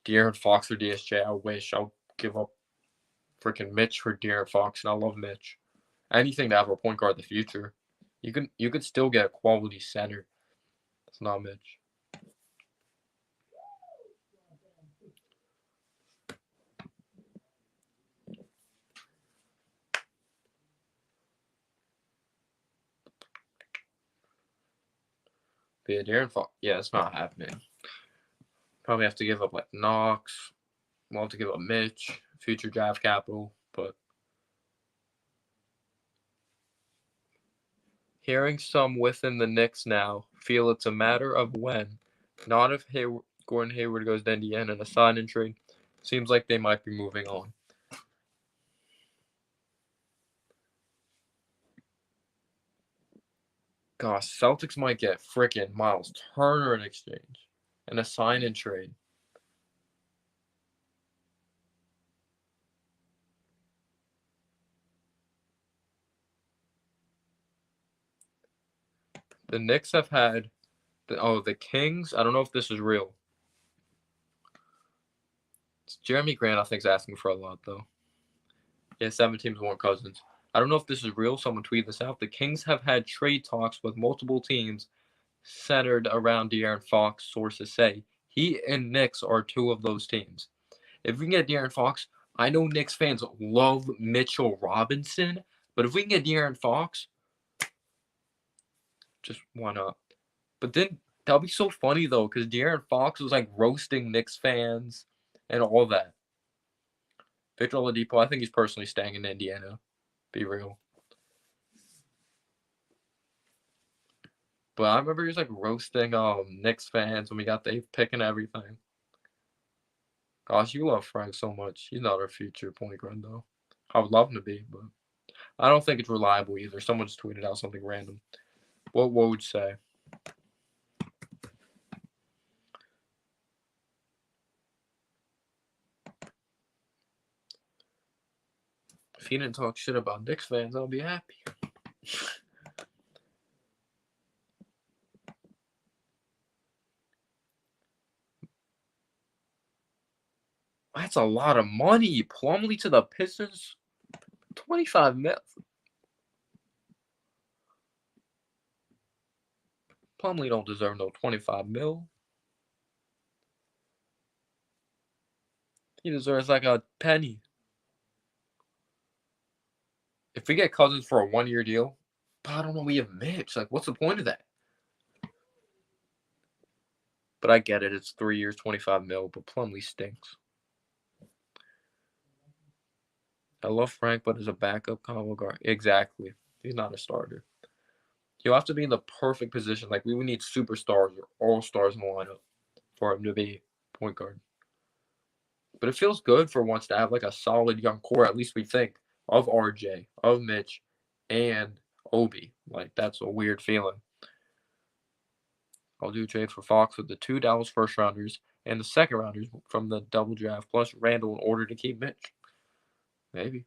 [SPEAKER 1] De'Aaron Fox or DSJ, I wish. I'll give up freaking Mitch for De'Aaron Fox, and I love Mitch. Anything to have a point guard in the future. You could still get a quality center. It's not Mitch. But yeah, De'Aaron Fox, yeah, it's not happening. Probably have to give up like Knox. We'll have to give up Mitch, future draft capital, but hearing some within the Knicks now feel it's a matter of when, not if Gordon Hayward goes to Indiana and a sign and trade. Seems like they might be moving on. Gosh, Celtics might get freaking Miles Turner in exchange and a sign and trade. The Knicks have had the Kings. I don't know if this is real. Jeremy Grant, I think, is asking for a lot, though. Yeah, 7 teams want Cousins. I don't know if this is real. Someone tweeted this out. The Kings have had trade talks with multiple teams centered around De'Aaron Fox, sources say. He and Knicks are 2 of those teams. If we can get De'Aaron Fox, I know Knicks fans love Mitchell Robinson, but if we can get De'Aaron Fox, just why not? But then that'll be so funny, though, because De'Aaron Fox was like roasting Knicks fans and all that. Victor Oladipo, I think he's personally staying in Indiana. Be real. But I remember he was like roasting Knicks fans when we got the 8th pick and everything. Gosh, you love Frank so much. He's not our future point guard, though. I would love him to be, but I don't think it's reliable either. Someone just tweeted out something random. What would you say? If he didn't talk shit about Knicks fans, I'll be happy. That's a lot of money. Plumlee to the Pistons, 25 mil. Plumlee don't deserve no 25 mil. He deserves like a penny. If we get Cousins for a 1-year deal, but I don't know, we have Mitch. Like, what's the point of that? But I get it. It's 3 years, 25 mil, but Plumlee stinks. I love Frank, but as a backup combo guard, exactly. He's not a starter. He'll have to be in the perfect position. Like, we would need superstars or all-stars in the lineup for him to be point guard. But it feels good for once to have, like, a solid young core, at least we think, of RJ, of Mitch, and Obi. Like, that's a weird feeling. I'll do a trade for Fox with the 2 Dallas first-rounders and the second-rounders from the double draft, plus Randall in order to keep Mitch. Maybe.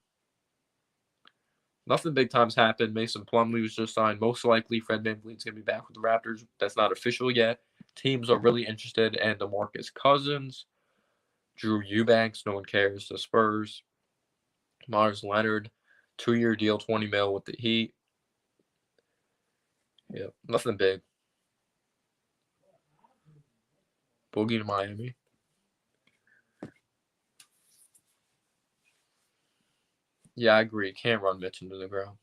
[SPEAKER 1] Nothing big times happened. Mason Plumlee was just signed. Most likely, Fred VanVleet's going to be back with the Raptors. That's not official yet. Teams are really interested in DeMarcus Cousins, Drew Eubanks. No one cares. The Spurs, Myers Leonard, 2-year deal, 20 mil with the Heat. Yeah, nothing big. Boogie to Miami. Yeah, I agree. Can't run Mitch into the ground.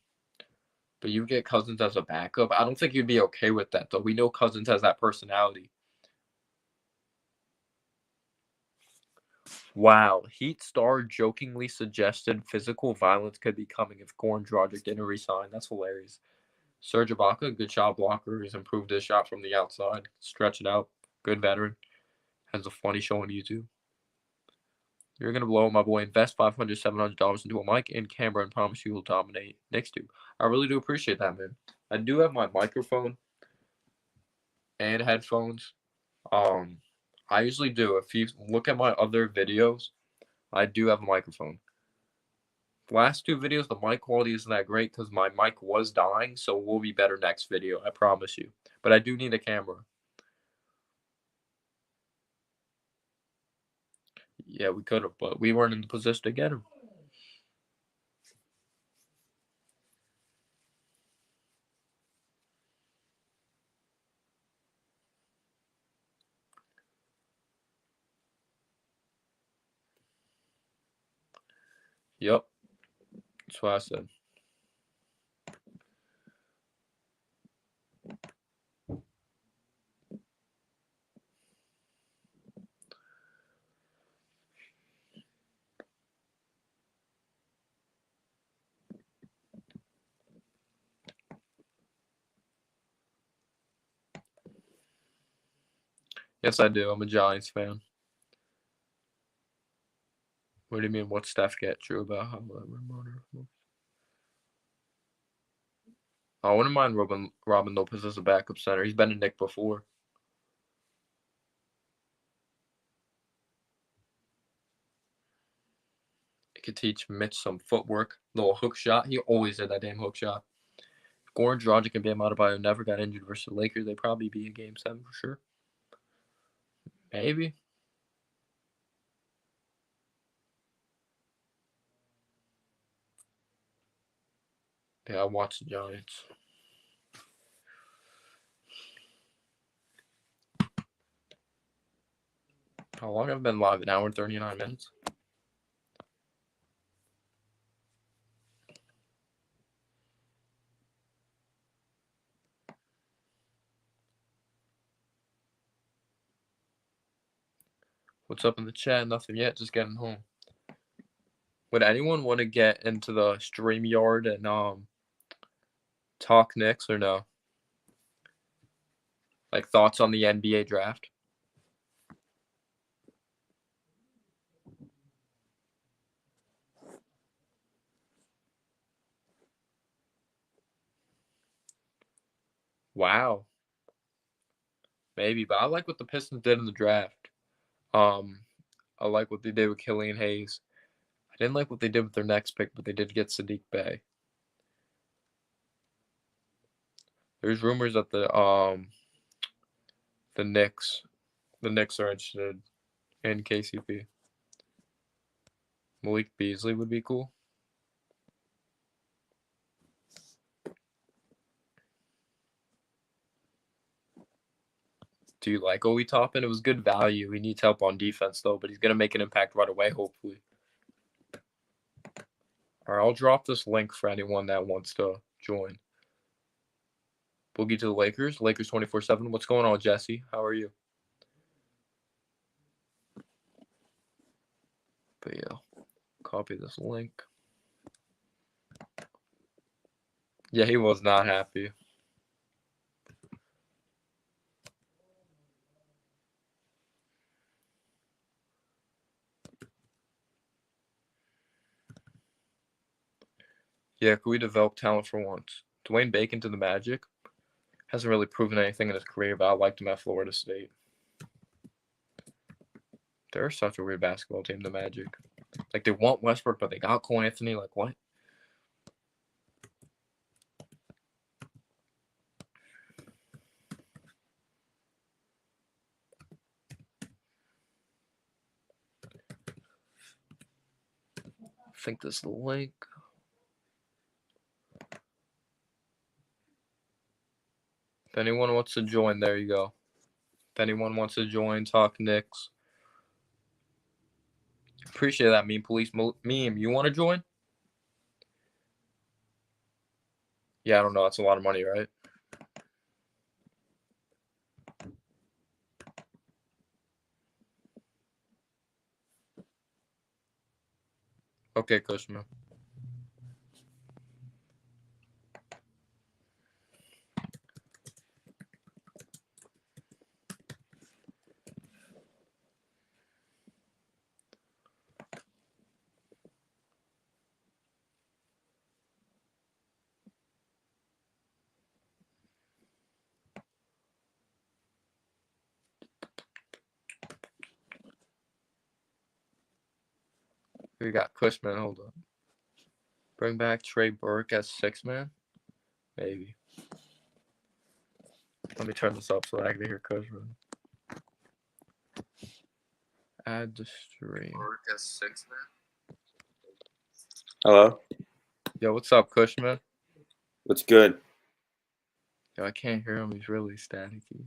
[SPEAKER 1] But you get Cousins as a backup. I don't think you'd be okay with that, though. We know Cousins has that personality. Wow. Heat star jokingly suggested physical violence could be coming if Goran Dragic didn't resign. That's hilarious. Serge Ibaka, good shot blocker. He's improved his shot from the outside. Stretch it out. Good veteran. Has a funny show on YouTube. You're going to blow my boy. Invest $500, $700 into a mic and camera and promise you will dominate next to. I really do appreciate that, man. I do have my microphone and headphones. I usually do. If you look at my other videos, I do have a microphone. Last 2 videos, the mic quality isn't that great because my mic was dying, so we'll be better next video, I promise you. But I do need a camera. Yeah, we could have, but we weren't in the position to get him. Yep. That's what I said. Yes, I do. I'm a Giants fan. What do you mean? What's Steph get true about how I wouldn't mind Robin Lopez as a backup center. He's been a Knick before. He could teach Mitch some footwork, little hook shot. He always did that damn hook shot. If Goran Dragic and Bam Adebayo never got injured versus the Lakers, they'd probably be in Game 7 for sure. Maybe. Yeah, I watched the Giants. How long have I been live? An hour and 39 minutes? What's up in the chat? Nothing yet. Just getting home. Would anyone want to get into the StreamYard and talk Knicks or no? Like thoughts on the NBA draft? Wow. Maybe, but I like what the Pistons did in the draft. I like what they did with Killian Hayes. I didn't like what they did with their next pick, but they did get Sadiq Bey. There's rumors that the Knicks are interested in KCP. Malik Beasley would be cool. Do you like Obi Toppin? It was good value. He needs help on defense, though, but he's going to make an impact right away, hopefully. All right, I'll drop this link for anyone that wants to join. Boogie to the Lakers. Lakers 24/7. What's going on, Jesse? How are you? But yeah, copy this link. Yeah, he was not happy. Yeah, could we develop talent for once? Dwayne Bacon to the Magic hasn't really proven anything in his career, but I liked him at Florida State. They're such a weird basketball team, the Magic. Like, they want Westbrook, but they got Cole Anthony. Like, what? I think this is the link. If anyone wants to join, there you go. If anyone wants to join, talk Knicks. Appreciate that, Meme Police. Meme, you want to join? Yeah, I don't know. That's a lot of money, right? Okay, Cushman. We got Cushman. Hold up. Bring back Trey Burke as 6-man? Maybe. Let me turn this up so I can hear Cushman. Add the stream. Burke as 6-man?
[SPEAKER 2] Hello?
[SPEAKER 1] Yo, what's up, Cushman?
[SPEAKER 2] What's good?
[SPEAKER 1] Yo, I can't hear him. He's really staticky.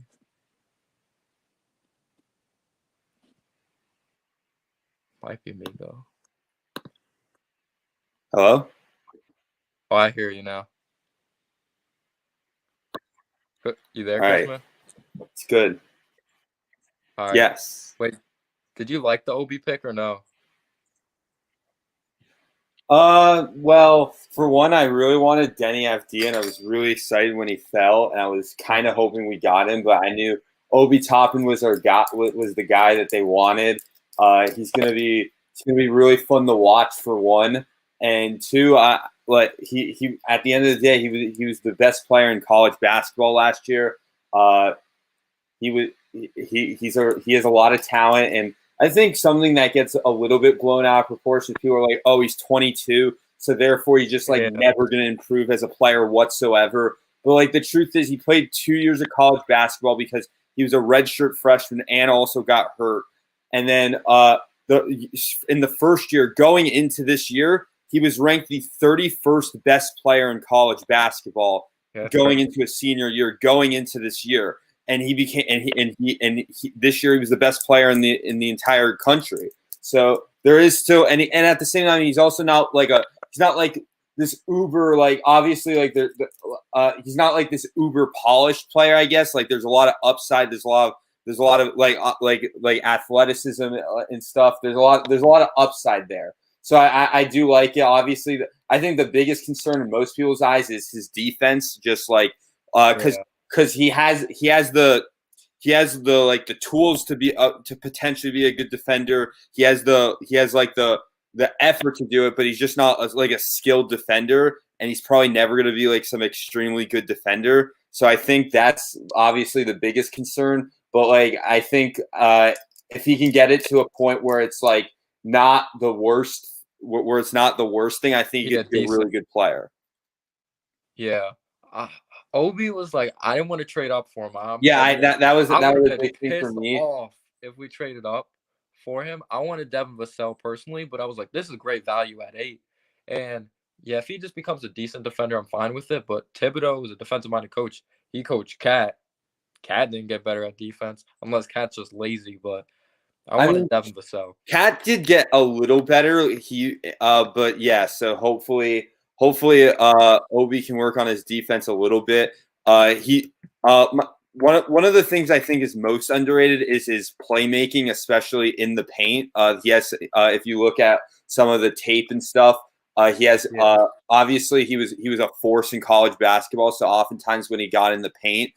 [SPEAKER 1] Might be me, though.
[SPEAKER 2] Hello?
[SPEAKER 1] Oh, I hear you now. You there,
[SPEAKER 2] All right.
[SPEAKER 1] Cushman?
[SPEAKER 2] It's good.
[SPEAKER 1] All right.
[SPEAKER 2] Yes.
[SPEAKER 1] Wait, did you like the Obi pick or no?
[SPEAKER 2] Well, for one, I really wanted Denny FD, and I was really excited when he fell, and I was kind of hoping we got him, but I knew Obi Toppin was the guy that they wanted. He's gonna be really fun to watch for one, and two, he at the end of the day, he was the best player in college basketball last year. He has a lot of talent, and I think something that gets a little bit blown out of proportion. People are like, "Oh, he's 22, so therefore he's just never going to improve as a player whatsoever." But like the truth is, he played 2 years of college basketball because he was a redshirt freshman and also got hurt. And then in the first year, going into this year, he was ranked the 31st best player in college basketball going into a senior year, going into this year. And he became, this year he was the best player in the entire country. So there is still, and at the same time, he's also not he's not like this uber, obviously he's not like this uber polished player, I guess. Like there's a lot of upside. There's a lot of athleticism and stuff. There's a lot of upside there. So I do like it. Obviously, I think the biggest concern in most people's eyes is his defense, just because he has the tools to be to potentially be a good defender. He has the effort to do it, but he's just not a skilled defender, and he's probably never going to be some extremely good defender. So I think that's obviously the biggest concern. But I think if he can get it to a point where it's not the worst, where it's not the worst thing, I think he'd be a really good player.
[SPEAKER 1] Yeah. Obi was I didn't want to trade up for him.
[SPEAKER 2] That was a big thing for me.
[SPEAKER 1] Off if we traded up for him. I wanted Devin Vassell personally, but I was like, this is great value at 8. And yeah, if he just becomes a decent defender, I'm fine with it. But Thibodeau is a defensive-minded coach. He coached Cat. Cat didn't get better at defense, unless Cat's just lazy. But I wanted Devin Vassell.
[SPEAKER 2] Cat did get a little better. But yeah. So hopefully, Obi can work on his defense a little bit. one of the things I think is most underrated is his playmaking, especially in the paint. If you look at some of the tape and stuff, he has obviously he was a force in college basketball. So oftentimes when he got in the paint,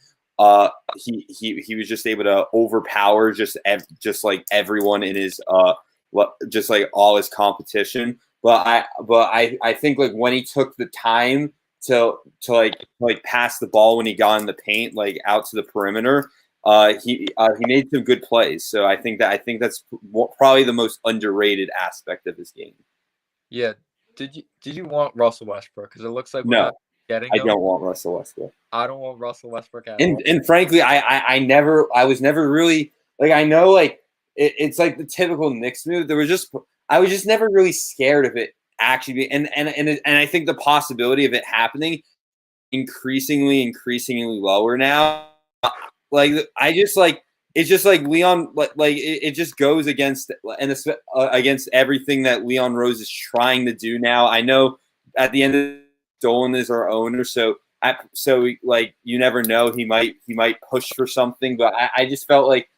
[SPEAKER 2] he was just able to overpower just like everyone in his just like all his competition. But I think like when he took the time to pass the ball when he got in the paint, like out to the perimeter, he made some good plays. So I think that's probably the most underrated aspect of his game.
[SPEAKER 1] Yeah. Did you want Russell Westbrook? Because it looks like we're
[SPEAKER 2] No,
[SPEAKER 1] not getting
[SPEAKER 2] I
[SPEAKER 1] him.
[SPEAKER 2] don't want Russell Westbrook.
[SPEAKER 1] I don't want Russell Westbrook at all.
[SPEAKER 2] And frankly, I was never really like, I know like it's like the typical Knicks move. I was just never really scared of it actually, and I think the possibility of it happening increasingly lower now. Like I just like it's just like Leon it just goes against against everything that Leon Rose is trying to do now. I know at the end of the day, Dolan is our owner, so like you never know, he might push for something, but I just felt like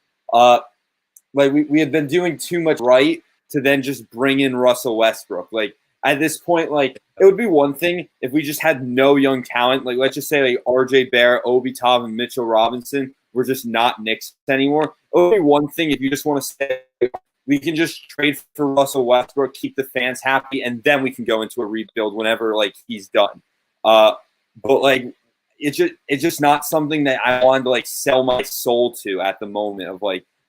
[SPEAKER 2] we had been doing too much right to then just bring in Russell Westbrook. Like at this point, like it would be one thing if we just had no young talent. Like let's just say like RJ Barrett, Obi Toppin, and Mitchell Robinson were just not Knicks anymore. It would be one thing if you just want to say we can just trade for Russell Westbrook, keep the fans happy, and then we can go into a rebuild whenever like he's done. But like it's just not something that I wanted to like sell my soul to at the moment of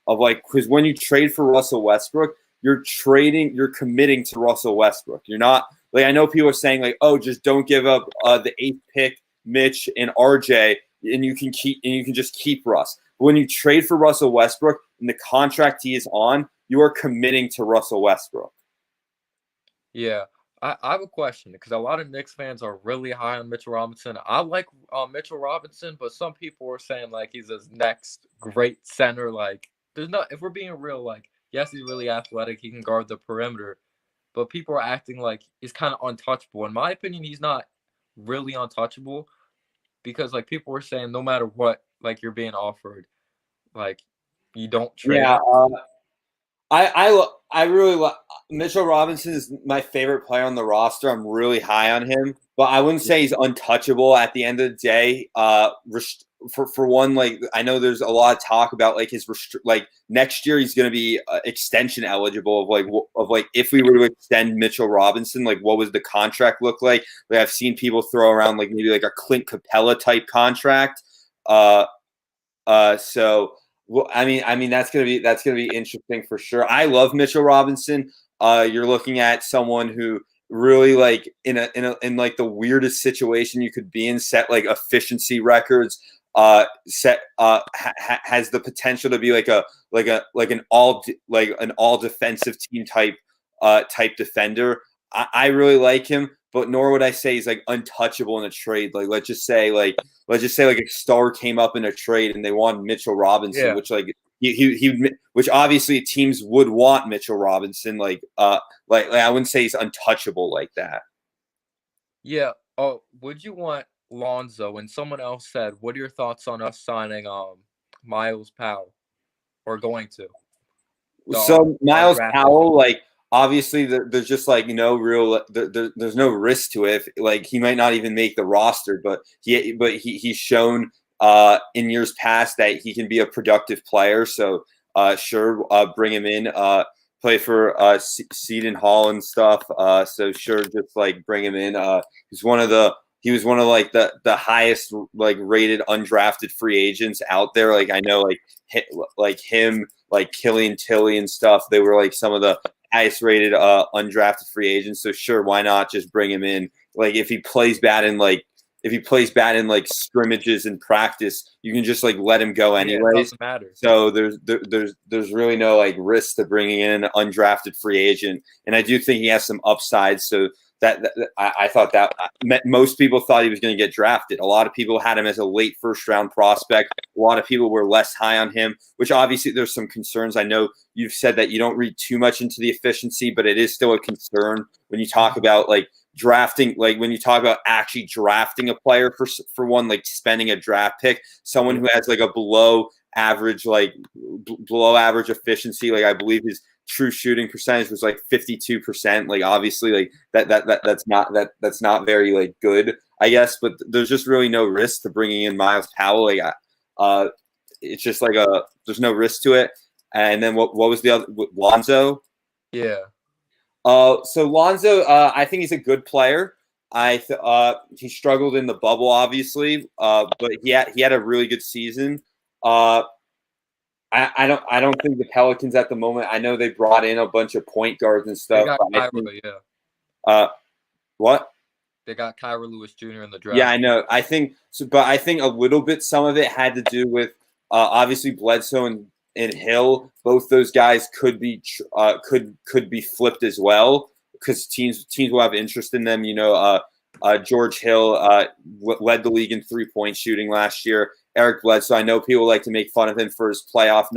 [SPEAKER 2] because when you trade for Russell Westbrook, you're committing to Russell Westbrook. You're not like, I know people are saying like, oh, just don't give up the 8th pick, Mitch and RJ, and you can just keep Russ. But when you trade for Russell Westbrook and the contract he is on, you are committing to Russell Westbrook.
[SPEAKER 1] Yeah. I have a question because a lot of Knicks fans are really high on Mitchell Robinson. I like Mitchell Robinson, but some people are saying like he's his next great center. Like there's not, if we're being real, like yes, he's really athletic. He can guard the perimeter, but people are acting like he's kind of untouchable. In my opinion, he's not really untouchable because like people were saying no matter what, like you're being offered, like you don't trade.
[SPEAKER 2] Yeah, I really Mitchell Robinson is my favorite player on the roster. I'm really high on him, but I wouldn't say he's untouchable at the end of the day. For one, like I know there's a lot of talk about like his like next year he's going to be extension eligible of like if we were to extend Mitchell Robinson, like what would the contract look like? Like I've seen people throw around like maybe like a Clint Capella type contract. So. Well, I mean that's gonna be interesting for sure. I love Mitchell Robinson. You're looking at someone who really like in like the weirdest situation you could be in, set like efficiency records. Has the potential to be like an all defensive team type defender. I really like him, but nor would I say he's like untouchable in a trade. Like let's just say like a star came up in a trade and they wanted Mitchell Robinson, which like which obviously teams would want Mitchell Robinson. Like I wouldn't say he's untouchable like that.
[SPEAKER 1] Yeah. Oh, would you want Lonzo? And someone else said, "What are your thoughts on us signing Miles Powell or going to?"
[SPEAKER 2] So Miles Powell, like obviously there's just like no real there's no risk to it. Like he might not even make the roster, but he's shown in years past that he can be a productive player. So sure, bring him in. Play for Seton Hall and stuff. So sure, just like bring him in. He was one of like the highest like rated undrafted free agents out there. Like I know like him, like Killian Tilly and stuff. They were like some of the highest rated undrafted free agents. So sure, why not just bring him in? Like if he plays bad in like scrimmages and practice, you can just like let him go anyways.
[SPEAKER 1] It doesn't matter.
[SPEAKER 2] So there's really no like risk to bringing in an undrafted free agent, and I do think he has some upside. So that I thought that most people thought he was going to get drafted. A lot of people had him as a late first round prospect. A lot of people were less high on him, which obviously there's some concerns. I know you've said that you don't read too much into the efficiency, but it is still a concern when you talk about like drafting, like when you talk about actually drafting a player for one, like spending a draft pick, someone who has like a below average efficiency. Like I believe his true shooting percentage was like 52%. Like obviously, like that's not very like good, I guess. But there's just really no risk to bringing in Miles Powell. Like it's just like there's no risk to it. And then what was the other, Lonzo?
[SPEAKER 1] Yeah.
[SPEAKER 2] So Lonzo, I think he's a good player. He struggled in the bubble, obviously, but he had a really good season. I don't think the Pelicans at the moment. I know they brought in a bunch of point guards and
[SPEAKER 1] They
[SPEAKER 2] stuff.
[SPEAKER 1] got
[SPEAKER 2] But what?
[SPEAKER 1] They got Kyra Lewis Jr. in the draft.
[SPEAKER 2] Yeah, I know. I think so, but I think a little bit. Some of it had to do with obviously Bledsoe and Hill. Both those guys could be flipped as well because teams will have interest in them. George Hill led the league in 3-point shooting last year. Eric Bledsoe, I know people like to make fun of him for his playoff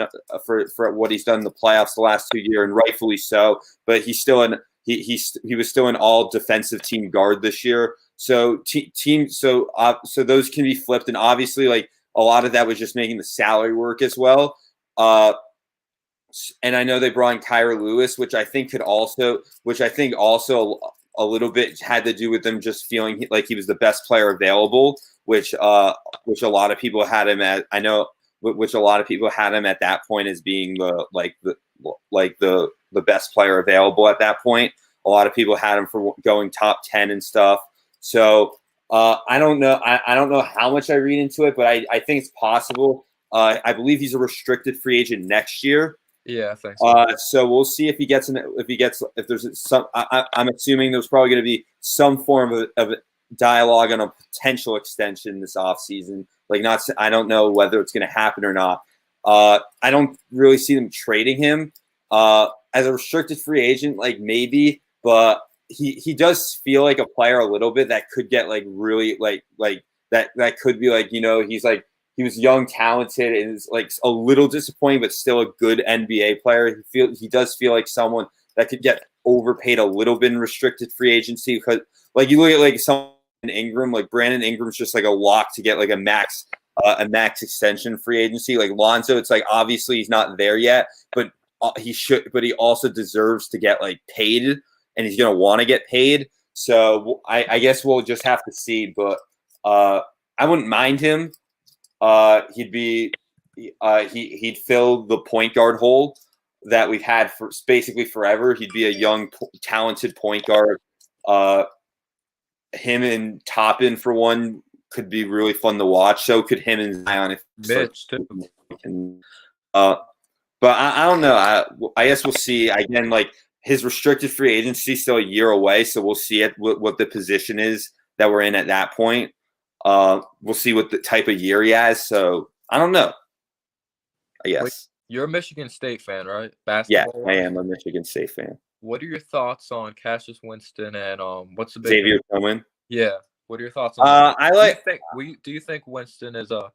[SPEAKER 2] for what he's done in the playoffs the last 2 years, and rightfully so. But he's still he was still an all defensive team guard this year. So so those can be flipped, and obviously like a lot of that was just making the salary work as well. And I know they brought in Kyra Lewis, which I think also a little bit had to do with them just feeling like he was the best player available, which a lot of people had him at. I know, which a lot of people had him at that point as being the best player available at that point. A lot of people had him for going top 10 and stuff. So I don't know. I don't know how much I read into it, but I think it's possible. I believe he's a restricted free agent next year.
[SPEAKER 1] Yeah, I think so.
[SPEAKER 2] So we'll see if there's some. I'm assuming there's probably going to be some form of dialogue on a potential extension this offseason. I don't know whether it's going to happen or not. I don't really see them trading him as a restricted free agent. Like maybe, but he does feel like a player a little bit that could get like really like that could be like he was young, talented, and is like a little disappointing, but still a good NBA player. He does feel like someone that could get overpaid a little bit in restricted free agency because, like, you look at like someone Ingram, like Brandon Ingram's just like a lock to get like a max extension free agency. Like Lonzo, it's like obviously he's not there yet, but he should. But he also deserves to get like paid, and he's gonna want to get paid. So I guess we'll just have to see. But I wouldn't mind him. He'd fill the point guard hole that we've had for basically forever. He'd be a young, talented point guard. Him and Toppin for one could be really fun to watch. So could him and Zion if
[SPEAKER 1] Mitch too.
[SPEAKER 2] But I don't know. I guess we'll see. Again, like his restricted free agency is still a year away, so we'll see what the position is that we're in at that point. We'll see what the type of year he has. So I don't know. I guess.
[SPEAKER 1] Wait, you're a Michigan State fan, right? Basketball.
[SPEAKER 2] Yeah, I am a Michigan State fan.
[SPEAKER 1] What are your thoughts on Cassius Winston and what's the big
[SPEAKER 2] Xavier Tillman?
[SPEAKER 1] Yeah. What are your thoughts on that? Do you think Winston is a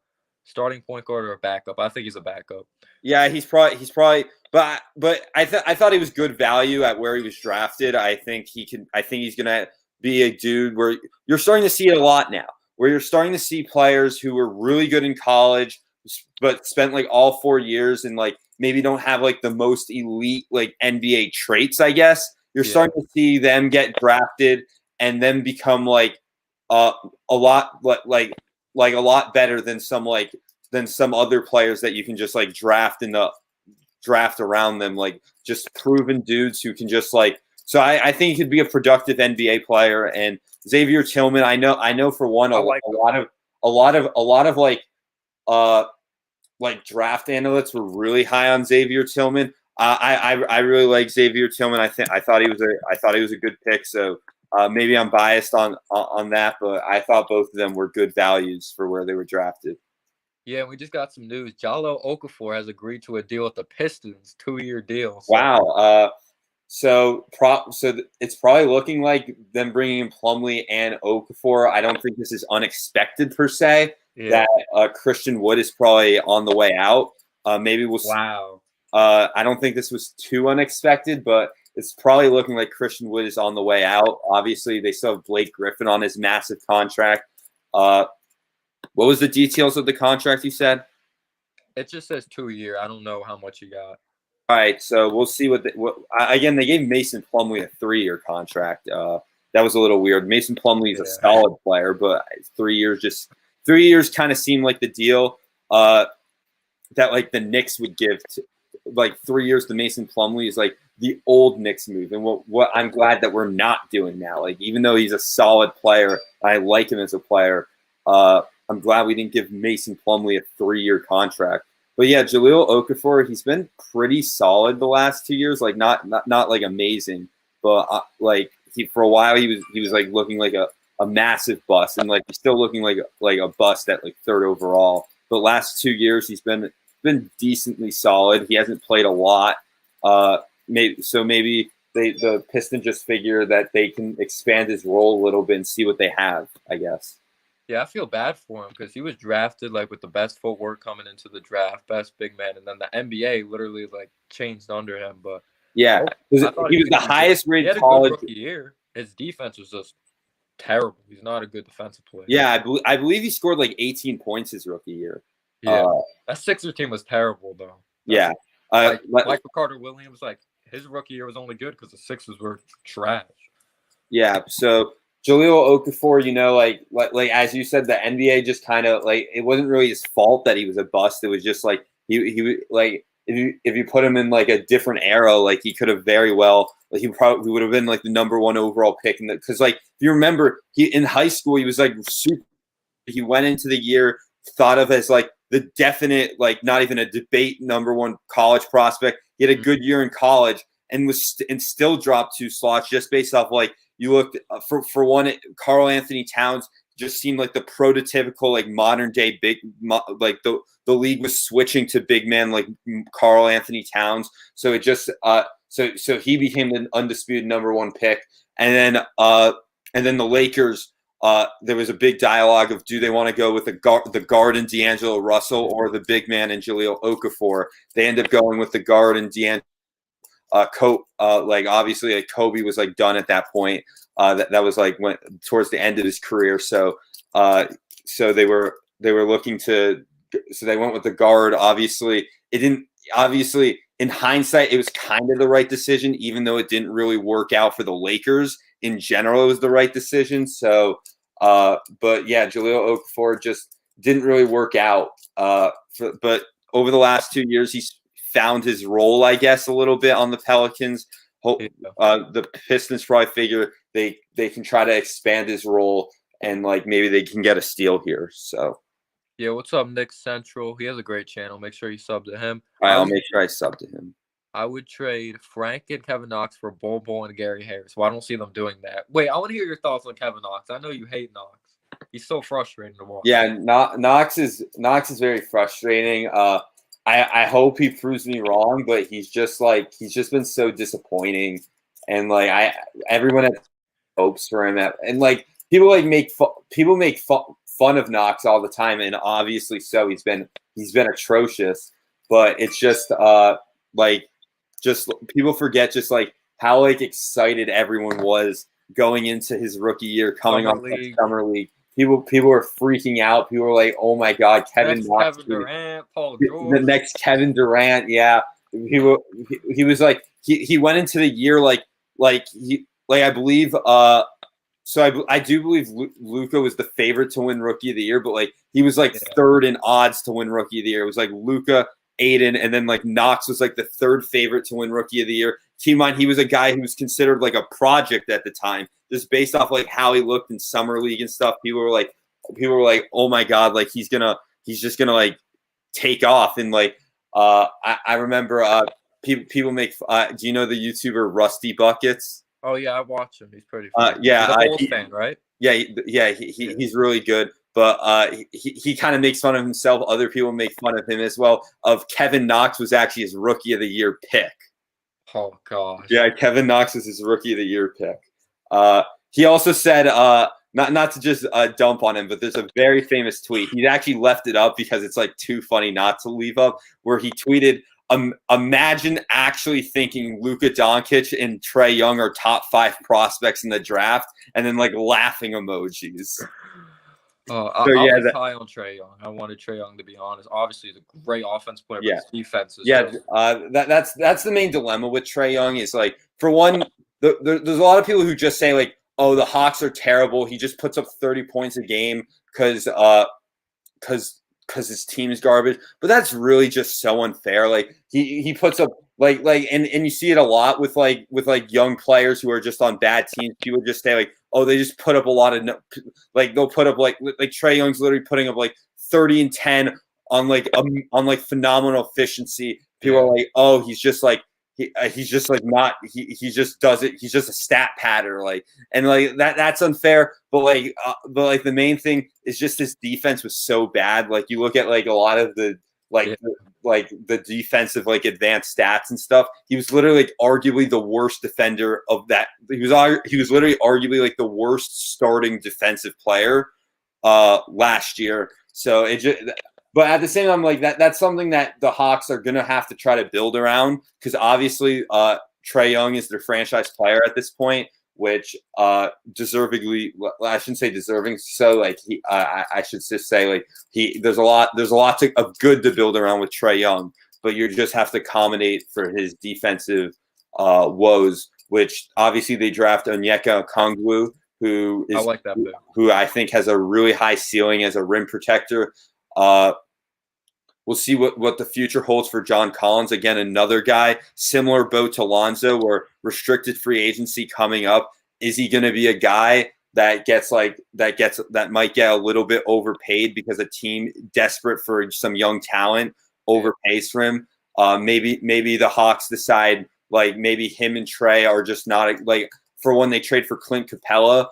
[SPEAKER 1] starting point guard or a backup? I think he's a backup.
[SPEAKER 2] Yeah, he's probably but I thought he was good value at where he was drafted. I think he's gonna be a dude where you're starting to see it a lot now. Where you're starting to see players who were really good in college, but spent like all 4 years and like maybe don't have like the most elite like NBA traits, I guess. You're starting to see them get drafted and then become like a lot better than some other players that you can just like draft around them, like just proven dudes who can just like. So I think he could be a productive NBA player. And Xavier Tillman, I know for one, a lot of like draft analysts were really high on Xavier Tillman. I really like Xavier Tillman. I thought he was a good pick. So maybe I'm biased on that, but I thought both of them were good values for where they were drafted.
[SPEAKER 1] Yeah, we just got some news. Jallo Okafor has agreed to a deal with the Pistons, 2-year deal.
[SPEAKER 2] So. Wow. So it's probably looking like them bringing in Plumlee and Okafor. I don't think this is unexpected per se. Yeah. That Christian Wood is probably on the way out. Maybe we'll.
[SPEAKER 1] Wow.
[SPEAKER 2] I don't think this was too unexpected, but it's probably looking like Christian Wood is on the way out. Obviously, they still have Blake Griffin on his massive contract. What was the details of the contract you said?
[SPEAKER 1] It just says 2-year. I don't know how much you got.
[SPEAKER 2] All right, so we'll see again, they gave Mason Plumlee a 3-year contract. That was a little weird. Mason Plumlee is a solid player, but 3 years kind of seemed like the deal that like the Knicks would give to, like 3 years to Mason Plumlee is like the old Knicks move. And what I'm glad that we're not doing now. Like, even though he's a solid player, I like him as a player. I'm glad we didn't give Mason Plumlee a 3-year contract. But yeah, Jahlil Okafor, he's been pretty solid the last 2 years. Like not like amazing, but like for a while he was like looking like a massive bust, and like he's still looking like a bust at like 3rd overall. But last 2 years he's been decently solid. He hasn't played a lot. Maybe the Pistons just figure that they can expand his role a little bit and see what they have, I guess.
[SPEAKER 1] Yeah, I feel bad for him because he was drafted like with the best footwork coming into the draft, best big man, and then the NBA literally like changed under him. But
[SPEAKER 2] yeah, he was the highest rated college
[SPEAKER 1] rookie year. His defense was just terrible. He's not a good defensive player.
[SPEAKER 2] Yeah, I believe he scored like 18 points his rookie year.
[SPEAKER 1] Yeah, that Sixers team was terrible though. Michael Carter Williams, like his rookie year was only good because the Sixers were trash.
[SPEAKER 2] Yeah, so Jahlil Okafor, you know, like as you said, the NBA just kind of like it wasn't really his fault that he was a bust. It was just like he like if you put him in like a different era, like he could have very well like he would have been like the #1 overall pick. Because like if you remember, he in high school he was like super. He went into the year thought of as like the definite like not even a debate #1 college prospect. He had a good year in college and still dropped 2 slots just based off like. You looked for one, Karl Anthony Towns just seemed like the prototypical like modern day big like the league was switching to big man like Karl Anthony Towns, so it just so he became an undisputed #1 pick, and then the Lakers there was a big dialogue of do they want to go with the guard and D'Angelo Russell or the big man and Jahlil Okafor. They end up going with the guard and D'Angelo. Like obviously like Kobe was like done at that point. That was like went towards the end of his career. So they were looking to, so they went with the guard. Obviously in hindsight, it was kind of the right decision, even though it didn't really work out for the Lakers. In general, it was the right decision. So, but yeah, Jahlil Okafor just didn't really work out. But over the last 2 years, he's found his role, I guess, a little bit on the Pelicans. The Pistons probably figure they can try to expand his role and like maybe they can get a steal here. So
[SPEAKER 1] yeah, what's up, Knicks Central? He has a great channel. Make sure you sub to him.
[SPEAKER 2] All right, I'll make sure I sub to him.
[SPEAKER 1] I would trade Frank and Kevin Knox for Bol Bol and Gary Harris. Well, I don't see them doing that. Wait, I want to hear your thoughts on Kevin Knox. I know you hate Knox. He's so frustrating to watch.
[SPEAKER 2] Yeah, Knox is very frustrating. I hope he proves me wrong, but he's just been so disappointing, and like everyone has hopes for him, and like people like make fun of Knox all the time, and obviously so he's been atrocious, but it's just just people forget just like how like excited everyone was going into his rookie year, coming off the summer league. People were freaking out. People were like, "Oh my God, Kevin Knox,
[SPEAKER 1] Kevin Durant, Paul George,
[SPEAKER 2] the next Kevin Durant." Yeah, he was like he went into the year like I believe I do believe Luka was the favorite to win Rookie of the Year, but like he was like 3rd in odds to win Rookie of the Year. It was like Luka, Aiden, and then like Knox was like the 3rd favorite to win Rookie of the Year. Keep in mind, he was a guy who was considered like a project at the time, just based off like how he looked in summer league and stuff. People were like, "Oh my God, like he's just gonna like take off." And like I remember people make. Do you know the YouTuber Rusty Buckets?
[SPEAKER 1] Oh yeah, I watch him. He's pretty funny.
[SPEAKER 2] Yeah,
[SPEAKER 1] he's a Bulls fan, right?
[SPEAKER 2] Yeah, he's really good. But he kind of makes fun of himself. Other people make fun of him as well. Of Kevin Knox was actually his Rookie of the Year pick.
[SPEAKER 1] Oh gosh.
[SPEAKER 2] Yeah, Kevin Knox is his Rookie of the Year pick. He also said, not to just dump on him, but there's a very famous tweet. He actually left it up because it's like too funny not to leave up. Where he tweeted, imagine actually thinking Luka Doncic and Trae Young are top 5 prospects in the draft, and then like laughing emojis.
[SPEAKER 1] I was high on Trae Young. I wanted Trae Young, to be honest. Obviously, he's a great offense player, but his defense is
[SPEAKER 2] that's the main dilemma with Trae Young is like, for one, there's a lot of people who just say like, oh, the Hawks are terrible. He just puts up 30 points a game because his team is garbage. But that's really just so unfair. Like he puts up and you see it a lot with young players who are just on bad teams. People just say like, oh, they just put up a lot of they'll put up like Trae Young's literally putting up like 30 and 10 on phenomenal efficiency. People are like, oh, he's just like he's just like not he just does it. He's just a stat patter and that's unfair. But the main thing is just this defense was so bad. Like you look at like a lot of the the defensive advanced stats and stuff. He was literally arguably the worst defender of that. He was literally arguably like the worst starting defensive player last year. So it just. But at the same time, that's something that the Hawks are gonna have to try to build around because obviously Trae Young is their franchise player at this point, which deservedly, I shouldn't say deserving. So I should just say there's a lot of good to build around with Trae Young, but you just have to accommodate for his defensive woes, which obviously they draft Onyeka Okongwu, who I think has a really high ceiling as a rim protector. We'll see what the future holds for John Collins. Again, another guy, similar boat to Lonzo, where restricted free agency coming up. Is he going to be a guy that might get a little bit overpaid because a team desperate for some young talent overpays for him? Maybe the Hawks decide maybe him and Trae are just not for when they trade for Clint Capella.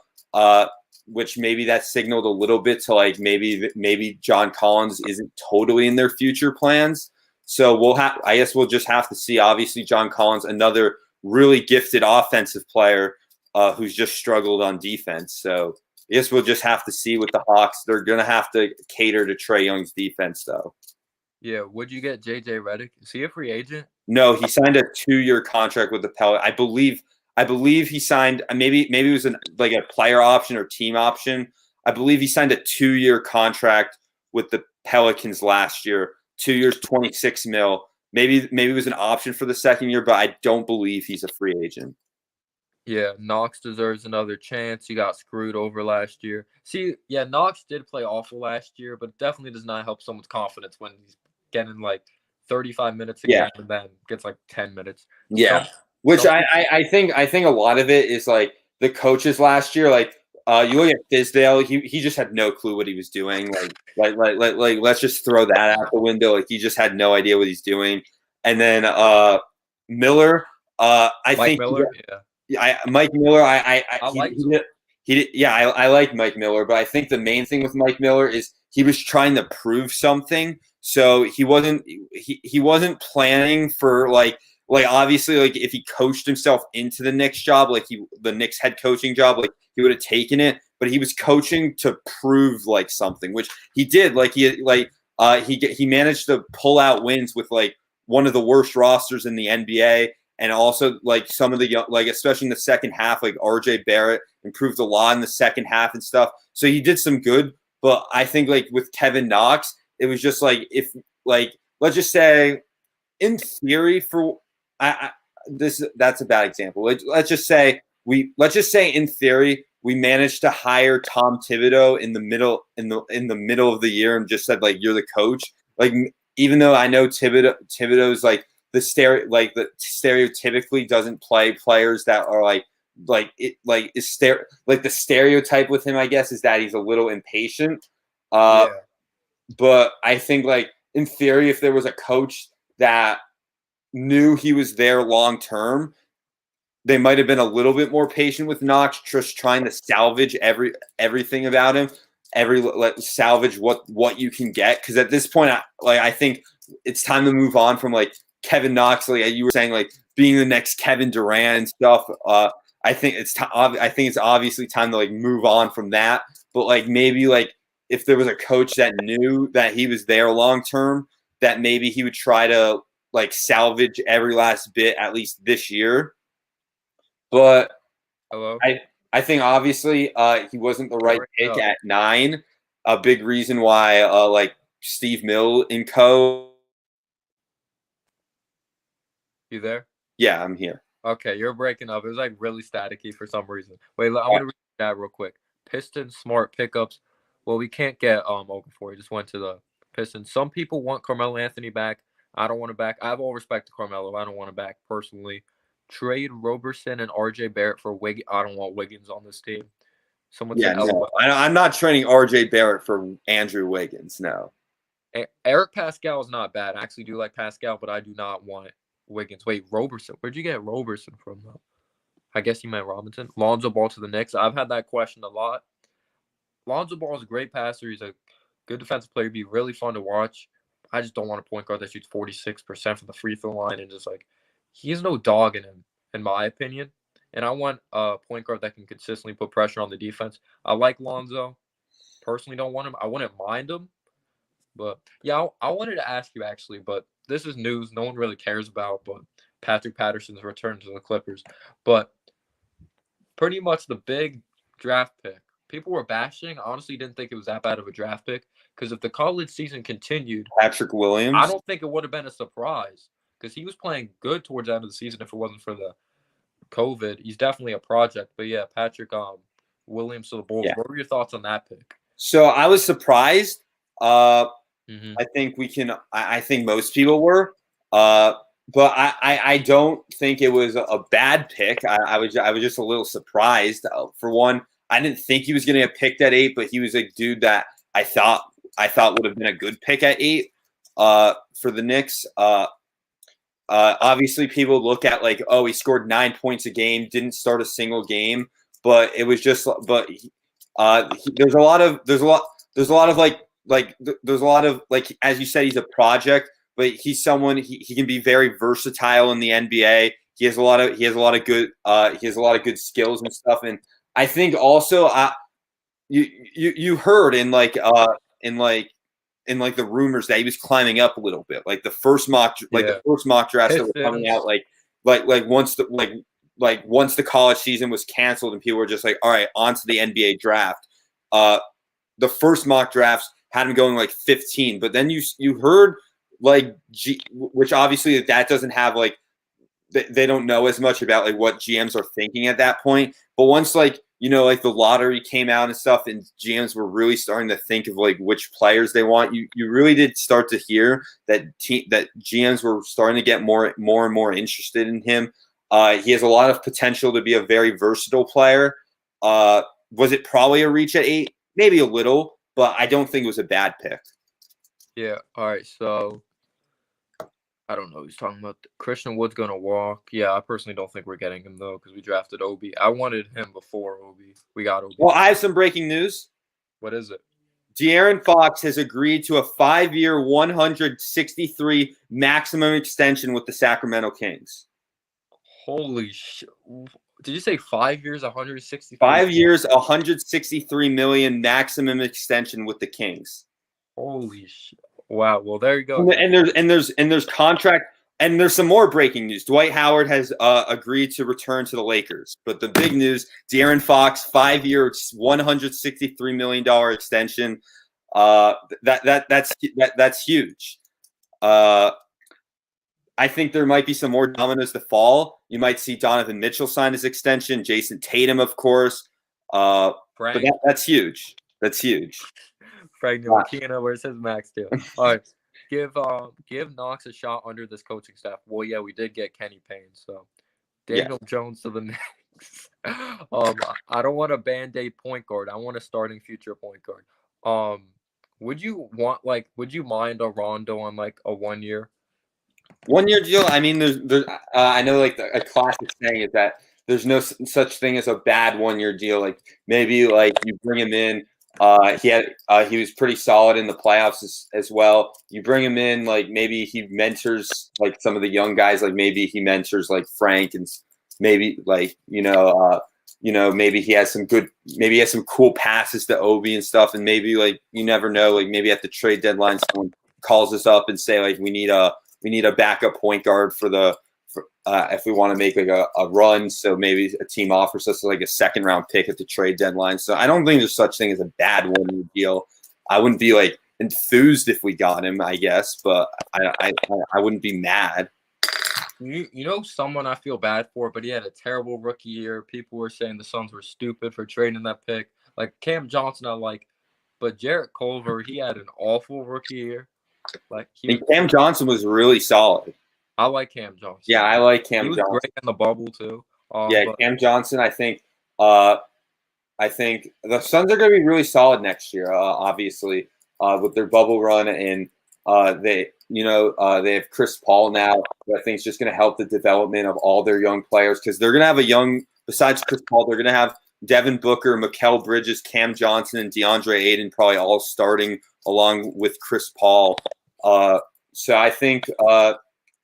[SPEAKER 2] Which maybe that signaled a little bit to maybe John Collins isn't totally in their future plans. So I guess we'll just have to see. Obviously, John Collins, another really gifted offensive player who's just struggled on defense. So I guess we'll just have to see with the Hawks. They're going to have to cater to Trae Young's defense, though.
[SPEAKER 1] Yeah. Would you get JJ Redick? Is he a free agent?
[SPEAKER 2] No, he signed a 2-year contract with the Pelicans. I believe he signed maybe it was a player option or team option. I believe he signed a 2-year contract with the Pelicans last year. 2 years, $26 million. Maybe it was an option for the second year, but I don't believe he's a free agent.
[SPEAKER 1] Yeah, Knox deserves another chance. He got screwed over last year. See, yeah, Knox did play awful last year, but definitely does not help someone's confidence when he's getting 35 minutes a game and then gets 10 minutes.
[SPEAKER 2] Yeah. Which I think a lot of it is the coaches last year. You look at Fizdale, he just had no clue what he was doing. Let's just throw that out the window. He just had no idea what he's doing. And then Miller,
[SPEAKER 1] Mike Miller,
[SPEAKER 2] Mike Miller. I like Mike Miller, but I think the main thing with Mike Miller is he was trying to prove something. So he wasn't planning for obviously if he coached himself into the Knicks job, the Knicks head coaching job, he would have taken it, but he was coaching to prove something, which he did. He managed to pull out wins with one of the worst rosters in the NBA. And also some of the especially in the second half, RJ Barrett improved a lot in the second half and stuff. So he did some good, but I think with Kevin Knox, it was just if let's just say in theory that's a bad example. Let's just say in theory we managed to hire Tom Thibodeau in the middle of the year and just said you're the coach. Even though I know Thibodeau's the stereotypically doesn't play players that are the stereotype with him, I guess, is that he's a little impatient. But I think in theory, if there was a coach that knew he was there long term, they might have been a little bit more patient with Knox, just trying to salvage everything about him, salvage what you can get. Because at this point, I think it's time to move on from Kevin Knox, you were saying, being the next Kevin Durant and stuff. I think it's obviously time to move on from that. But maybe if there was a coach that knew that he was there long term, that maybe he would try to like salvage every last bit at least this year. But
[SPEAKER 1] Hello.
[SPEAKER 2] I think obviously he wasn't the right pick at 9. A big reason why like Steve Mill and co.
[SPEAKER 1] You there?
[SPEAKER 2] Yeah, I'm here.
[SPEAKER 1] Okay, you're breaking up. It was like really staticky for some reason. Wait, I'm gonna read that real quick. Pistons smart pickups. Well, we can't get Okafor. He just went to the Pistons. Some people want Carmelo Anthony back. I don't want to back. I have all respect to Carmelo. I don't want to back personally. Trade Roberson and RJ Barrett for Wiggins. I don't want Wiggins on this team. Someone
[SPEAKER 2] Yeah,
[SPEAKER 1] said
[SPEAKER 2] no, I'm not trading RJ Barrett for Andrew Wiggins. No.
[SPEAKER 1] Eric Pascal is not bad. I actually do like Pascal, but I do not want Wiggins. Wait, Roberson. Where'd you get Roberson from, though? I guess you meant Robinson. Lonzo Ball to the Knicks. I've had that question a lot. Lonzo Ball is a great passer. He's a good defensive player. He'd be really fun to watch. I just don't want a point guard that shoots 46% from the free throw line and just like he has no dog in him, in my opinion. And I want a point guard that can consistently put pressure on the defense. I like Lonzo. Personally, don't want him. I wouldn't mind him. But yeah, I wanted to ask you actually, but this is news no one really cares about. But Patrick Patterson's return to the Clippers. But pretty much the big draft pick. People were bashing. I honestly didn't think it was that bad of a draft pick because if the college season continued,
[SPEAKER 2] Patrick Williams.
[SPEAKER 1] I don't think it would have been a surprise because he was playing good towards the end of the season. If it wasn't for the COVID, he's definitely a project. But yeah, Patrick Williams to the Bulls.
[SPEAKER 2] Yeah.
[SPEAKER 1] What were your thoughts on that pick?
[SPEAKER 2] So I was surprised. I think we can. I think most people were. But I don't think it was a bad pick. I was just a little surprised. For one, I didn't think he was going to get picked at 8, but he was a dude that I thought would have been a good pick at 8 for the Knicks. Obviously, people look at like, oh, he scored 9 points a game, didn't start a single game, but it was just. But there's a lot of as you said, he's a project. But he's someone he can be very versatile in the NBA. He has a lot of good skills and stuff. And I think also you heard in the rumors that he was climbing up a little bit. Like the first mock drafts that were coming out once the college season was canceled and people were just like, all right, on to the NBA draft. The first mock drafts had him going like 15, but then you heard which obviously that doesn't have they don't know as much about like what GMs are thinking at that point. But once the lottery came out and stuff, and GMs were really starting to think of like which players they want, you really did start to hear that GMs were starting to get more and more interested in him. He has a lot of potential to be a very versatile player. Was it probably a reach at 8? Maybe a little, but I don't think it was a bad pick.
[SPEAKER 1] Yeah. All right. So I don't know. He's talking about Christian Wood's going to walk. Yeah, I personally don't think we're getting him, though, because we drafted Obi. I wanted him before Obi. We got Obi.
[SPEAKER 2] Well, I have some breaking news.
[SPEAKER 1] What is it?
[SPEAKER 2] De'Aaron Fox has agreed to a 5-year, $163 maximum extension with the Sacramento Kings.
[SPEAKER 1] Holy shit. Did you say 5 years, 163?
[SPEAKER 2] 5 years, $163 million maximum extension with the Kings.
[SPEAKER 1] Holy shit. Wow. Well, there you go.
[SPEAKER 2] And there's contract, and there's some more breaking news. Dwight Howard has agreed to return to the Lakers. But the big news: De'Aaron Fox, 5-year, $163 million extension. That's huge. I think there might be some more dominoes to fall. You might see Donovan Mitchell sign his extension. Jason Tatum, of course. But that's huge. That's huge.
[SPEAKER 1] Frank Ntilikina, where's his max deal? All right, give Knox a shot under this coaching staff. Well, yeah, we did get Kenny Payne, so Daniel Jones to the Knicks. I don't want a band-aid point guard. I want a starting future point guard. Would you mind a Rondo on like a 1-year?
[SPEAKER 2] 1-year deal. I mean, there's I know like a classic saying is that there's no such thing as a bad 1-year deal. Like maybe like you bring him in. He was pretty solid in the playoffs as well. You bring him in, like maybe he mentors like some of the young guys, like maybe he mentors like Frank, and maybe like maybe he has some cool passes to Obi and stuff, and maybe like you never know, like maybe at the trade deadline someone calls us up and say like we need a need a backup point guard if we want to make like a run. So maybe a team offers us like a second round pick at the trade deadline. So I don't think there's such thing as a bad 1 year deal. I wouldn't be like enthused if we got him, I guess, but I wouldn't be mad.
[SPEAKER 1] You know someone I feel bad for, but he had a terrible rookie year. People were saying the Suns were stupid for trading that pick. Like Cam Johnson, I like, but Jarrett Culver, he had an awful rookie year. Like
[SPEAKER 2] Cam Johnson was really solid.
[SPEAKER 1] I like Cam Johnson.
[SPEAKER 2] Yeah, I like Cam
[SPEAKER 1] He was
[SPEAKER 2] Johnson.
[SPEAKER 1] great in the bubble too.
[SPEAKER 2] Cam Johnson. I think the Suns are going to be really solid next year. Obviously, with their bubble run, and they have Chris Paul now, who I think is just going to help the development of all their young players, because they're going to have besides Chris Paul, they're going to have Devin Booker, Mikal Bridges, Cam Johnson, and DeAndre Ayton probably all starting along with Chris Paul. So I think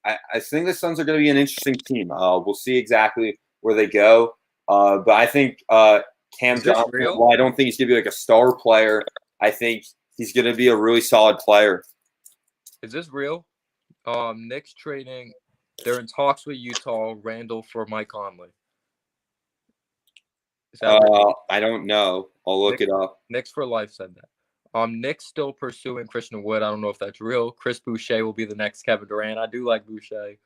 [SPEAKER 2] I think the Suns are going to be an interesting team. We'll see exactly where they go. But I think Cam Johnson, well, I don't think he's going to be like a star player. I think he's going to be a really solid player.
[SPEAKER 1] Is this real? Knicks trading. They're in talks with Utah, Randall for Mike Conley.
[SPEAKER 2] I don't know. I'll look it up.
[SPEAKER 1] Knicks for Life said that. Knicks still pursuing Christian Wood. I don't know if that's real. Chris Boucher will be the next Kevin Durant. I do like Boucher.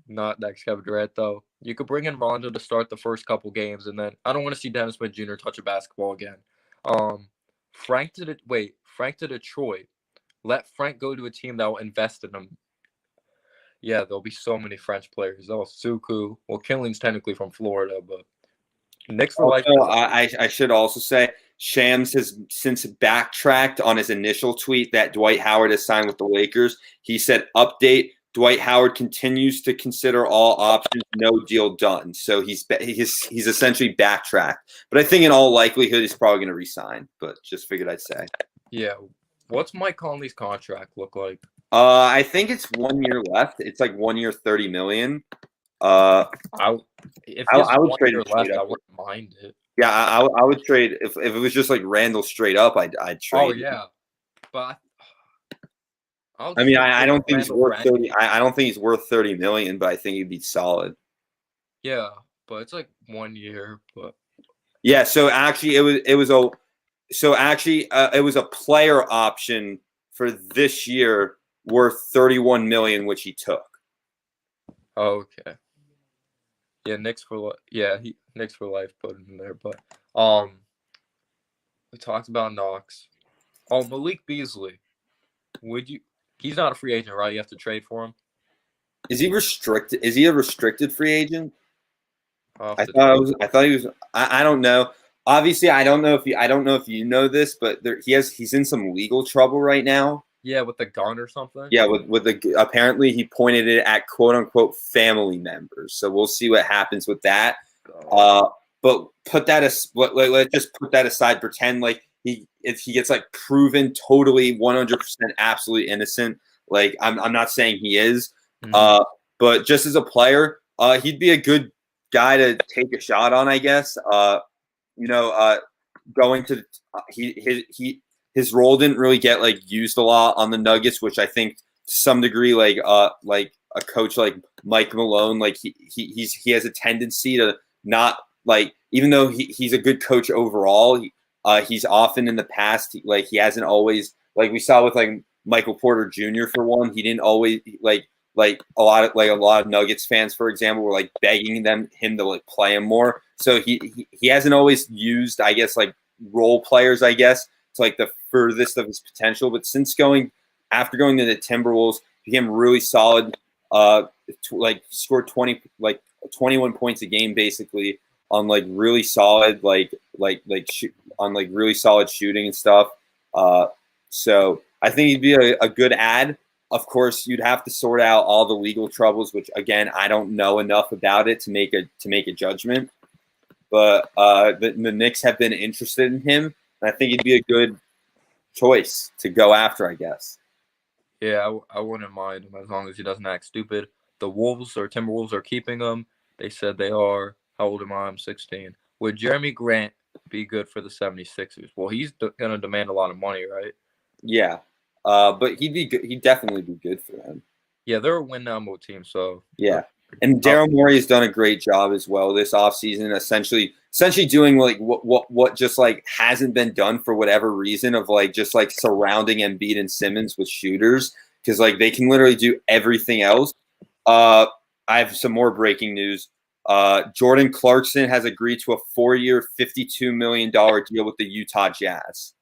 [SPEAKER 1] Not next Kevin Durant, though. You could bring in Rondo to start the first couple games, and then I don't want to see Dennis Smith Jr. touch a basketball again. Frank to Detroit. Let Frank go to a team that will invest in him. Yeah, there'll be so many French players. Oh, Suku. Well, Killing's technically from Florida, but Knicks for Life.
[SPEAKER 2] I should also say Shams has since backtracked on his initial tweet that Dwight Howard has signed with the Lakers. He said, update, Dwight Howard continues to consider all options, no deal done. So he's essentially backtracked. But I think in all likelihood he's probably going to resign. But just figured I'd say.
[SPEAKER 1] Yeah. What's Mike Conley's contract look like?
[SPEAKER 2] I think it's 1 year left. It's like 1 year, $30 million.
[SPEAKER 1] I would trade
[SPEAKER 2] him
[SPEAKER 1] left. I wouldn't mind it.
[SPEAKER 2] Yeah, I would trade if it was just like Randall straight up. I'd trade.
[SPEAKER 1] Oh yeah, but
[SPEAKER 2] I mean, I don't think he's worth 30. I don't think he's worth $30 million, but I think he'd be solid.
[SPEAKER 1] Yeah, but it's like 1 year. But
[SPEAKER 2] yeah, so actually, it was a player option for this year worth $31 million, which he took.
[SPEAKER 1] Okay. Yeah, Knicks for Life put it in there, but we talked about Knox. Oh, Malik Beasley. He's not a free agent, right? You have to trade for him.
[SPEAKER 2] Is he restricted? Is he a restricted free agent? I thought he was. I don't know. Obviously, I don't know if you know this, but he's in some legal trouble right now.
[SPEAKER 1] Yeah, with the gun or something.
[SPEAKER 2] Yeah, apparently he pointed it at quote unquote family members. So we'll see what happens with that. But let's just put that aside. Pretend like if he gets like proven totally 100% absolutely innocent. Like I'm not saying he is. Mm-hmm. But just as a player, he'd be a good guy to take a shot on, I guess. Going to his role didn't really get like used a lot on the Nuggets, which I think to some degree, like a coach like Mike Malone, like he has a tendency to not like, even though he's a good coach overall, he's often in the past, like he hasn't always, like we saw with like Michael Porter Jr. for one, he didn't always like a lot of Nuggets fans, for example, were like begging him to like play him more. So he hasn't always used, I guess, like role players, I guess, to like the furthest of his potential. But after going to the Timberwolves, became really solid. Scored 21 points a game basically on like really solid really solid shooting and stuff. So I think he'd be a good ad. Of course, you'd have to sort out all the legal troubles, which again I don't know enough about it to make a judgment. But the Knicks have been interested in him, and I think he'd be a good choice to go after, I guess.
[SPEAKER 1] Yeah, I wouldn't mind him as long as he doesn't act stupid. The Timberwolves are keeping him. They said they are. How old am I? I'm 16. Would Jeremy Grant be good for the 76ers? Well, he's going to demand a lot of money, right?
[SPEAKER 2] Yeah. But he'd definitely be good for them.
[SPEAKER 1] Yeah, they're a win now mode team, so
[SPEAKER 2] Yeah. And Daryl Morey has done a great job as well this offseason, essentially doing like what just like hasn't been done for whatever reason of like just like surrounding Embiid and Simmons with shooters, because like they can literally do everything else. I have some more breaking news. Jordan Clarkson has agreed to a 4-year, $52 million deal with the Utah Jazz.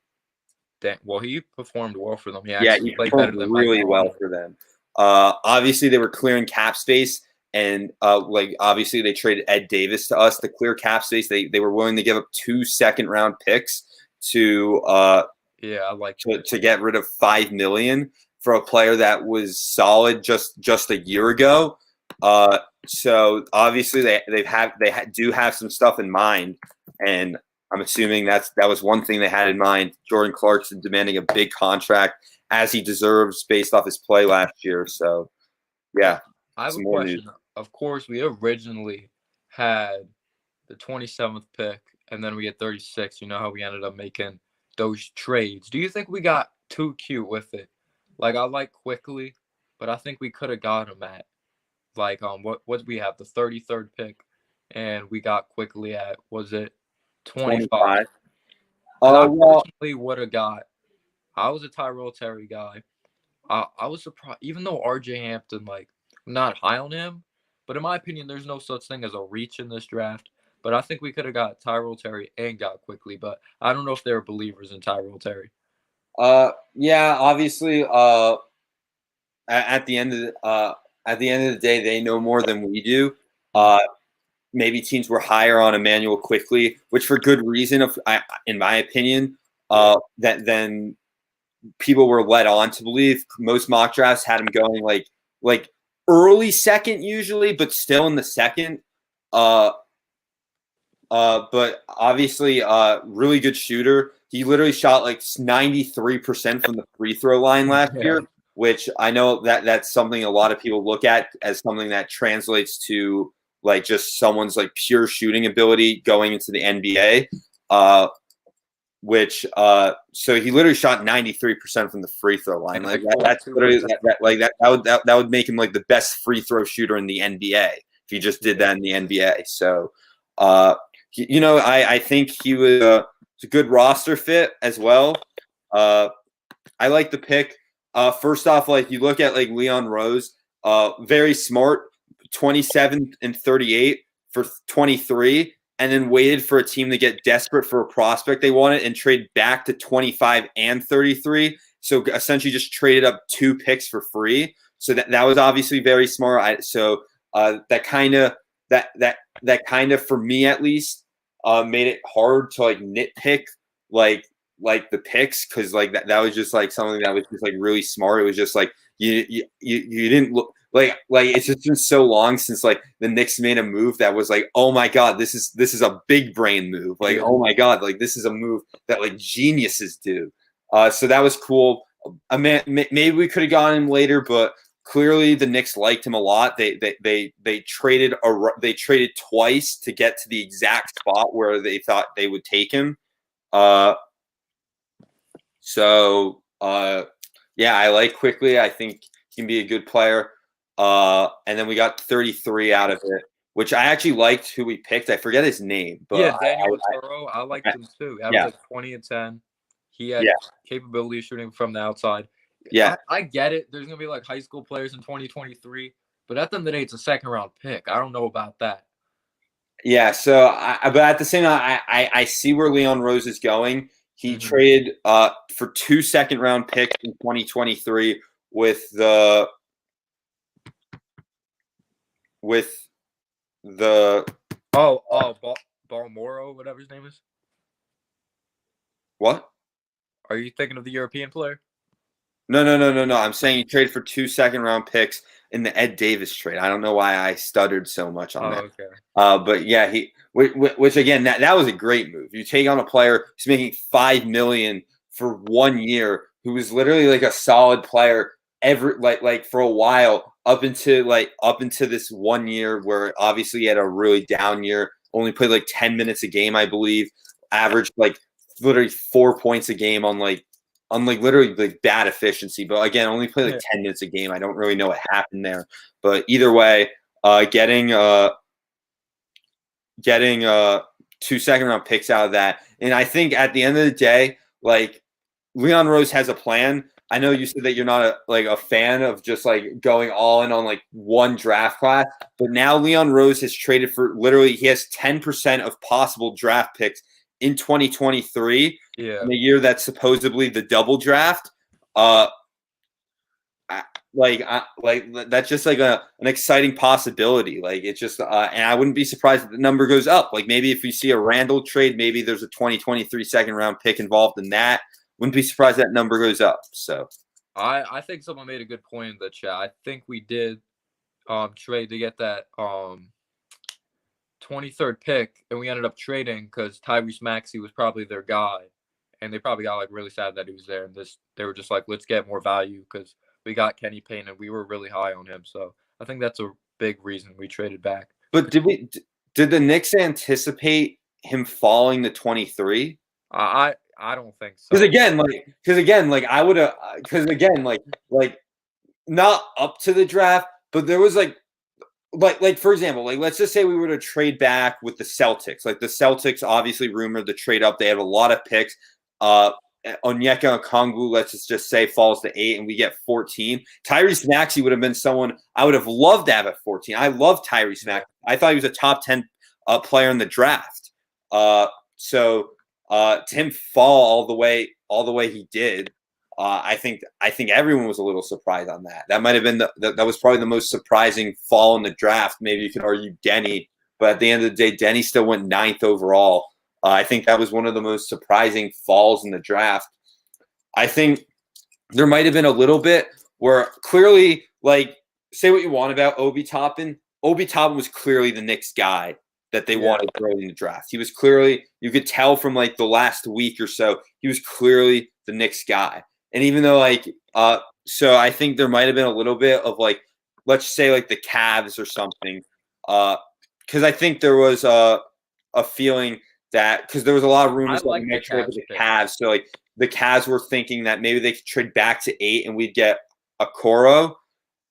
[SPEAKER 1] Well, he performed well for them. He
[SPEAKER 2] Yeah,
[SPEAKER 1] actually
[SPEAKER 2] he
[SPEAKER 1] played
[SPEAKER 2] performed
[SPEAKER 1] better than Mike
[SPEAKER 2] really well
[SPEAKER 1] Malone.
[SPEAKER 2] for them. Obviously, they were clearing cap space, and like obviously they traded Ed Davis to us to clear cap space. They were willing to give up 2 second-round picks to
[SPEAKER 1] Yeah, I like
[SPEAKER 2] to get rid of $5 million for a player that was solid just a year ago. So obviously they do have some stuff in mind, and I'm assuming that was one thing they had in mind. Jordan Clarkson demanding a big contract as he deserves based off his play last year. So yeah,
[SPEAKER 1] I have a
[SPEAKER 2] some more
[SPEAKER 1] question.
[SPEAKER 2] news.
[SPEAKER 1] Of course, we originally had the 27th pick, and then we had 36. You know how we ended up making those trades. Do you think we got too cute with it? Like I like Quickly, but I think we could have got him at like what we have the 33rd pick, and we got Quickly at was it 25?
[SPEAKER 2] 25.
[SPEAKER 1] Because I
[SPEAKER 2] Well,
[SPEAKER 1] personally would have got. I was a Tyrell Terry guy. I was surprised, even though RJ Hampton, like, I'm not high on him, but in my opinion, there's no such thing as a reach in this draft. But I think we could have got Tyrell Terry and got Quickly, but I don't know if they're believers in Tyrell Terry.
[SPEAKER 2] yeah, obviously, at the end of the day, they know more than we do. Maybe teams were higher on Emmanuel Quickly, which for good reason, in my opinion, that then people were led on to believe. Most mock drafts had him going like early second usually, but still in the second. But obviously, really good shooter. He literally shot like 93% from the free throw line last year, which I know that's something a lot of people look at as something that translates to like just someone's like pure shooting ability going into the NBA. So he literally shot 93% from the free throw line. Like that's literally that would make him like the best free throw shooter in the NBA if he just did that in the NBA. So I think he was a good roster fit as well. I like the pick. First off, like you look at like Leon Rose, very smart, 27 and 38 for 23, and then waited for a team to get desperate for a prospect they wanted and trade back to 25 and 33. So essentially just traded up 2 picks for free. So that was obviously very smart. That kind of for me at least made it hard to like nitpick like the picks, because like that was just like something that was just like really smart. It was just like you didn't look like it's just been so long since like the Knicks made a move that was like, oh my god, this is a big brain move. Like, oh my god, like this is a move that like geniuses do. So that was cool. Maybe we could have gotten him later, but clearly the Knicks liked him a lot. They traded twice to get to the exact spot where they thought they would take him. Yeah, I like Quickly. I think he can be a good player. And then we got 33 out of it, which I actually liked who we picked. I forget his name, but
[SPEAKER 1] Daniel Otero, I liked him too. That was like 20 and 10. He had capability of shooting from the outside.
[SPEAKER 2] Yeah,
[SPEAKER 1] I get it. There's gonna be like high school players in 2023, but at the end of the day, it's a second round pick. I don't know about that.
[SPEAKER 2] Yeah, so but at the same time, I see where Leon Rose is going. He traded for 2 second-round picks in 2023 with the
[SPEAKER 1] Balmoro, whatever his name is.
[SPEAKER 2] What?
[SPEAKER 1] Are you thinking of the European player?
[SPEAKER 2] No. I'm saying he traded for 2 second-round picks in the Ed Davis trade. I don't know why I stuttered so much on that.
[SPEAKER 1] Okay.
[SPEAKER 2] But yeah, which again, that was a great move. You take on a player who's making $5 million for 1 year, who was literally like a solid player like for a while up into this 1 year where obviously he had a really down year. Only played like 10 minutes a game, I believe. Averaged like literally 4 points a game on like on like literally like bad efficiency. But again, only played like
[SPEAKER 1] Yeah.
[SPEAKER 2] 10 minutes a game. I don't really know what happened there. But either way, getting 2 second-round picks out of that. And I think at the end of the day, like Leon Rose has a plan. I know you said that you're not a fan of just like going all in on like one draft class, but now Leon Rose has traded for literally he has 10% of possible draft picks in 2023,
[SPEAKER 1] Yeah.
[SPEAKER 2] in the year that's supposedly the double draft. Uh, like that's just like an exciting possibility. Like it's just and I wouldn't be surprised if the number goes up. Like maybe if you see a Randall trade, maybe there's a 2023 second round pick involved in that. Wouldn't be surprised that number goes up. So
[SPEAKER 1] I think someone made a good point in the chat. I think we did trade to get that 23rd pick, and we ended up trading because Tyrese Maxey was probably their guy, and they probably got like really sad that he was there. And they were just like, let's get more value because we got Kenny Payne and we were really high on him. So I think that's a big reason we traded back.
[SPEAKER 2] but did the Knicks anticipate him falling to 23?
[SPEAKER 1] I don't think so.
[SPEAKER 2] Because again, like I would have because again, like not up to the draft, but there was like for example, like let's just say we were to trade back with the Celtics. Like the Celtics obviously rumored to trade up. They have a lot of picks. Onyeka Okongwu, let's just say, falls to 8 and we get 14. Tyrese Maxey would have been someone I would have loved to have at 14. I love Tyrese Maxey. I thought he was a top 10 player in the draft. So to him fall all the way he did, I think everyone was a little surprised on that. That might have been that was probably the most surprising fall in the draft. Maybe you could argue Denny, but at the end of the day, Denny still went 9th overall. I think that was one of the most surprising falls in the draft. I think there might have been a little bit where clearly, like, say what you want about Obi Toppin. Obi Toppin was clearly the Knicks guy that they wanted early in the draft. He was clearly, you could tell from like the last week or so, he was clearly the Knicks guy. And even though so I think there might have been a little bit of like, let's say like the Cavs or something, because I think there was a feeling that because there was a lot of rumors that we might trade with the Cavs. So like the Cavs were thinking that maybe they could trade back to 8 and we'd get Okoro,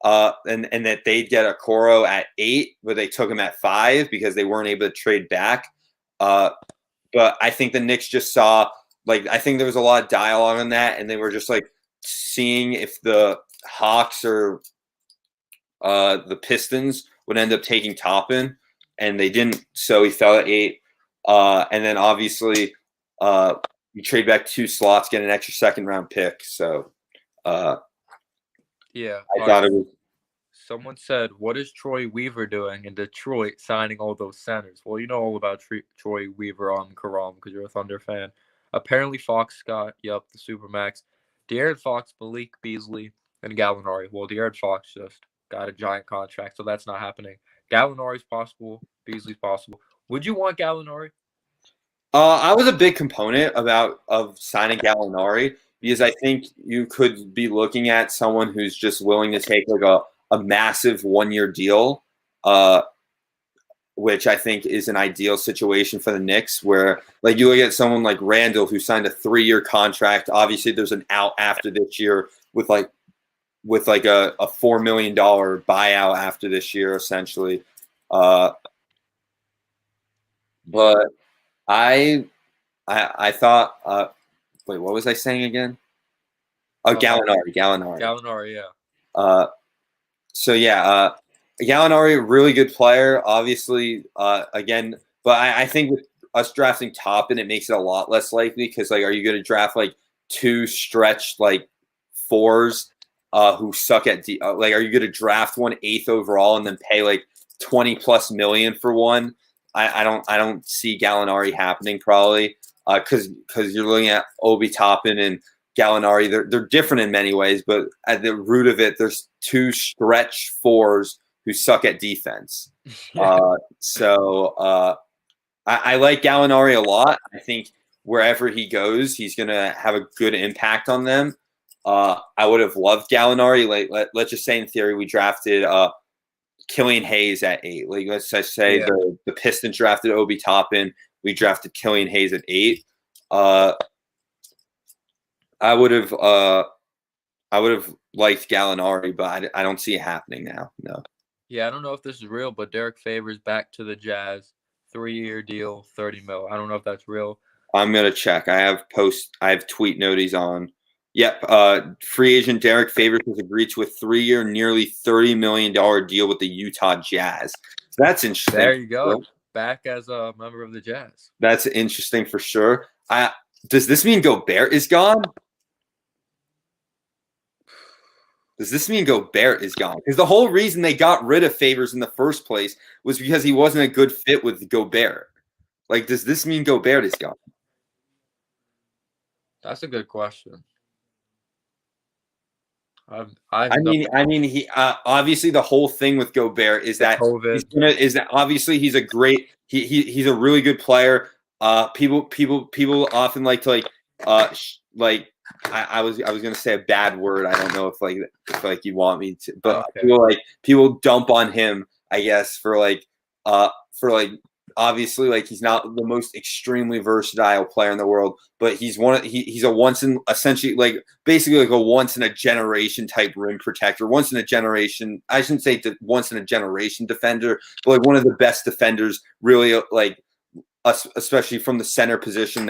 [SPEAKER 2] and that they'd get Okoro at 8, but they took him at 5 because they weren't able to trade back. But I think the Knicks just saw, like, I think there was a lot of dialogue on that, and they were just like seeing if the Hawks or the Pistons would end up taking Toppin, and they didn't. So he fell at 8. And then obviously you trade back 2 slots, get an extra second round pick. So
[SPEAKER 1] yeah,
[SPEAKER 2] I thought it was.
[SPEAKER 1] Someone said, what is Troy Weaver doing in Detroit signing all those centers? Well, you know all about Troy Weaver on Karam because you're a Thunder fan. Apparently Fox got, the Supermax. De'Aaron Fox, Malik Beasley, and Gallinari. Well, De'Aaron Fox just got a giant contract, so that's not happening. Gallinari's possible. Beasley's possible. Would you want Gallinari?
[SPEAKER 2] I was a big component of signing Gallinari because I think you could be looking at someone who's just willing to take like a massive 1-year deal, which I think is an ideal situation for the Knicks, where like you look at someone like Randall who signed a 3-year contract. Obviously, there's an out after this year with a $4 million buyout after this year, essentially. But I thought, wait, what was I saying again? Oh, Gallinari,
[SPEAKER 1] yeah.
[SPEAKER 2] So yeah, Gallinari, really good player, obviously. Again, but I think with us drafting Toppin, it makes it a lot less likely because like, are you going to draft like 2 stretched like 4s who suck at like, are you going to draft one 8th overall and then pay like 20+ million for one? I don't see Gallinari happening probably because you're looking at Obi Toppin and Gallinari. They're different in many ways, but at the root of it, there's 2 stretch 4s who suck at defense. So I like Gallinari a lot. I think wherever he goes, he's going to have a good impact on them. I would have loved Gallinari. Like let's just say in theory we drafted Killian Hayes at 8. Like let's just say the Pistons drafted Obi Toppin. We drafted Killian Hayes at 8. I would have liked Gallinari, but I don't see it happening now. No.
[SPEAKER 1] Yeah, I don't know if this is real, but Derek Favors back to the Jazz, 3-year deal, 30 mil. I don't know if that's real.
[SPEAKER 2] I'm gonna check. I have tweet noties on. Yep. Free agent Derek Favors has agreed to a 3-year, nearly $30 million deal with the Utah Jazz. So that's interesting.
[SPEAKER 1] There you go. Back as a member of the Jazz.
[SPEAKER 2] That's interesting for sure. Does this mean Gobert is gone? Does this mean Gobert is gone? Because the whole reason they got rid of Favors in the first place was because he wasn't a good fit with Gobert. Like, does this mean Gobert is gone?
[SPEAKER 1] That's a good question.
[SPEAKER 2] He obviously the whole thing with Gobert is that obviously he's a great he's a really good player. People often like to I was gonna say a bad word. I don't know if you want me to, but okay. people dump on him, I guess, for obviously he's not the most extremely versatile player in the world, but he's basically a once in a generation type rim protector, once in a generation. I shouldn't say once in a generation defender, but one of the best defenders, really, especially from the center position he's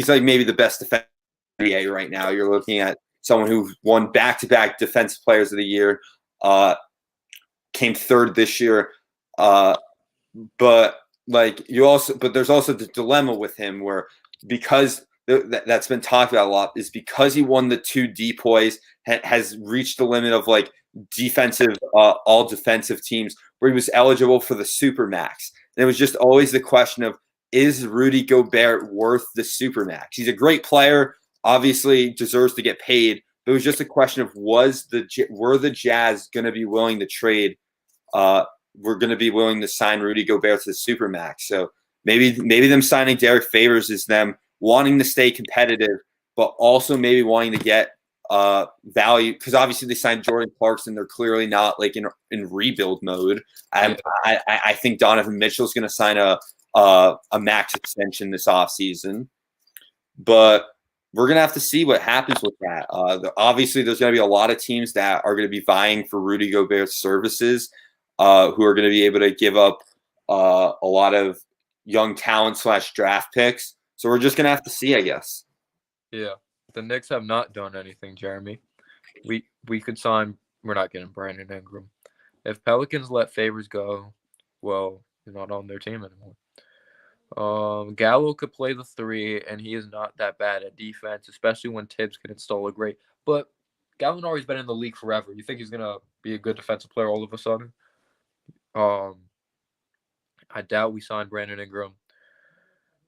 [SPEAKER 2] maybe the best defender in the NBA right now. You're looking at someone who won back-to-back Defensive Players of the Year. Came third this year, but there's also the dilemma with him where because that's been talked about a lot is because he won the 2 depoys, has reached the limit of defensive all defensive teams where he was eligible for the Supermax, and it was just always the question of, is Rudy Gobert worth the Supermax? He's a great player, obviously deserves to get paid. It was just a question of were the Jazz going to be willing to trade? We're going to be willing to sign Rudy Gobert to the Supermax. So maybe them signing Derek Favors is them wanting to stay competitive, but also maybe wanting to get value, because obviously they signed Jordan Clarkson. They're clearly not in rebuild mode. I think Donovan Mitchell is going to sign a max extension this offseason, but we're going to have to see what happens with that. Obviously, there's going to be a lot of teams that are going to be vying for Rudy Gobert's services, who are going to be able to give up a lot of young talent / draft picks. So we're just going to have to see, I guess.
[SPEAKER 1] Yeah. The Knicks have not done anything, Jeremy. We could sign – we're not getting Brandon Ingram. If Pelicans let Favors go, well, he's not on their team anymore. Gallo could play the 3, and he is not that bad at defense, especially when Tibbs can install a great. But Gallinari's been in the league forever. You think he's gonna be a good defensive player all of a sudden? I doubt we signed Brandon Ingram.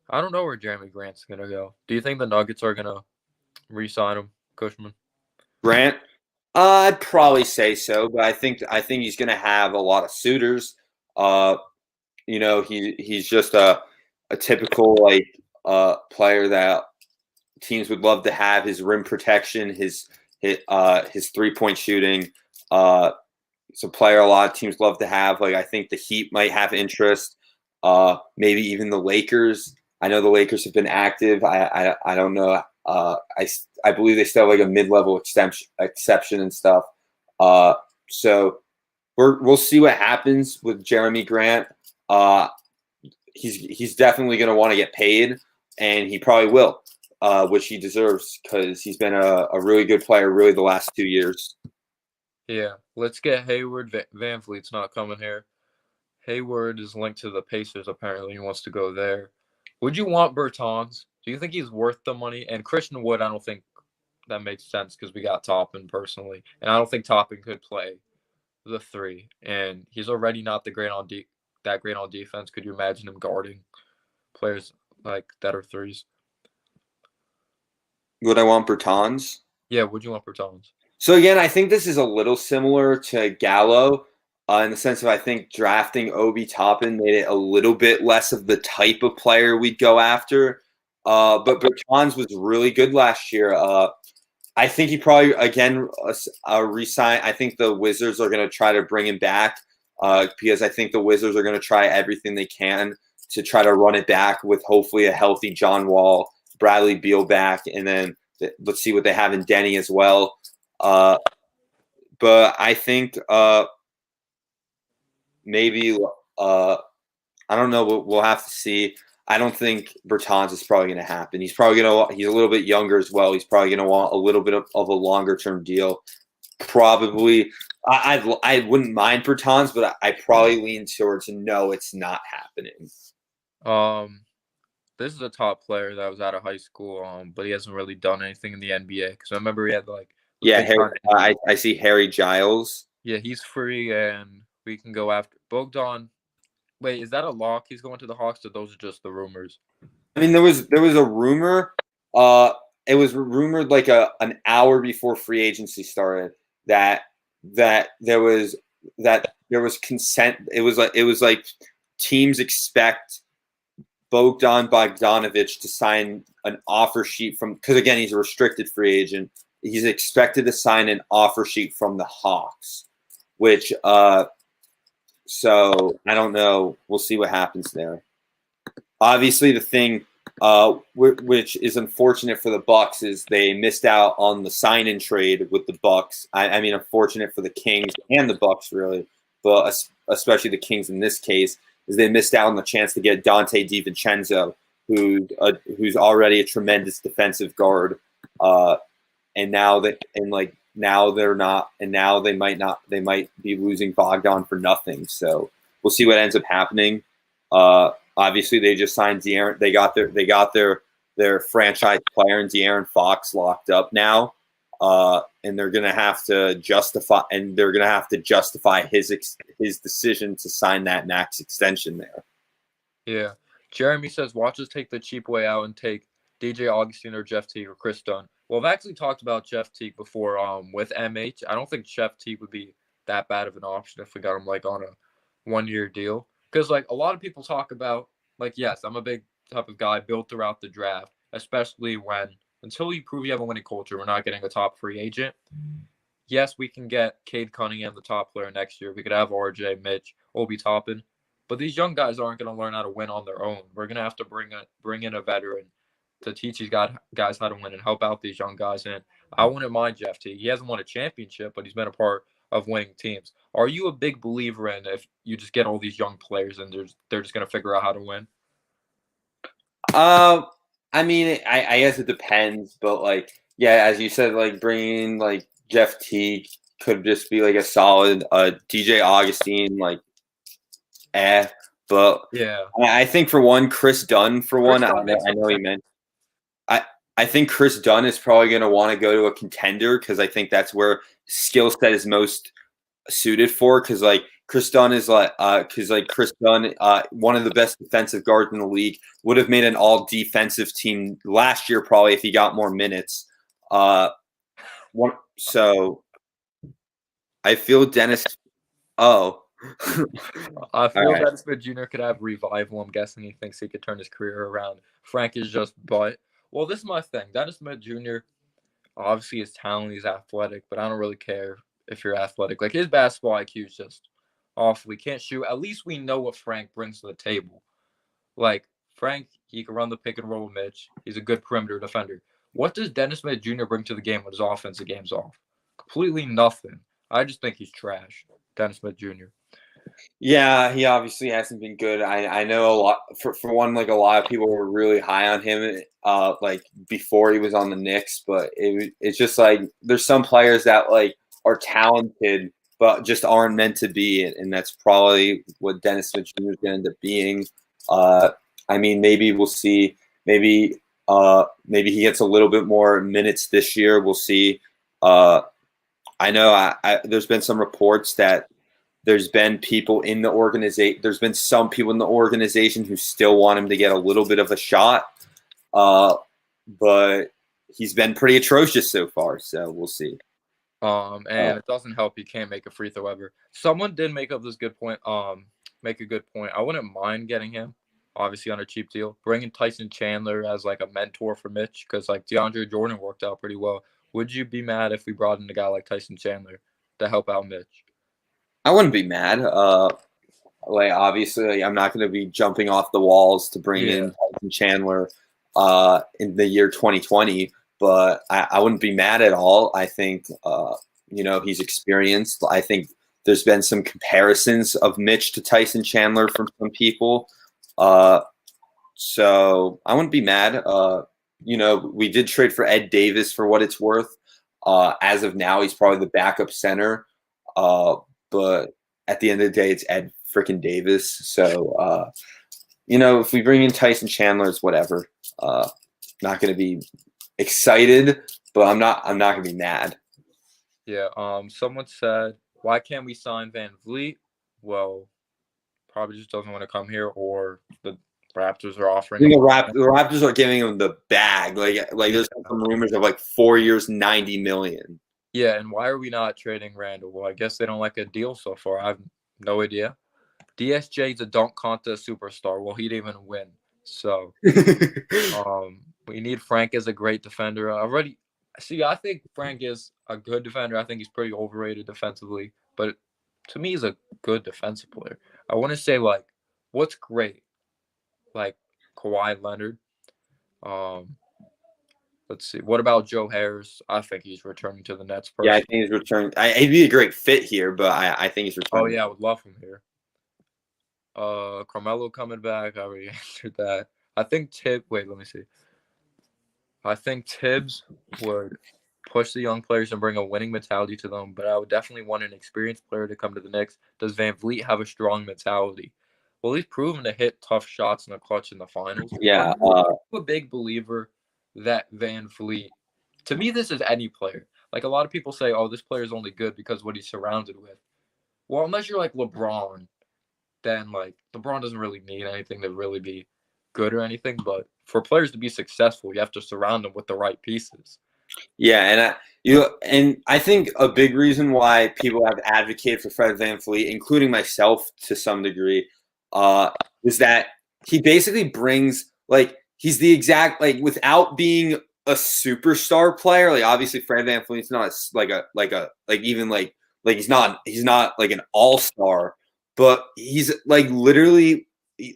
[SPEAKER 1] I don't know where Jeremy Grant's gonna go. Do you think the Nuggets are gonna re-sign him, Cushman?
[SPEAKER 2] Grant, I'd probably say so, but I think he's gonna have a lot of suitors. He's just a typical player that teams would love to have. His rim protection, his 3-point shooting. It's a player a lot of teams love to have. I think the Heat might have interest. Maybe even the Lakers. I know the Lakers have been active. I don't know. I believe they still have a mid-level exception and stuff. So we'll see what happens with Jeremy Grant. He's definitely going to want to get paid, and he probably will, which he deserves because he's been a really good player really the last 2 years.
[SPEAKER 1] Yeah, let's get Hayward. Van Fleet's not coming here. Hayward is linked to the Pacers, apparently. He wants to go there. Would you want Bertans? Do you think he's worth the money? And Christian Wood, I don't think that makes sense because we got Toppin personally. And I don't think Toppin could play the 3. And he's already not that great on defense. Could you imagine him guarding players that are 3s?
[SPEAKER 2] Would I want Bertans?
[SPEAKER 1] Yeah, would you want Bertans?
[SPEAKER 2] So again, I think this is a little similar to Gallo in the sense of I think drafting Obi Toppin made it a little bit less of the type of player we'd go after. But Bertans was really good last year. I think he probably, again, resign. I think the Wizards are going to try to bring him back because I think the Wizards are going to try everything they can to try to run it back with hopefully a healthy John Wall, Bradley Beal back, and then let's see what they have in Denny as well. But I think maybe I don't know. We'll have to see. I don't think Bertans is probably going to happen. He's probably going to. He's a little bit younger as well. He's probably going to want a little bit of a longer term deal. Probably, I wouldn't mind Bertans, but I probably lean towards no. It's not happening.
[SPEAKER 1] This is a top player that was out of high school, but he hasn't really done anything in the NBA. Because I remember he had like
[SPEAKER 2] I see Harry Giles.
[SPEAKER 1] Yeah, he's free, and we can go after Bogdan. Wait, is that a lock? He's going to the Hawks, or those are just the rumors?
[SPEAKER 2] I mean, there was a rumor. It was rumored like an hour before free agency started that there was consent. It was like teams expect Bogdan Bogdanovic to sign an offer sheet from, because again, he's a restricted free agent. He's expected to sign an offer sheet from the Hawks, which so I don't know. We'll see what happens there. Obviously, the thing which is unfortunate for the Bucks is they missed out on the sign-in trade with the Bucks. I mean, unfortunate for the Kings and the Bucks, really, but especially the Kings in this case, is they missed out on the chance to get Dante DiVincenzo, who's already a tremendous defensive guard, and now they're not, and now they might be losing Bogdan for nothing. So we'll see what ends up happening. Obviously, they just signed De'Aaron. They got their franchise player in De'Aaron Fox locked up now, and they're gonna have to justify his decision to sign that max extension there.
[SPEAKER 1] Yeah, Jeremy says, "Watch us take the cheap way out and take DJ Augustine or Jeff Teague or Chris Dunn." Well, I've actually talked about Jeff Teague before. With MH, I don't think Jeff Teague would be that bad of an option if we got him like on a 1-year deal. Because like a lot of people talk about, like, yes, I'm a big type of guy built throughout the draft, especially until you prove you have a winning culture, we're not getting a top free agent. Yes, we can get Cade Cunningham, the top player next year. We could have RJ, Mitch, Obi Toppin. But these young guys aren't going to learn how to win on their own. We're going to have to bring in a veteran to teach these guys how to win and help out these young guys. And I wouldn't mind Jeff Teague. He hasn't won a championship, but he's been a part of winning teams. Are you a big believer in if you just get all these young players and they're just going to figure out how to win?
[SPEAKER 2] I mean, I guess it depends, but like, yeah, as you said, like bringing like Jeff Teague could just be like a solid DJ Augustine, like, but
[SPEAKER 1] yeah,
[SPEAKER 2] I think for one, Chris Dunn, I know he meant. I think Chris Dunn is probably going to want to go to a contender because I think that's where skill set is most suited for. Because like Chris Dunn is one of the best defensive guards in the league, would have made an all defensive team last year probably if he got more minutes. So I feel Dennis. Oh.
[SPEAKER 1] I feel right. Dennis Smith Jr. could have revival. I'm guessing he thinks he could turn his career around. Frank is just butt. Well, this is my thing. Dennis Smith Jr. obviously is talented. He's athletic, but I don't really care if you're athletic. Like, his basketball IQ is just awful. He can't shoot. At least we know what Frank brings to the table. Like, Frank, he can run the pick and roll with Mitch. He's a good perimeter defender. What does Dennis Smith Jr. bring to the game when his offensive game's off? Completely nothing. I just think he's trash, Dennis Smith Jr.
[SPEAKER 2] Yeah, he obviously hasn't been good. I know a lot for one, like a lot of people were really high on him like before he was on the Knicks, but it's just like there's some players that like are talented but just aren't meant to be, and that's probably what Dennis Smith Jr. is going to end up being. I mean, maybe we'll see. Maybe he gets a little bit more minutes this year. We'll see. I know there's been some reports that there's been people in the organization. There's been some people in the organization who still want him to get a little bit of a shot, but he's been pretty atrocious so far. So we'll see.
[SPEAKER 1] And it doesn't help. You can't make a free throw ever. Someone did make up this good point. Make a good point. I wouldn't mind getting him, obviously on a cheap deal. Bringing Tyson Chandler as like a mentor for Mitch, because like DeAndre Jordan worked out pretty well. Would you be mad if we brought in a guy like Tyson Chandler to help out Mitch?
[SPEAKER 2] I wouldn't be mad. Like obviously, I'm not going to be jumping off the walls to bring
[SPEAKER 1] Yeah.
[SPEAKER 2] in Tyson Chandler in the year 2020, but I wouldn't be mad at all. I think he's experienced. I think there's been some comparisons of Mitch to Tyson Chandler from some people, so I wouldn't be mad. We did trade for Ed Davis for what it's worth. As of now, he's probably the backup center, but at the end of the day, it's Ed freaking Davis. So, if we bring in Tyson Chandler, it's whatever. Not going to be excited, but I'm not going to be mad.
[SPEAKER 1] Yeah. Someone said, why can't we sign Van Vliet? Well, probably just doesn't want to come here, or the Raptors are offering him.
[SPEAKER 2] The Raptors are giving him the bag. Like there's some rumors of like 4 years, $90 million.
[SPEAKER 1] Yeah, and why are we not trading Randall? Well, I guess they don't like a deal so far. I have no idea. DSJ's a dunk contest superstar. Well, he didn't even win. So, we need Frank as a great defender. I think Frank is a good defender. I think he's pretty overrated defensively, but to me, he's a good defensive player. I want to say what's great, like Kawhi Leonard. Let's see. What about Joe Harris? I think he's returning to the Nets.
[SPEAKER 2] Yeah, I think he's returning. He'd be a great fit here, but I think he's returning.
[SPEAKER 1] Oh yeah, I would love him here. Carmelo coming back. I already answered that. I think Wait, let me see. I think Tibbs would push the young players and bring a winning mentality to them, but I would definitely want an experienced player to come to the Knicks. Does Van Vliet have a strong mentality? Well, he's proven to hit tough shots in the clutch in the finals.
[SPEAKER 2] Yeah,
[SPEAKER 1] I'm a big believer that Van Vliet. To me, this is any player. Like a lot of people say, "Oh, this player is only good because what he's surrounded with." Well, unless you're like LeBron, then like LeBron doesn't really need anything to really be good or anything. But for players to be successful, you have to surround them with the right pieces.
[SPEAKER 2] Yeah, and I think a big reason why people have advocated for Fred VanVleet, including myself to some degree, is that he basically brings he's the exact without being a superstar player. Like obviously Fred VanVleet's not he's not like an all-star, but he's like literally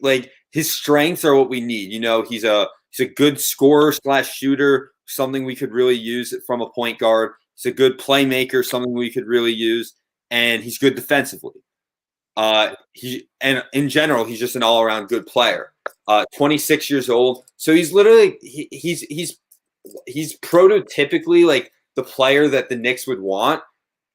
[SPEAKER 2] like his strengths are what we need. He's a good scorer / shooter, something we could really use from a point guard. He's a good playmaker, something we could really use, and he's good defensively. And in general, he's just an all-around good player. 26 years old, so he's literally he's prototypically like the player that the Knicks would want,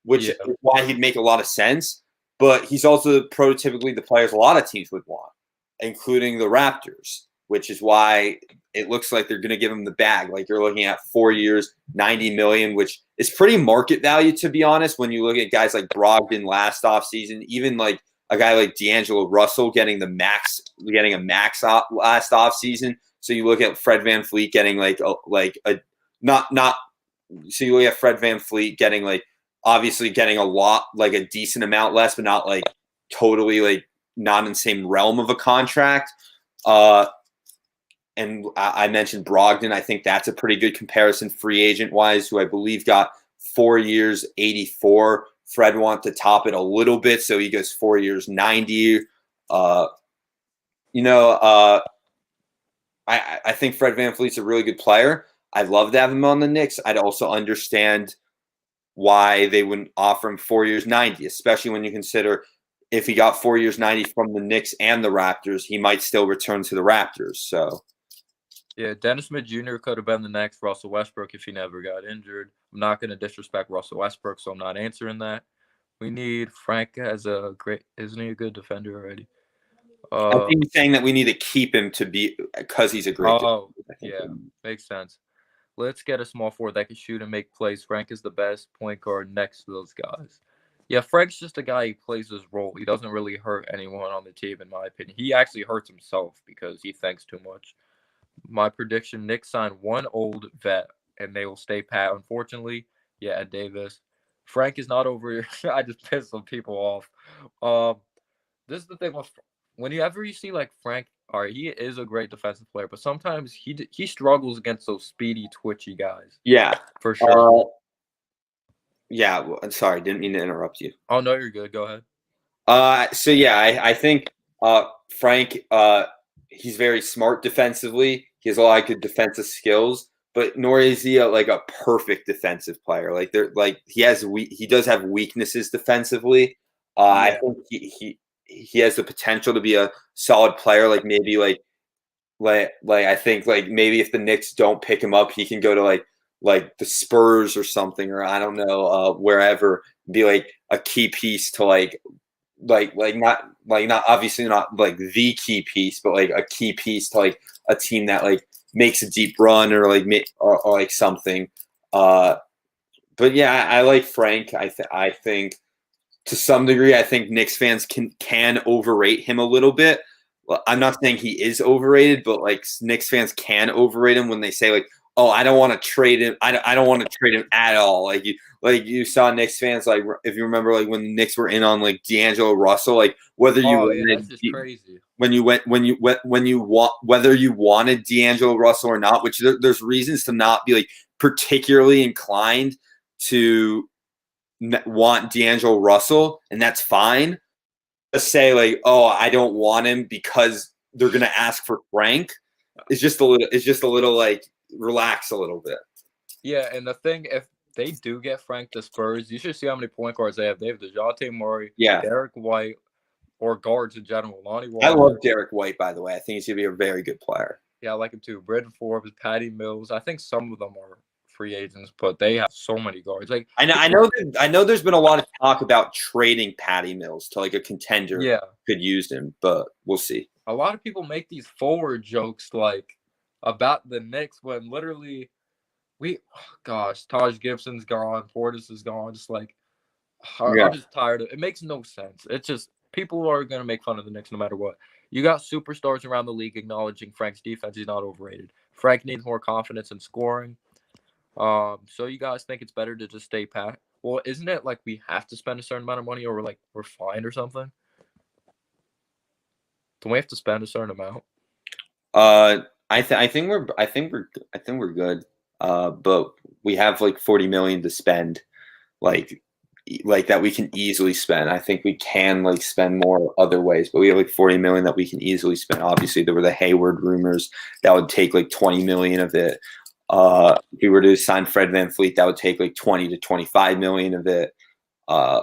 [SPEAKER 2] which is why he'd make a lot of sense. But he's also prototypically the players a lot of teams would want, including the Raptors, which is why it looks like they're going to give him the bag. Like you're looking at 4 years, $90 million, which is pretty market value, to be honest. When you look at guys like Brogdon last offseason, even like a guy like D'Angelo Russell getting a max last offseason. So you look at Fred VanVleet getting So you look at Fred VanVleet getting obviously getting a lot, like a decent amount less, but not like totally like not in the same realm of a contract. And I mentioned Brogdon. I think that's a pretty good comparison free agent wise, who I believe got 4 years, 84. Fred wants to top it a little bit, so he goes 4 years, 90. I think Fred VanVleet's a really good player. I'd love to have him on the Knicks. I'd also understand why they wouldn't offer him 4 years, 90, especially when you consider if he got 4 years, 90 from the Knicks and the Raptors, he might still return to the Raptors. So,
[SPEAKER 1] yeah, Dennis Smith Jr. could have been the next Russell Westbrook if he never got injured. I'm not going to disrespect Russell Westbrook, so I'm not answering that. We need Frank as isn't he a good defender already?
[SPEAKER 2] I think he's saying that we need to keep him because he's a great defender.
[SPEAKER 1] Yeah, makes sense. Let's get a small forward that can shoot and make plays. Frank is the best point guard next to those guys. Yeah, Frank's just a guy who plays his role. He doesn't really hurt anyone on the team, in my opinion. He actually hurts himself because he thinks too much. My prediction, Knicks sign one old vet, and they will stay pat. Unfortunately, yeah, Ed Davis. Frank is not over here. I just pissed some people off. This is the thing with whenever you see like Frank, all right, he is a great defensive player, but sometimes he struggles against those speedy, twitchy guys.
[SPEAKER 2] Yeah,
[SPEAKER 1] for sure.
[SPEAKER 2] Yeah, I'm sorry, didn't mean to interrupt you.
[SPEAKER 1] Oh no, you're good. Go ahead.
[SPEAKER 2] So yeah, I think Frank he's very smart defensively. He has a lot of good defensive skills, but nor is he like a perfect defensive player. Like he does have weaknesses defensively. I
[SPEAKER 1] Yeah.
[SPEAKER 2] think he has the potential to be a solid player. Like maybe like I think like maybe if the Knicks don't pick him up, he can go to like the Spurs or something, or I don't know wherever, be like a key piece to not obviously not like the key piece, but like a key piece to like a team that like makes a deep run or or like something. Uh, but yeah, I like Frank. I think to some degree, I think Knicks fans can overrate him a little bit. Well, I'm not saying he is overrated, but like Knicks fans can overrate him when they say like, "Oh, I don't want to trade him. I don't want to trade him at all." Like you saw Knicks fans like if you remember like when the Knicks were in on like D'Angelo Russell, like whether you
[SPEAKER 1] Oh yeah, that's
[SPEAKER 2] wanted
[SPEAKER 1] just crazy.
[SPEAKER 2] when you want whether you wanted D'Angelo Russell or not, which there's reasons to not be like particularly inclined to want D'Angelo Russell, and that's fine. Just say like, oh, I don't want him because they're gonna ask for Frank. It's just a little like relax a little bit.
[SPEAKER 1] Yeah, and the thing, if they do get Frank the Spurs, you should see how many point guards they have. They have DeJounte Murray,
[SPEAKER 2] Yeah,
[SPEAKER 1] Derek White, or guards in general. Lonnie
[SPEAKER 2] I love
[SPEAKER 1] Walker.
[SPEAKER 2] Derek White, by the way. I think he's gonna be a very good player.
[SPEAKER 1] Yeah, I like him too. Brendan Forbes, Patty Mills. I think some of them are free agents, but they have so many guards. Like
[SPEAKER 2] I know, I
[SPEAKER 1] people,
[SPEAKER 2] know, I know. There's been a lot of talk about trading Patty Mills to like a contender
[SPEAKER 1] yeah,
[SPEAKER 2] could use him, but we'll see.
[SPEAKER 1] a lot of people make these forward jokes like about the Knicks when literally gosh, Taj Gibson's gone, Portis is gone. Just like
[SPEAKER 2] Yeah,
[SPEAKER 1] I'm just tired of it. Makes no sense. It's just people are gonna make fun of the Knicks no matter what. You got superstars around the league acknowledging Frank's defense. He's not overrated. Frank needs more confidence in scoring. So you guys think it's better to just stay pat? Well, isn't it like we have to spend a certain amount of money, or we're fined or something? Don't we have to spend a certain amount?
[SPEAKER 2] I think we're good. But we have like 40 million to spend, like like that we can easily spend. I think we can like spend more other ways, but we have like 40 million that we can easily spend. Obviously, there were the Hayward rumors that would take like 20 million of it. If we were to sign Fred VanVleet, that would take like 20 to 25 million of it. Uh,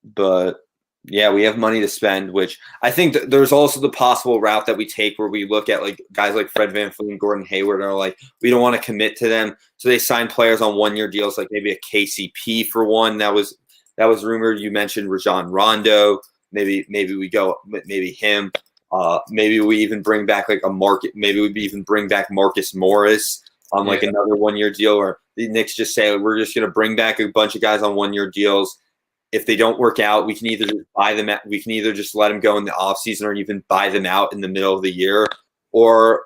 [SPEAKER 2] but yeah, we have money to spend, which I think there's also the possible route that we take where we look at like guys like Fred VanVleet and Gordon Hayward and are like, we don't want to commit to them. So they sign players on 1 year deals, like maybe a KCP for one. That was rumored. You mentioned Rajon Rondo. Maybe we go maybe him. Maybe we even bring back like a market. Maybe we even bring back Marcus Morris on like
[SPEAKER 1] Yeah,
[SPEAKER 2] another 1 year deal, or the Knicks just say we're just going to bring back a bunch of guys on 1 year deals. If they don't work out, we can either just buy them. We can either just let them go in the offseason or even buy them out in the middle of the year, or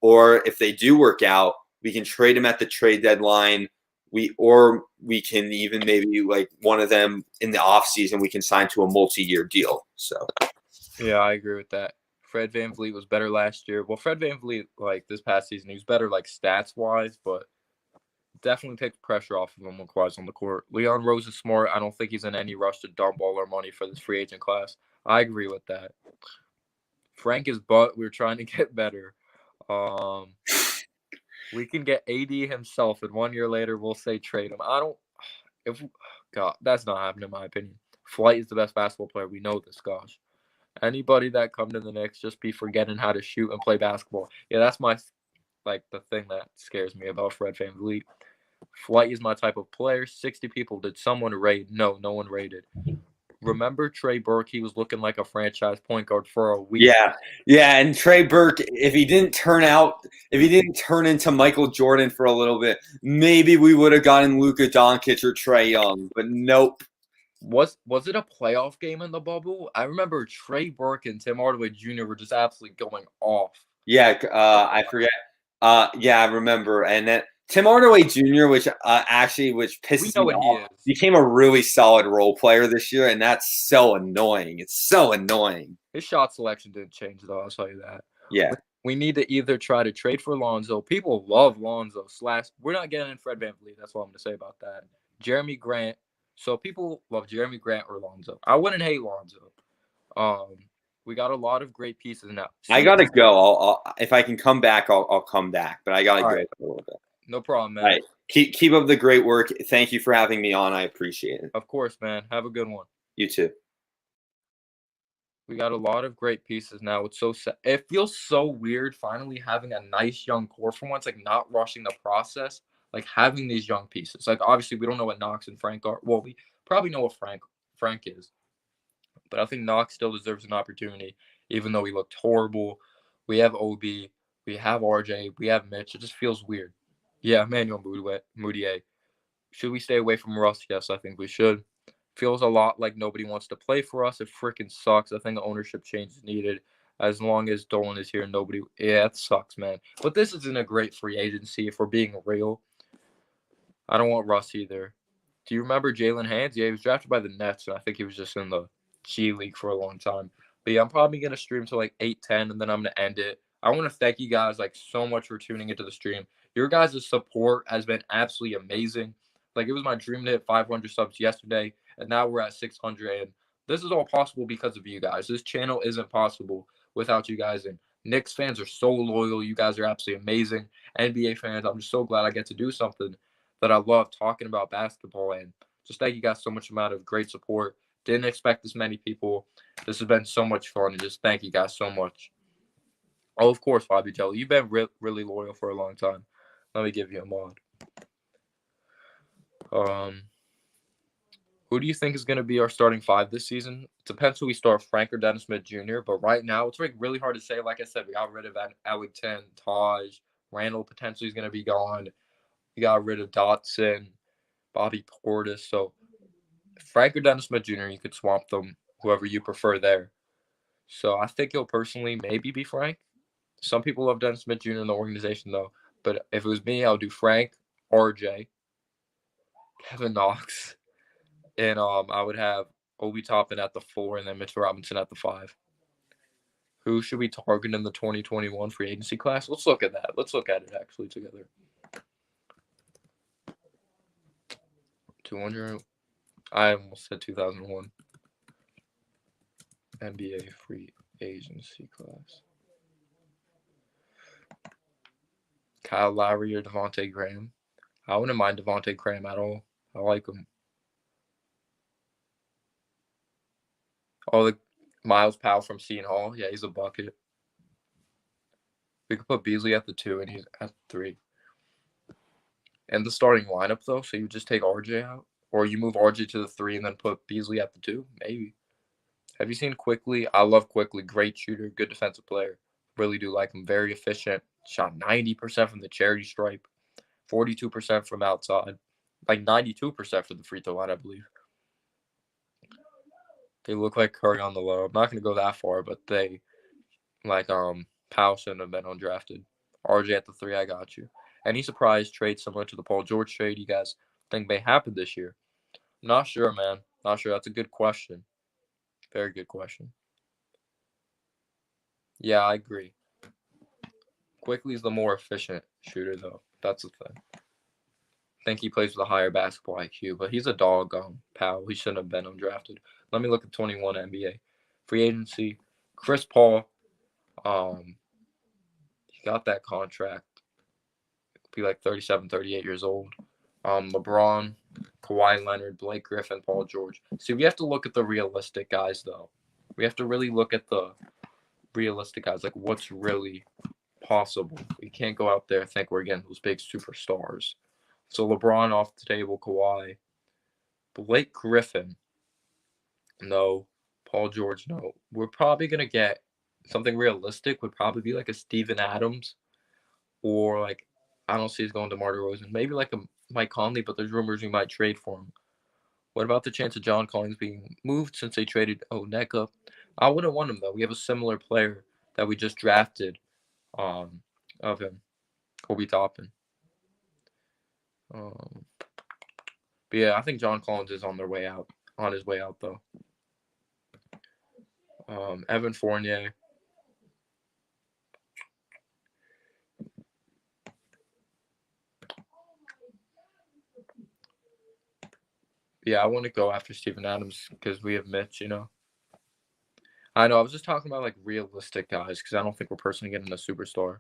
[SPEAKER 2] if they do work out, we can trade them at the trade deadline. We can even maybe like one of them in the offseason, we can sign to a multi-year deal. So
[SPEAKER 1] yeah, I agree with that. Fred VanVleet was better last year. Well, Fred VanVleet, like this past season, he was better like stats wise, but definitely takes pressure off of him when Kawhi's on the court. Leon Rose is smart. I don't think he's in any rush to dump all our money for this free agent class. I agree with that. Frank is but we're trying to get better. Um, we can get AD himself, and 1 year later we'll say trade him. I don't. If God, that's not happening in my opinion. Flight is the best basketball player. We know this, gosh. Anybody that come to the Knicks just be forgetting how to shoot and play basketball. Yeah, that's my like the thing that scares me about Fred VanVleet. Flight is my type of player. 60 people. Did someone rate? No, no one rated. Remember Trey Burke? He was looking like a franchise point guard for a week.
[SPEAKER 2] yeah, and Trey Burke, if he didn't turn into Michael Jordan for a little bit, maybe we would have gotten Luka Doncic or Trey Young, but nope.
[SPEAKER 1] Was it a playoff game in the bubble? I remember Trey Burke and Tim Hardaway Jr. were just absolutely going off.
[SPEAKER 2] Yeah, I forget. Yeah, I remember. And then Tim Hardaway Jr., which
[SPEAKER 1] We
[SPEAKER 2] pisses
[SPEAKER 1] know
[SPEAKER 2] me
[SPEAKER 1] what he
[SPEAKER 2] off,
[SPEAKER 1] is.
[SPEAKER 2] became a really solid role player this year, and that's so annoying. It's so annoying.
[SPEAKER 1] His shot selection didn't change though. I'll tell you that.
[SPEAKER 2] Yeah,
[SPEAKER 1] We need to either try to trade for Lonzo. People love Lonzo. We're not getting in Fred VanVleet. That's all I'm going to say about that. Jeremy Grant. So people love Jeremy Grant or Lonzo. I wouldn't hate Lonzo. We got a lot of great pieces now.
[SPEAKER 2] I
[SPEAKER 1] See,
[SPEAKER 2] gotta go. If I can come back, I'll come back. But I gotta
[SPEAKER 1] all
[SPEAKER 2] go
[SPEAKER 1] right,
[SPEAKER 2] for a little bit.
[SPEAKER 1] no problem,
[SPEAKER 2] All
[SPEAKER 1] man.
[SPEAKER 2] right. Keep up the great work. Thank you for having me on. I appreciate it.
[SPEAKER 1] Of course, man. Have a good one.
[SPEAKER 2] You too.
[SPEAKER 1] We got a lot of great pieces now. It's so it feels so weird finally having a nice young core for once, like not rushing the process, like having these young pieces. Like obviously we don't know what Knox and Frank are. Well, we probably know what Frank is, but I think Knox still deserves an opportunity, even though he looked horrible. We have OB, we have RJ, we have Mitch. It just feels weird. Yeah, Emmanuel Moutier. Should we stay away from Russ? Yes, I think we should. Feels a lot like nobody wants to play for us. It freaking sucks. I think ownership change is needed. As long as Dolan is here, nobody. Yeah, it sucks, man. But this isn't a great free agency if we're being real. I don't want Russ either. Do you remember Jalen Hands? Yeah, he was drafted by the Nets, and I think he was just in the G League for a long time. But yeah, I'm probably gonna stream to like 8:10, and then I'm gonna end it. I want to thank you guys like so much for tuning into the stream. Your guys' support has been absolutely amazing. Like it was my dream to hit 500 subs yesterday, and now we're at 600. And this is all possible because of you guys. This channel isn't possible without you guys. And Knicks fans are so loyal. You guys are absolutely amazing. NBA fans, I'm just so glad I get to do something that I love talking about basketball. And just thank you guys so much amount of great support. Didn't expect this many people. This has been so much fun. And just thank you guys so much. Oh, of course, Bobby Jelly. You've been really loyal for a long time. Let me give you a mod. Who do you think is going to be our starting five this season? It depends who we start, Frank or Dennis Smith Jr. But right now, it's like really hard to say. Like I said, we got rid of Ellington, Taj, Randall potentially is going to be gone. We got rid of Dotson, Bobby Portis. So Frank or Dennis Smith Jr., you could swamp them, whoever you prefer there. So I think he'll personally maybe be Frank. Some people love Dennis Smith Jr. in the organization, though. But if it was me, I would do Frank, RJ, Kevin Knox, and I would have Obi Toppin at the 4 and then Mitchell Robinson at the 5. Who should we target in the 2021 free agency class? Let's look at that. Let's look at it actually together. 200. I almost said 2001. NBA free agency class. Kyle Lowry or Devontae Graham. I wouldn't mind Devontae Graham at all. I like him. Oh, the Miles Powell from Seton Hall. Yeah, he's a bucket. We could put Beasley at the 2 and he's at the 3. And the starting lineup, though, so you just take RJ out? Or you move RJ to the 3 and then put Beasley at the 2? Maybe. Have you seen Quickly? I love Quickly. Great shooter, good defensive player. Really do like him. Very efficient. Shot 90% from the charity stripe, 42% from outside, like 92% for the free throw line, I believe. They look like Curry on the low. I'm not going to go that far, but they, like, Powell shouldn't have been undrafted. RJ at the 3, I got you. Any surprise trade similar to the Paul George trade you guys think may happen this year? Not sure, man. Not sure. That's a good question. Very good question. Yeah, I agree. Quickly's the more efficient shooter, though. That's the thing. I think he plays with a higher basketball IQ, but he's a dog, Powell. He shouldn't have been undrafted. Let me look at 21 NBA. Free agency. Chris Paul, he got that contract. Be like 37, 38 years old. LeBron, Kawhi Leonard, Blake Griffin, Paul George. See, we have to look at the realistic guys, though. We have to really look at the realistic guys, like what's really possible. We can't go out there and think we're getting those big superstars. So LeBron off the table, Kawhi. Blake Griffin, no. Paul George, no. We're probably going to get something realistic, would probably be like a Steven Adams or like, I don't see he's going to DeMar DeRozan. Maybe like a Mike Conley, but there's rumors we might trade for him. What about the chance of John Collins being moved since they traded Oneka? I wouldn't want him, though. We have a similar player that we just drafted of him, Kobe Toppin. But yeah, I think John Collins is on his way out, though. Evan Fournier. Yeah, I want to go after Steven Adams because we have Mitch, you know. I know. I was just talking about like realistic guys because I don't think we're personally getting a superstar.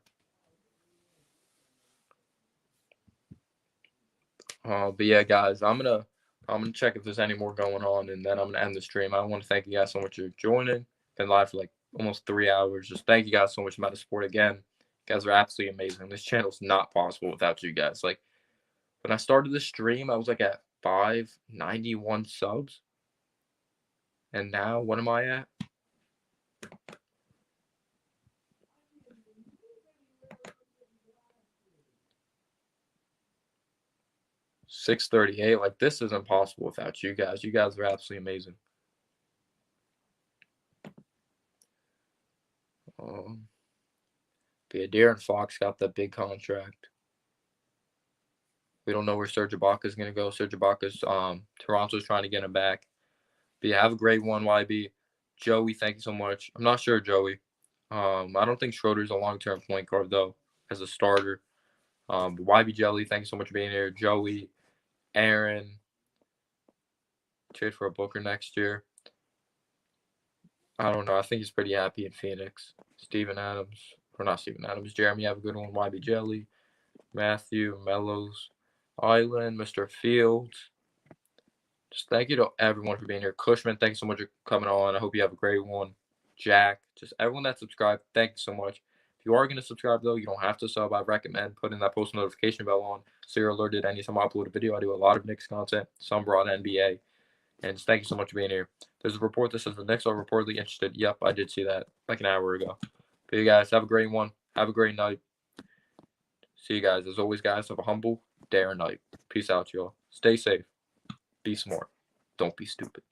[SPEAKER 1] But yeah, guys, I'm gonna check if there's any more going on, and then I'm gonna end the stream. I want to thank you guys so much for joining. Been live for like almost 3 hours. Just thank you guys so much for the support again. You guys are absolutely amazing. This channel's not possible without you guys. Like when I started the stream, I was like at 591 subs, and now what am I at? 638. Like this is impossible without you guys. You guys are absolutely amazing. But yeah, De'Aaron Fox got that big contract. We don't know where Serge Ibaka is going to go. Serge Ibaka's Toronto's trying to get him back. But yeah, have a great one, YB. Joey, thank you so much. I'm not sure, Joey. I don't think Schroeder's a long-term point guard, though, as a starter. But YB Jelly, thank you so much for being here. Joey, Aaron, trade for a Booker next year. I don't know. I think he's pretty happy in Phoenix. Steven Adams, or not Steven Adams. Jeremy, have a good one. YB Jelly, Matthew, Mellows, Island, Mr. Fields. Just thank you to everyone for being here. Cushman, thank you so much for coming on. I hope you have a great one. Jack, just everyone that subscribed, thank you so much. If you are going to subscribe, though, you don't have to sub. I recommend putting that post notification bell on so you're alerted anytime I upload a video. I do a lot of Knicks content, some broad NBA. And just thank you so much for being here. There's a report that says the Knicks are reportedly interested. Yep, I did see that like an hour ago. But you guys, have a great one. Have a great night. See you guys. As always, guys, have a humble day or night. Peace out, y'all. Stay safe. Be smart. Don't be stupid.